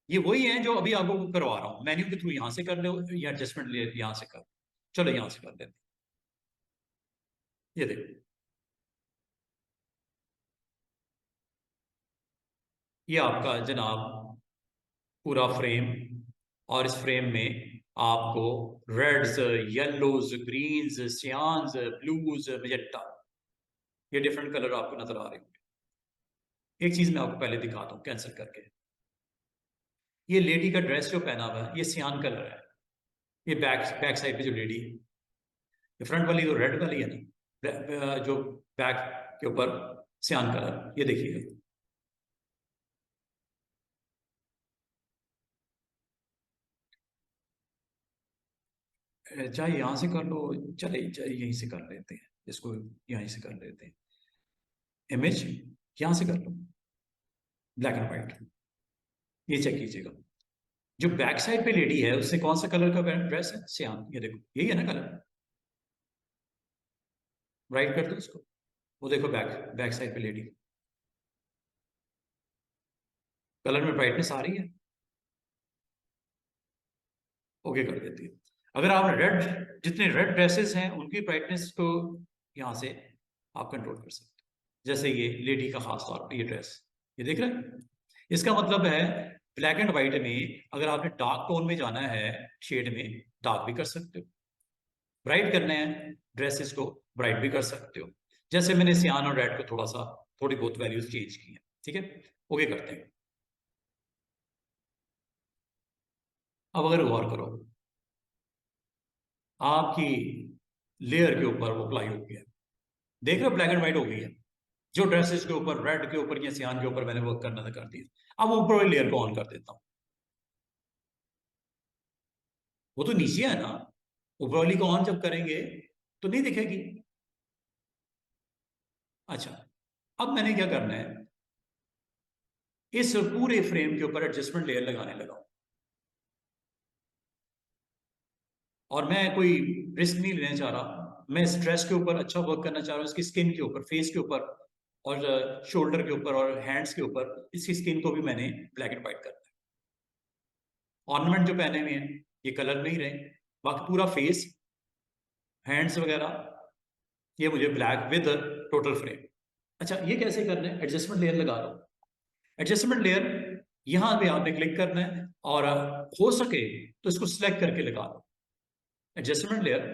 Speaker 1: ये वही है जो अभी आपको करवा रहा हूँ, मेन्यू के थ्रू यहां से कर लो या एडजस्टमेंट लेयर यहां से कर। चलो यहां से कर लेते हैं, ये देखो, ये आपका जनाब पूरा फ्रेम, और इस फ्रेम में आपको reds, yellows, greens, cyans, blues, magenta, ये डिफरेंट कलर आपको नजर आ रहे होंगे। एक चीज मैं आपको पहले दिखाता हूँ कैंसिल करके। ये लेडी का ड्रेस जो पहना हुआ है ये सियान कलर है। ये बैक बैक साइड पे जो लेडी है, ये फ्रंट वाली जो रेड वाली है ना, जो बैक के ऊपर सियान कलर, ये देखिएगा। चाहे यहां से कर लो, चले चाहे यहीं से कर लेते हैं, इसको यहीं से कर लेते हैं। इमेज यहां से कर लो, ब्लैक एंड व्हाइट। ये चेक कीजिएगा, जो बैक साइड पे लेडी है उससे कौन सा कलर का ड्रेस है? सियान। ये देखो यही है ना कलर। राइट कर दो इसको, वो देखो बैक बैक साइड पे लेडी, कलर में ब्राइटनेस आ रही है। ओके कर देती है। अगर आप रेड, जितने रेड ड्रेसेस हैं उनकी ब्राइटनेस को यहां से आप कंट्रोल कर सकते हो। जैसे ये लेडी का खास तौर पर ये ड्रेस, ये देख रहे हैं। इसका मतलब है ब्लैक एंड व्हाइट में अगर आपने डार्क टोन में जाना है, शेड में डार्क भी कर सकते हो, ब्राइट करने हैं ड्रेसेस को ब्राइट भी कर सकते हो। जैसे मैंने सियान और रेड को थोड़ा सा थोड़ी बहुत वैल्यूज चेंज की है। ठीक है, ओके करते हैं। अब अगर गौर करो, आपकी लेयर के ऊपर वो अप्लाई हो गया, देख रहे हो ब्लैक एंड व्हाइट हो गई है। जो ड्रेसेस के ऊपर रेड के ऊपर या सियान के ऊपर मैंने वर्क करना था कर दिया। अब ऊपर वाली लेयर को ऑन कर देता हूं, वो तो नीचे है ना, ऊपर वाली को ऑन जब करेंगे तो नहीं दिखेगी। अच्छा, अब मैंने क्या करना है, इस पूरे फ्रेम के ऊपर एडजस्टमेंट लेयर लगाने लगा, और मैं कोई रिस्क नहीं लेना चाह रहा। मैं स्ट्रेस के ऊपर अच्छा वर्क करना चाह रहा हूँ, इसकी स्किन के ऊपर, फेस के ऊपर, और शोल्डर के ऊपर और हैंड्स के ऊपर इसकी स्किन को भी मैंने ब्लैक एंड व्हाइट करना है। ऑर्नामेंट जो पहने हुए हैं ये कलर में ही रहे, बाकी पूरा फेस, हैंड्स वगैरह ये मुझे ब्लैक विद टोटल फ्रेम। अच्छा, ये कैसे करना है? एडजस्टमेंट लेयर लगा लो। एडजस्टमेंट लेयर यहां पे आपने क्लिक करना है, और हो सके तो इसको सिलेक्ट करके लगा लो। एडजस्टमेंट लेयर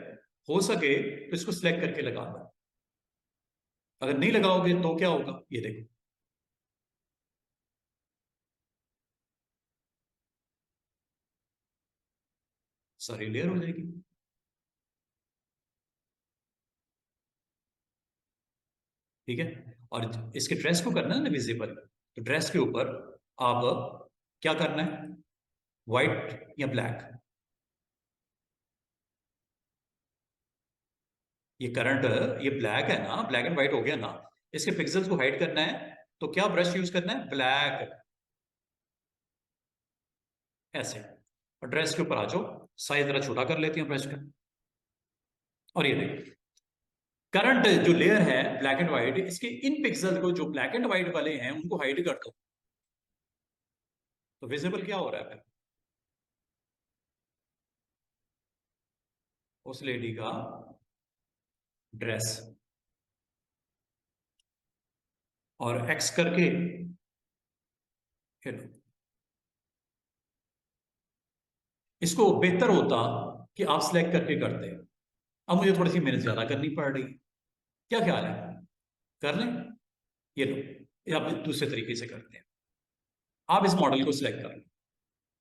Speaker 1: हो सके तो इसको सिलेक्ट करके लगा लो। अगर नहीं लगाओगे तो क्या होगा, ये देखो। सारी लेयर हो जाएगी। ठीक है, और इसके ड्रेस को करना है ना विजिबल, तो ड्रेस के ऊपर आप क्या करना है, व्हाइट या ब्लैक। ये करंट, ये ब्लैक है ना, ब्लैक एंड व्हाइट हो गया ना। इसके पिक्सल्स को हाइड करना है तो क्या ब्रश यूज करना है, ब्लैक, ऐसे। और ड्रेस के ऊपर आ जाओ, साइज जरा छोटा कर लेती हूँ ब्रश का, और ये देखो करंट जो लेयर है ब्लैक एंड व्हाइट, इसके इन पिक्सल को जो ब्लैक एंड व्हाइट वाले हैं उनको हाइड कर दो, तो विजिबल क्या हो रहा है फिर, उस लेडी का ड्रेस। और एक्स करके, फिर इसको बेहतर होता कि आप सिलेक्ट करके करते। अब मुझे थोड़ी सी मेहनत ज्यादा करनी पड़ रही, क्या ख्याल है, कर लें? ये लो, ये आप दूसरे तरीके से करते हैं। आप इस मॉडल को सिलेक्ट कर लें।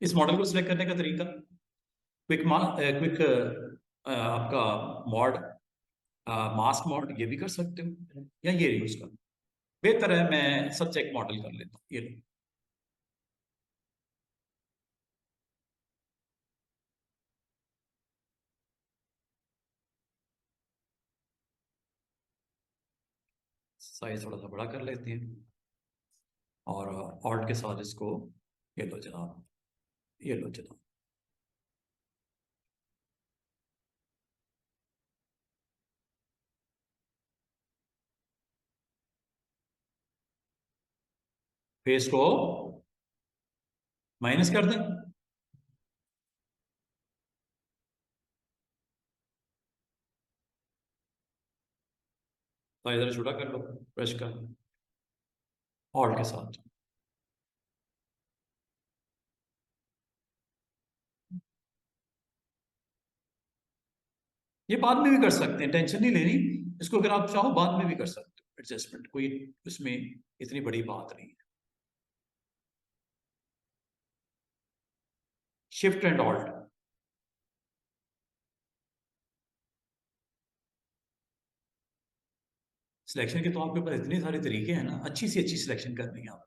Speaker 1: इस मॉडल को सिलेक्ट करने का तरीका, क्विक आपका मॉड, मास्क मॉड, ये भी कर सकते हो, या ये यूज कर। बेहतर है मैं सब्जेक्ट मॉडल कर लेता हूँ, ये लो। साइज थोड़ा सा बड़ा कर लेते हैं, और ऑल्ट के साथ इसको, ये लो जनाब, ये लो जनाब। फेस को माइनस कर दें, तो इधर छोटा कर लो ब्रश का, ऑल्ट के साथ। ये बाद में भी कर सकते हैं, टेंशन नहीं लेनी इसको, अगर आप चाहो बाद में भी कर सकते हो एडजस्टमेंट, कोई उसमें इतनी बड़ी बात नहीं है। शिफ्ट एंड ऑल्ट, सिलेक्शन के तो आपके पास इतने सारे तरीके हैं ना, अच्छी से अच्छी सिलेक्शन करनी है आपने।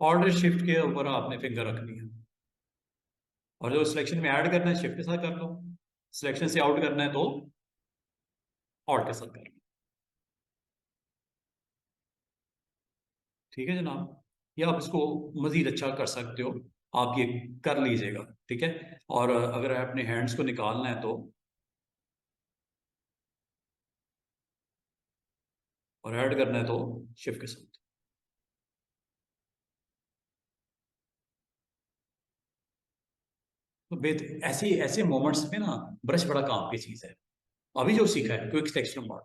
Speaker 1: ऑर्डर शिफ्ट के ऊपर आपने फिंगर रखनी है, और जो सिलेक्शन में ऐड करना है शिफ्ट के साथ कर लो, सिलेक्शन से आउट करना है तो ऑल्ट के साथ कर लो। ठीक है जनाब, या आप इसको मजीद अच्छा कर सकते हो, आप ये कर लीजिएगा, ठीक है। और अगर अपने हैंड्स को निकालना है तो, और ऐड करना है तो शिफ्ट के साथ। तो ऐसे ऐसे मोमेंट्स में ना ब्रश बड़ा काम की चीज है। अभी जो सीखा है क्विक सिलेक्शन मोड,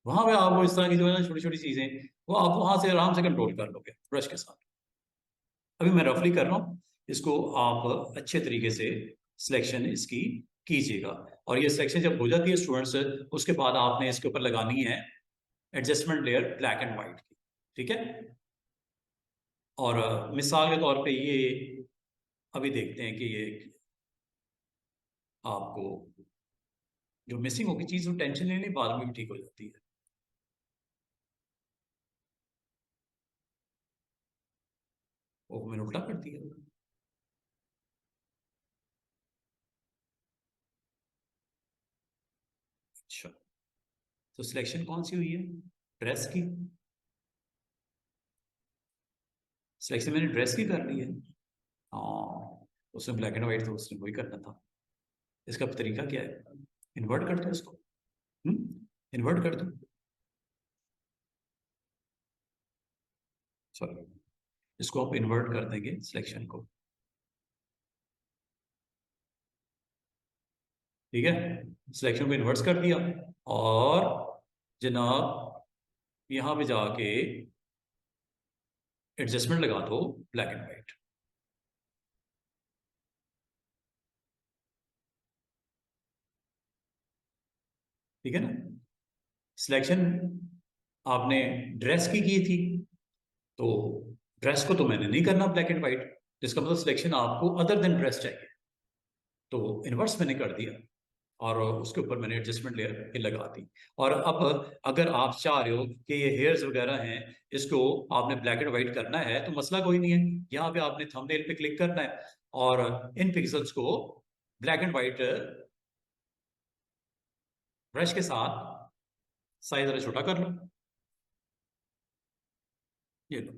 Speaker 1: वहां पे आपको इस तरह की जो है ना छोटी छोटी चीजें, वो आप वहां से आराम से कंट्रोल कर लोगे ब्रश के साथ। अभी मैं रफली कर रहा हूँ, इसको आप अच्छे तरीके से सिलेक्शन इसकी कीजिएगा। और ये सिलेक्शन जब हो जाती है स्टूडेंट्स, उसके बाद आपने इसके ऊपर लगानी है adjustment layer black and white की, ठीक है। और मिसाल के तौर पे ये अभी देखते हैं कि ये आपको जो मिसिंग होगी चीज, वो टेंशन लेने बाद में भी ठीक हो जाती है। वो मैंने उल्टा कर दिया। अच्छा, तो सिलेक्शन कौन सी हुई है, ड्रेस की। सिलेक्शन मैंने ड्रेस की कर ली है। हाँ, उसमें ब्लैक एंड व्हाइट था, उसने वही करना था। इसका तरीका क्या है, इन्वर्ट कर दो इसको। इन्वर्ट कर दो, सॉरी, इसको आप इन्वर्ट कर देंगे सिलेक्शन को, ठीक है। सिलेक्शन को इन्वर्ट कर दिया, और जनाब यहां पे जाके एडजस्टमेंट लगा दो ब्लैक एंड व्हाइट, ठीक है ना। सिलेक्शन आपने ड्रेस की थी, तो ड्रेस को तो मैंने नहीं करना ब्लैक एंड व्हाइट, जिसका मतलब सिलेक्शन आपको अदर देन ड्रेस चाहिए, तो इन्वर्स मैंने कर दिया, और उसके ऊपर मैंने एडजस्टमेंट लेयर लगा दी। और अब अगर आप चाह रहे हो कि ये हेयर्स वगैरह हैं, इसको आपने ब्लैक एंड व्हाइट करना है, तो मसला कोई नहीं है। यहाँ पे आपने थंबनेल पे क्लिक करना है, और इन पिक्सल्स को ब्लैक एंड व्हाइट ब्रश के साथ साइज जरा छोटा कर लो, ये लो।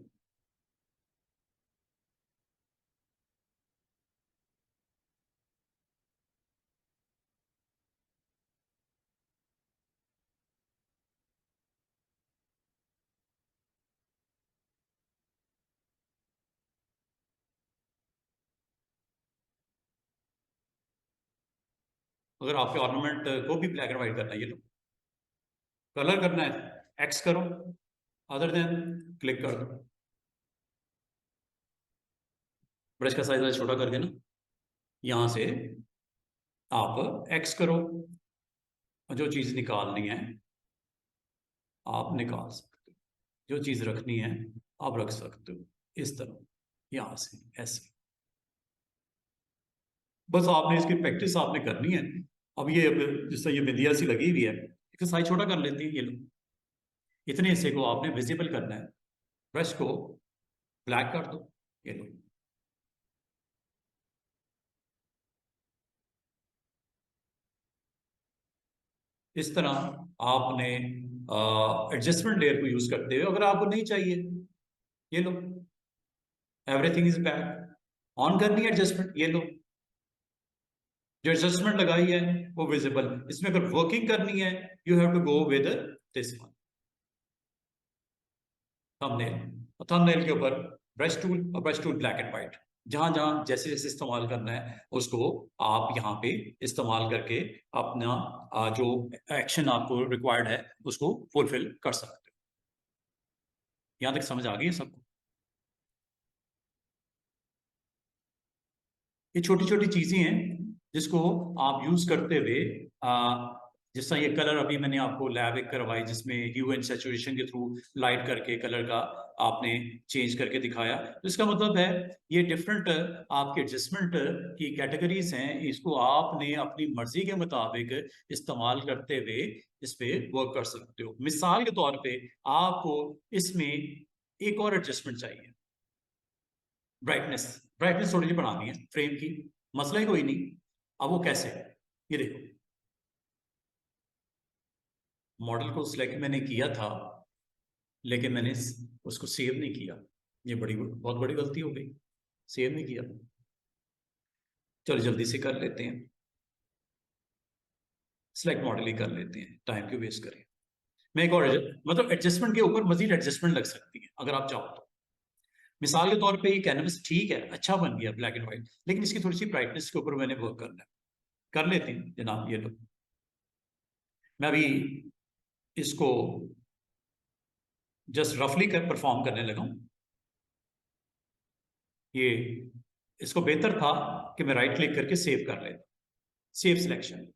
Speaker 1: अगर आपके ऑर्नामेंट को भी ब्लैक एंड व्हाइट करना है, ये लो। कलर करना है, एक्स करो, अदर देन क्लिक कर दो, ब्रश का साइज छोटा करके ना, यहां से आप एक्स करो, और जो चीज निकालनी है आप निकाल सकते हो, जो चीज रखनी है आप रख सकते हो, इस तरह, यहां से ऐसे। बस आपने इसकी प्रैक्टिस आपने करनी है। अब ये जिस तरह ये बिंदिया सी लगी हुई है, इसका साइज छोटा कर लेती है, ये लो। इतने हिस्से को आपने विजिबल करना है, ब्रश को ब्लैक कर दो, ये लो। इस तरह आपने एडजस्टमेंट लेयर को यूज करते हुए, अगर आपको नहीं चाहिए, ये लो, एवरीथिंग इज बैक, ऑन करनी है एडजस्टमेंट, ये लो। जो एडजस्टमेंट लगाई है वो विजिबल, इसमें अगर वर्किंग करनी है, you have to go with this one, thumbnail. Thumbnail के ऊपर ब्रश टूल और brush tool black and white, जहां जहां जैसे जैसे इस्तेमाल करना है उसको आप यहाँ पे इस्तेमाल करके अपना जो एक्शन आपको रिक्वायर्ड है उसको फुलफिल कर सकते हो। यहां तक समझ आ गई है सबको? ये छोटी छोटी चीजें हैं जिसको आप यूज करते हुए जिस तरह ये कलर अभी मैंने आपको लैब एक करवाई जिसमें ह्यू एंड सैचुरेशन के थ्रू लाइट करके कलर का आपने चेंज करके दिखाया, तो इसका मतलब है ये डिफरेंट आपके एडजस्टमेंट की कैटेगरीज हैं, इसको आपने अपनी मर्जी के मुताबिक इस्तेमाल करते हुए इस पे वर्क कर सकते हो। मिसाल के तौर पे आपको इसमें एक और एडजस्टमेंट चाहिए, ब्राइटनेस। ब्राइटनेस थोड़ी सी बढ़ानी है फ्रेम की, मसला ही कोई नहीं। अब वो कैसे? ये देखो, मॉडल को सिलेक्ट मैंने किया था लेकिन मैंने उसको सेव नहीं किया, ये बहुत बड़ी गलती हो गई, सेव नहीं किया। चलो जल्दी से कर लेते हैं, सिलेक्ट मॉडल ही कर लेते हैं, टाइम क्यों वेस्ट करें। मैं एक और मतलब एडजस्टमेंट के ऊपर मजीद एडजस्टमेंट लग सकती है अगर आप चाहो तो। मिसाल के तौर पे ये कैनवस ठीक है, अच्छा बन गया ब्लैक एंड व्हाइट, लेकिन इसकी थोड़ी सी ब्राइटनेस के ऊपर मैंने वर्क करना है। कर लेते हैं जनाब, ये लो मैं अभी इसको जस्ट रफली कर परफॉर्म करने लगा हूं। ये इसको बेहतर था कि मैं राइट क्लिक करके सेव कर लेता, सेव सिलेक्शन,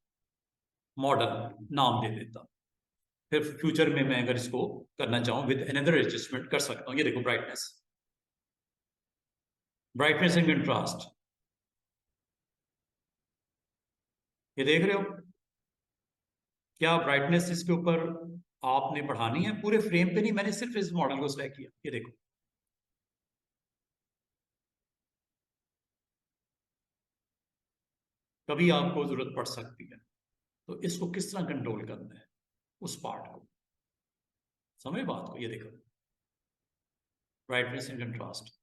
Speaker 1: मॉडल नाम दे देता, फिर फ्यूचर में मैं अगर इसको करना चाहूं विद अनदर एडजस्टमेंट कर सकता हूं। ये देखो ब्राइटनेस, ब्राइटनेस एंड कंट्रास्ट, ये देख रहे हो क्या ब्राइटनेस इसके ऊपर आपने बढ़ानी है, पूरे फ्रेम पे नहीं, मैंने सिर्फ इस मॉडल को सिलेक्ट किया। ये देखो कभी आपको जरूरत पड़ सकती है, तो इसको किस तरह कंट्रोल करना है उस पार्ट को, समझ बात को। ये देखो ब्राइटनेस एंड कंट्रास्ट,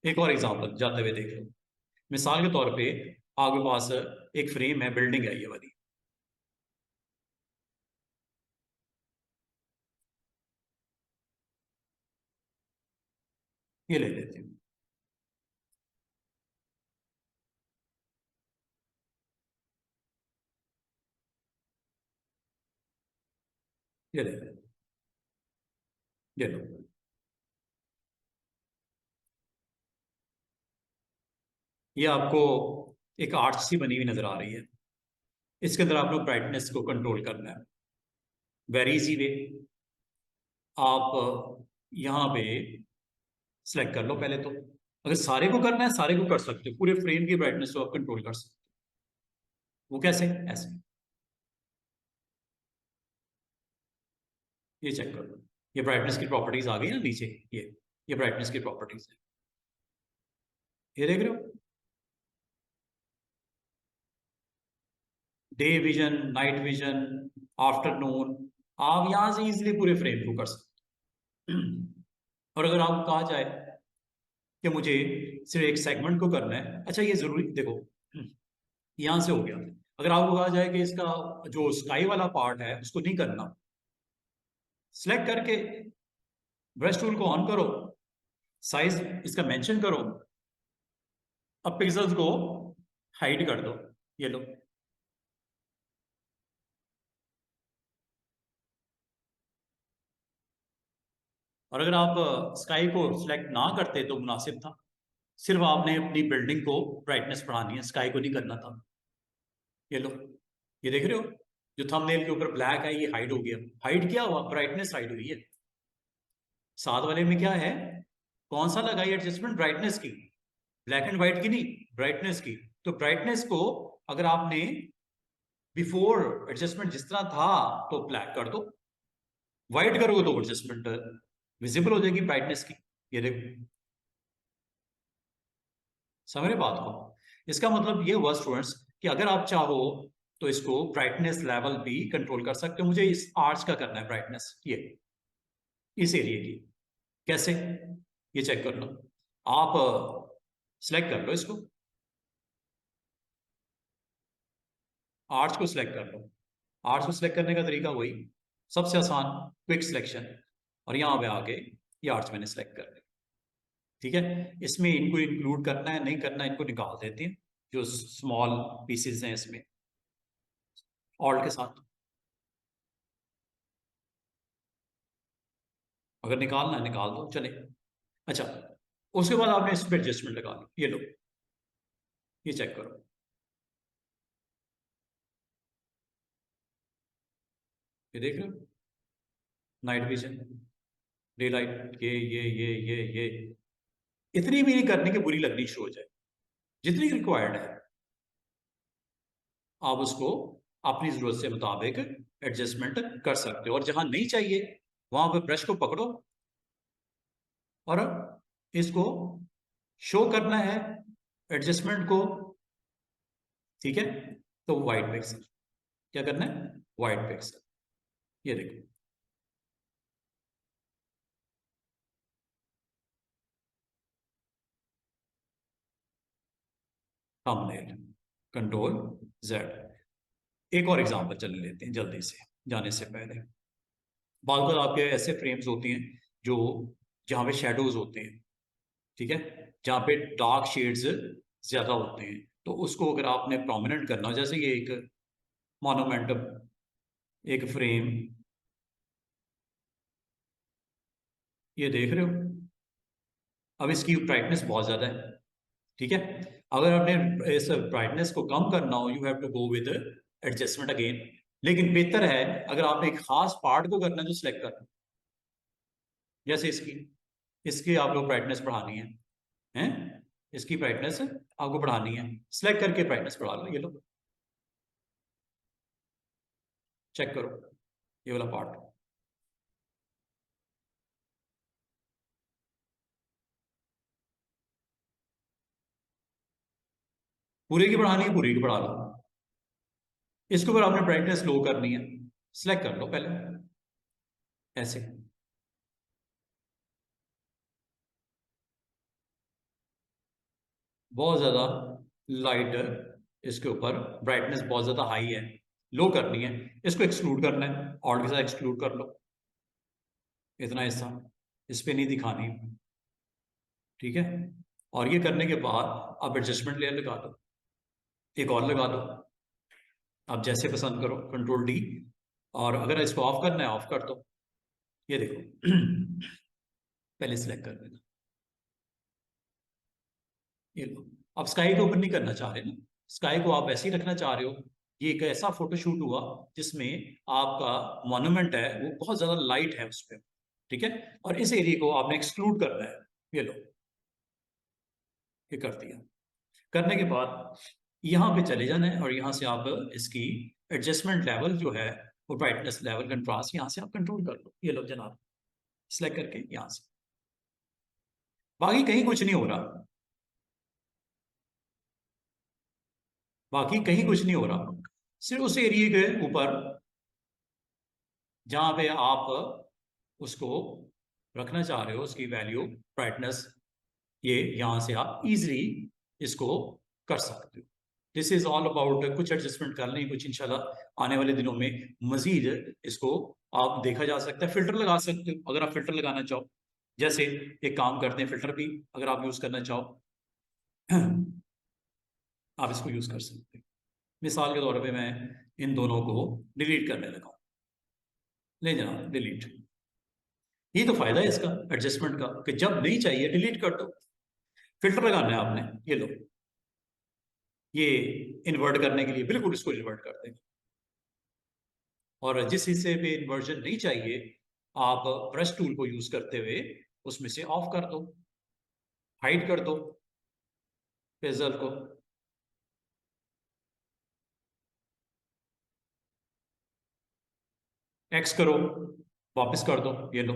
Speaker 1: एक और एग्जांपल जाते हुए देख लो। मिसाल के तौर पे आपके पास एक फ्रेम है, बिल्डिंग है ये वाली, ये ले लेते हैं, ये ले लेते, ये लो। ये आपको एक आर्च सी बनी हुई नजर आ रही है, इसके अंदर आप लोग ब्राइटनेस को कंट्रोल करना है। वेरी इजी वे, आप यहाँ पे सिलेक्ट कर लो पहले तो, अगर सारे को करना है सारे को कर सकते हो, पूरे फ्रेम की ब्राइटनेस को आप कंट्रोल कर सकते हो। वो कैसे? ऐसे, ये चेक कर लो, ये ब्राइटनेस की प्रॉपर्टीज आ गई ना नीचे, ये ब्राइटनेस की प्रॉपर्टीज है, ये देख रहे हो, day vision, night vision, afternoon, आप यहां से इजिली पूरे फ्रेम को कर सकते हो। और अगर आपको कहा जाए कि मुझे सिर्फ एक सेगमेंट को करना है, अच्छा ये जरूरी देखो, यहां से हो गया। अगर आपको कहा जाए कि इसका जो स्काई वाला पार्ट है उसको नहीं करना, सिलेक्ट करके ब्रश टूल को ऑन करो, साइज इसका मेंशन करो, अब पिक्सल्स को हाइड कर दो, ये लो। और अगर आप स्काई को सिलेक्ट ना करते तो मुनासिब था, सिर्फ आपने अपनी बिल्डिंग को ब्राइटनेस बढ़ानी है, स्काई को नहीं करना था। ये लो, ये देख रहे हो जो थंबनेल के ऊपर ब्लैक है ये हाइड हो गया, हाइड क्या हुआ? ब्राइटनेस हाइड हुई है। साथ वाले में क्या है, कौन सा लगाई एडजस्टमेंट? ब्राइटनेस की, ब्लैक एंड व्हाइट की नहीं, ब्राइटनेस की। तो ब्राइटनेस को अगर आपने बिफोर एडजस्टमेंट जिस तरह था तो ब्लैक कर दो, व्हाइट करोगे तो एडजस्टमेंट विजिबल हो जाएगी ब्राइटनेस की। ये देखो, समझ रहे बात को? इसका मतलब ये हुआ स्टूडेंट्स कि अगर आप चाहो तो इसको ब्राइटनेस लेवल भी कंट्रोल कर सकते हो। मुझे इस आर्च का करना है ब्राइटनेस, ये इस एरिया की, कैसे? ये चेक कर लो, आप सिलेक्ट कर लो इसको, आर्च को सिलेक्ट कर लो। आर्च को सिलेक्ट करने का तरीका वही, सबसे आसान क्विक सिलेक्शन, और यहाँ पे आके ये आर्च मैंने सेलेक्ट कर लिया। ठीक है, इसमें इनको इंक्लूड करना है नहीं करना, इनको निकाल देते हैं जो स्मॉल पीसेस हैं इसमें, ऑल्ट के साथ। अगर निकालना है निकाल दो, चले। अच्छा, उसके बाद आपने इस पर एडजस्टमेंट लगा ली, ये लो, ये चेक करो, ये देख रहे हो, नाइट विजन, डे लाइट, ये इतनी भी नहीं करनी कि बुरी लगनी शुरू हो जाए, जितनी रिक्वायर्ड है आप उसको अपनी जरूरत से मुताबिक एडजस्टमेंट कर सकते हो। और जहां नहीं चाहिए वहां पे ब्रश को पकड़ो और इसको शो करना है एडजस्टमेंट को। ठीक है, तो वाइट पिक्सल, क्या करना है, वाइट पिक्सल, ये देखो, थंबनेल, कंट्रोल जेड। एक और एग्जांपल चल लेते हैं जल्दी से जाने से पहले। बार आपके ऐसे फ्रेम्स होते हैं जो जहाँ पे शेडोज होते हैं, ठीक है, जहाँ पे डार्क शेड्स ज्यादा होते हैं, तो उसको अगर आपने प्रोमिनेंट करना हो, जैसे ये एक मोनूमेंट, एक फ्रेम, ये देख रहे हो, अब इसकी ब्राइटनेस बहुत ज्यादा है। ठीक है, अगर आपने इस ब्राइटनेस को कम करना हो, you have to go with adjustment again. लेकिन बेहतर है अगर आपने एक खास पार्ट को करना है तो सिलेक्ट करना, जैसे इसकी इसकी आपको ब्राइटनेस बढ़ानी है, इसकी ब्राइटनेस आपको बढ़ानी है, सिलेक्ट करके ब्राइटनेस बढ़ा लो, ये लो, चेक करो ये वाला पार्ट, पूरे की बढ़ानी है, पूरे की बढ़ा लो। इसको अगर आपने ब्राइटनेस लो करनी है, सिलेक्ट कर लो पहले, ऐसे, बहुत ज्यादा लाइट, इसके ऊपर ब्राइटनेस बहुत ज्यादा हाई है, लो करनी है, इसको एक्सक्लूड करना है, ऑल्ट के साथ एक्सक्लूड कर लो, इतना हिस्सा इस पे नहीं दिखानी। ठीक है, और ये करने के बाद आप एडजस्टमेंट लेयर लगा दो, एक और लगा दो, आप जैसे पसंद करो, कंट्रोल डी, और अगर इसको ऑफ करना है ऑफ कर दो, ये देखो पहले सिलेक्ट कर देना, ये लो। अब स्काई को ओपन नहीं करना चाह रहे ना, स्काई को आप ऐसे ही रखना चाह रहे हो, ये एक ऐसा फोटोशूट हुआ जिसमें आपका मॉन्यूमेंट है वो बहुत ज्यादा लाइट है उस पर, ठीक है, और इस एरिया को आपने एक्सक्लूड करना है, ये लो, ये कर दिया। करने के बाद यहाँ पे चले जाना है और यहाँ से आप इसकी एडजस्टमेंट लेवल जो है, वो ब्राइटनेस लेवल, कंट्रास्ट, यहाँ से आप कंट्रोल कर लो, ये लो जनाब, सिलेक्ट करके यहाँ से, बाकी कहीं कुछ नहीं हो रहा, बाकी कहीं कुछ नहीं हो रहा, सिर्फ उस एरिया के ऊपर जहां पे आप उसको रखना चाह रहे हो, उसकी वैल्यू, ब्राइटनेस, ये यहां से आप इजीली इसको कर सकते हो। दिस इज ऑल अबाउट, कुछ एडजस्टमेंट कर लें, कुछ इंशाल्लाह आने वाले दिनों में मजीद इसको आप देखा जा सकता है। फिल्टर लगा सकते हो अगर आप फिल्टर लगाना चाहो, जैसे एक काम करते हैं, फिल्टर भी अगर आप यूज करना चाहो आप इसको यूज कर सकते हो। मिसाल के तौर पे मैं इन दोनों को डिलीट करने लगा, ले जनाब डिलीट। ये तो फायदा है इसका एडजस्टमेंट का कि जब नहीं चाहिए डिलीट कर दो। फिल्टर लगाना है आपने, ये लो, ये इन्वर्ट करने के लिए बिल्कुल इसको इन्वर्ट कर देगा, और जिस हिस्से पे इन्वर्जन नहीं चाहिए आप ब्रश टूल को यूज करते हुए उसमें से ऑफ कर दो, हाइड कर दो पेजल को, एक्स करो, वापस कर दो, ये लो।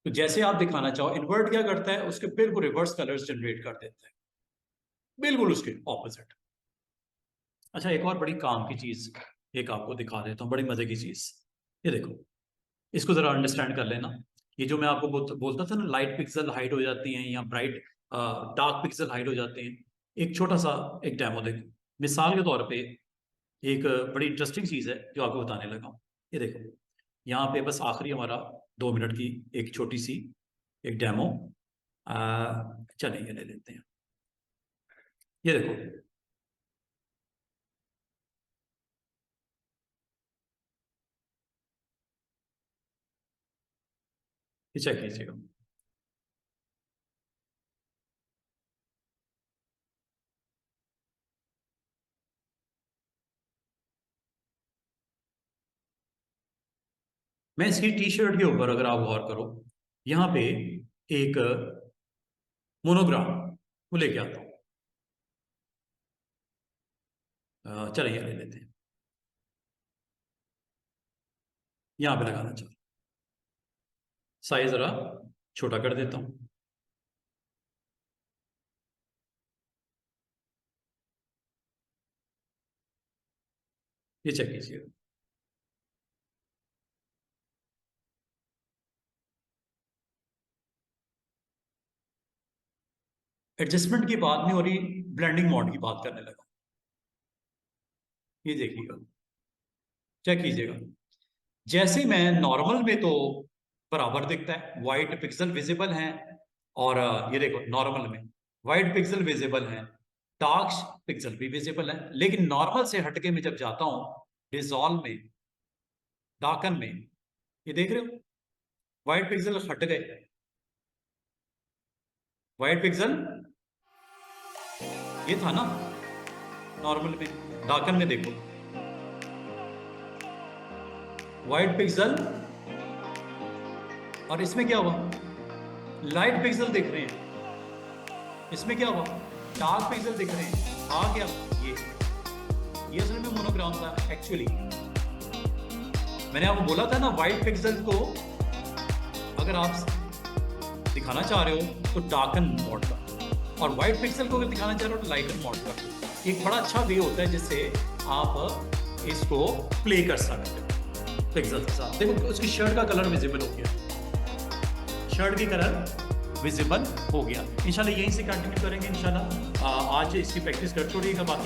Speaker 1: तो जैसे आप दिखाना चाहो, इन्वर्ट क्या करता है, उसके बिल्कुल रिवर्स कलर्स जनरेट कर देता है, बिल्कुल उसके ऑपोजिट। अच्छा, एक और बड़ी काम की चीज एक आपको दिखा देता हूँ, बड़ी मजे की चीज, ये देखो, इसको जरा अंडरस्टैंड कर लेना। ये जो मैं आपको बोलता था ना, लाइट पिक्सल हाइड हो जाती हैं या ब्राइट डार्क पिक्सल हाइड हो जाते हैं, एक छोटा सा एक डेमो देखो। मिसाल के तौर पे एक बड़ी इंटरेस्टिंग चीज है जो आपको बताने लगा हूँ। ये देखो, यहाँ पे बस आखिरी हमारा 2 मिनट की एक छोटी सी एक डेमो, चलिए ये ले लेते हैं। ये देखो, ये चेक कीजिएगा। मैं इसकी टी शर्ट के ऊपर अगर आप गौर करो, यहाँ पे एक मोनोग्राम वो लेके आता हूँ। चलिए ले लेते हैं, यहाँ पे लगाना चाहिए। साइज जरा छोटा कर देता हूँ। ये चेक कीजिए। एडजस्टमेंट की बात नहीं हो रही, ब्लेंडिंग मोड की बात करने लगा। ये देखिएगा, चेक कीजिएगा। जैसे मैं नॉर्मल में तो बराबर दिखता है, वाइट पिक्सल विजिबल हैं, और ये देखो नॉर्मल में वाइट पिक्सल विजिबल हैं, डार्क पिक्सल भी विजिबल है। लेकिन नॉर्मल से हटके मैं जब जाता हूं डिसॉल्व में, डार्कन में, ये देख रहे हो वाइट पिक्सल हट गए। वाइट पिक्सल ये था ना नॉर्मल में, डार्कन में देखो वाइट पिक्सल, और इसमें क्या हुआ, लाइट पिक्सल दिख रहे हैं। इसमें क्या हुआ, डार्क पिक्सल दिख रहे हैं। आ गया ये असल में मोनोग्राम था एक्चुअली। मैंने आपको बोला था ना, वाइट पिक्सल को अगर आप दिखाना चाह रहे हो तो डार्कन मोड का, और वाइट पिक्सल को अगर दिखाना चाह रहे हो तो लाइटन मोड का। एक बड़ा अच्छा वे होता है जिससे आप इसको प्ले कर सकते हो पिक्सल के साथ। देखो उसकी शर्ट का कलर विजिबल हो गया, शर्ट की कलर विजिबल हो गया। इंशाल्लाह यहीं से कंटिन्यू करेंगे इंशाल्लाह। आज इसकी प्रैक्टिस कर छोड़िएगा, बाकी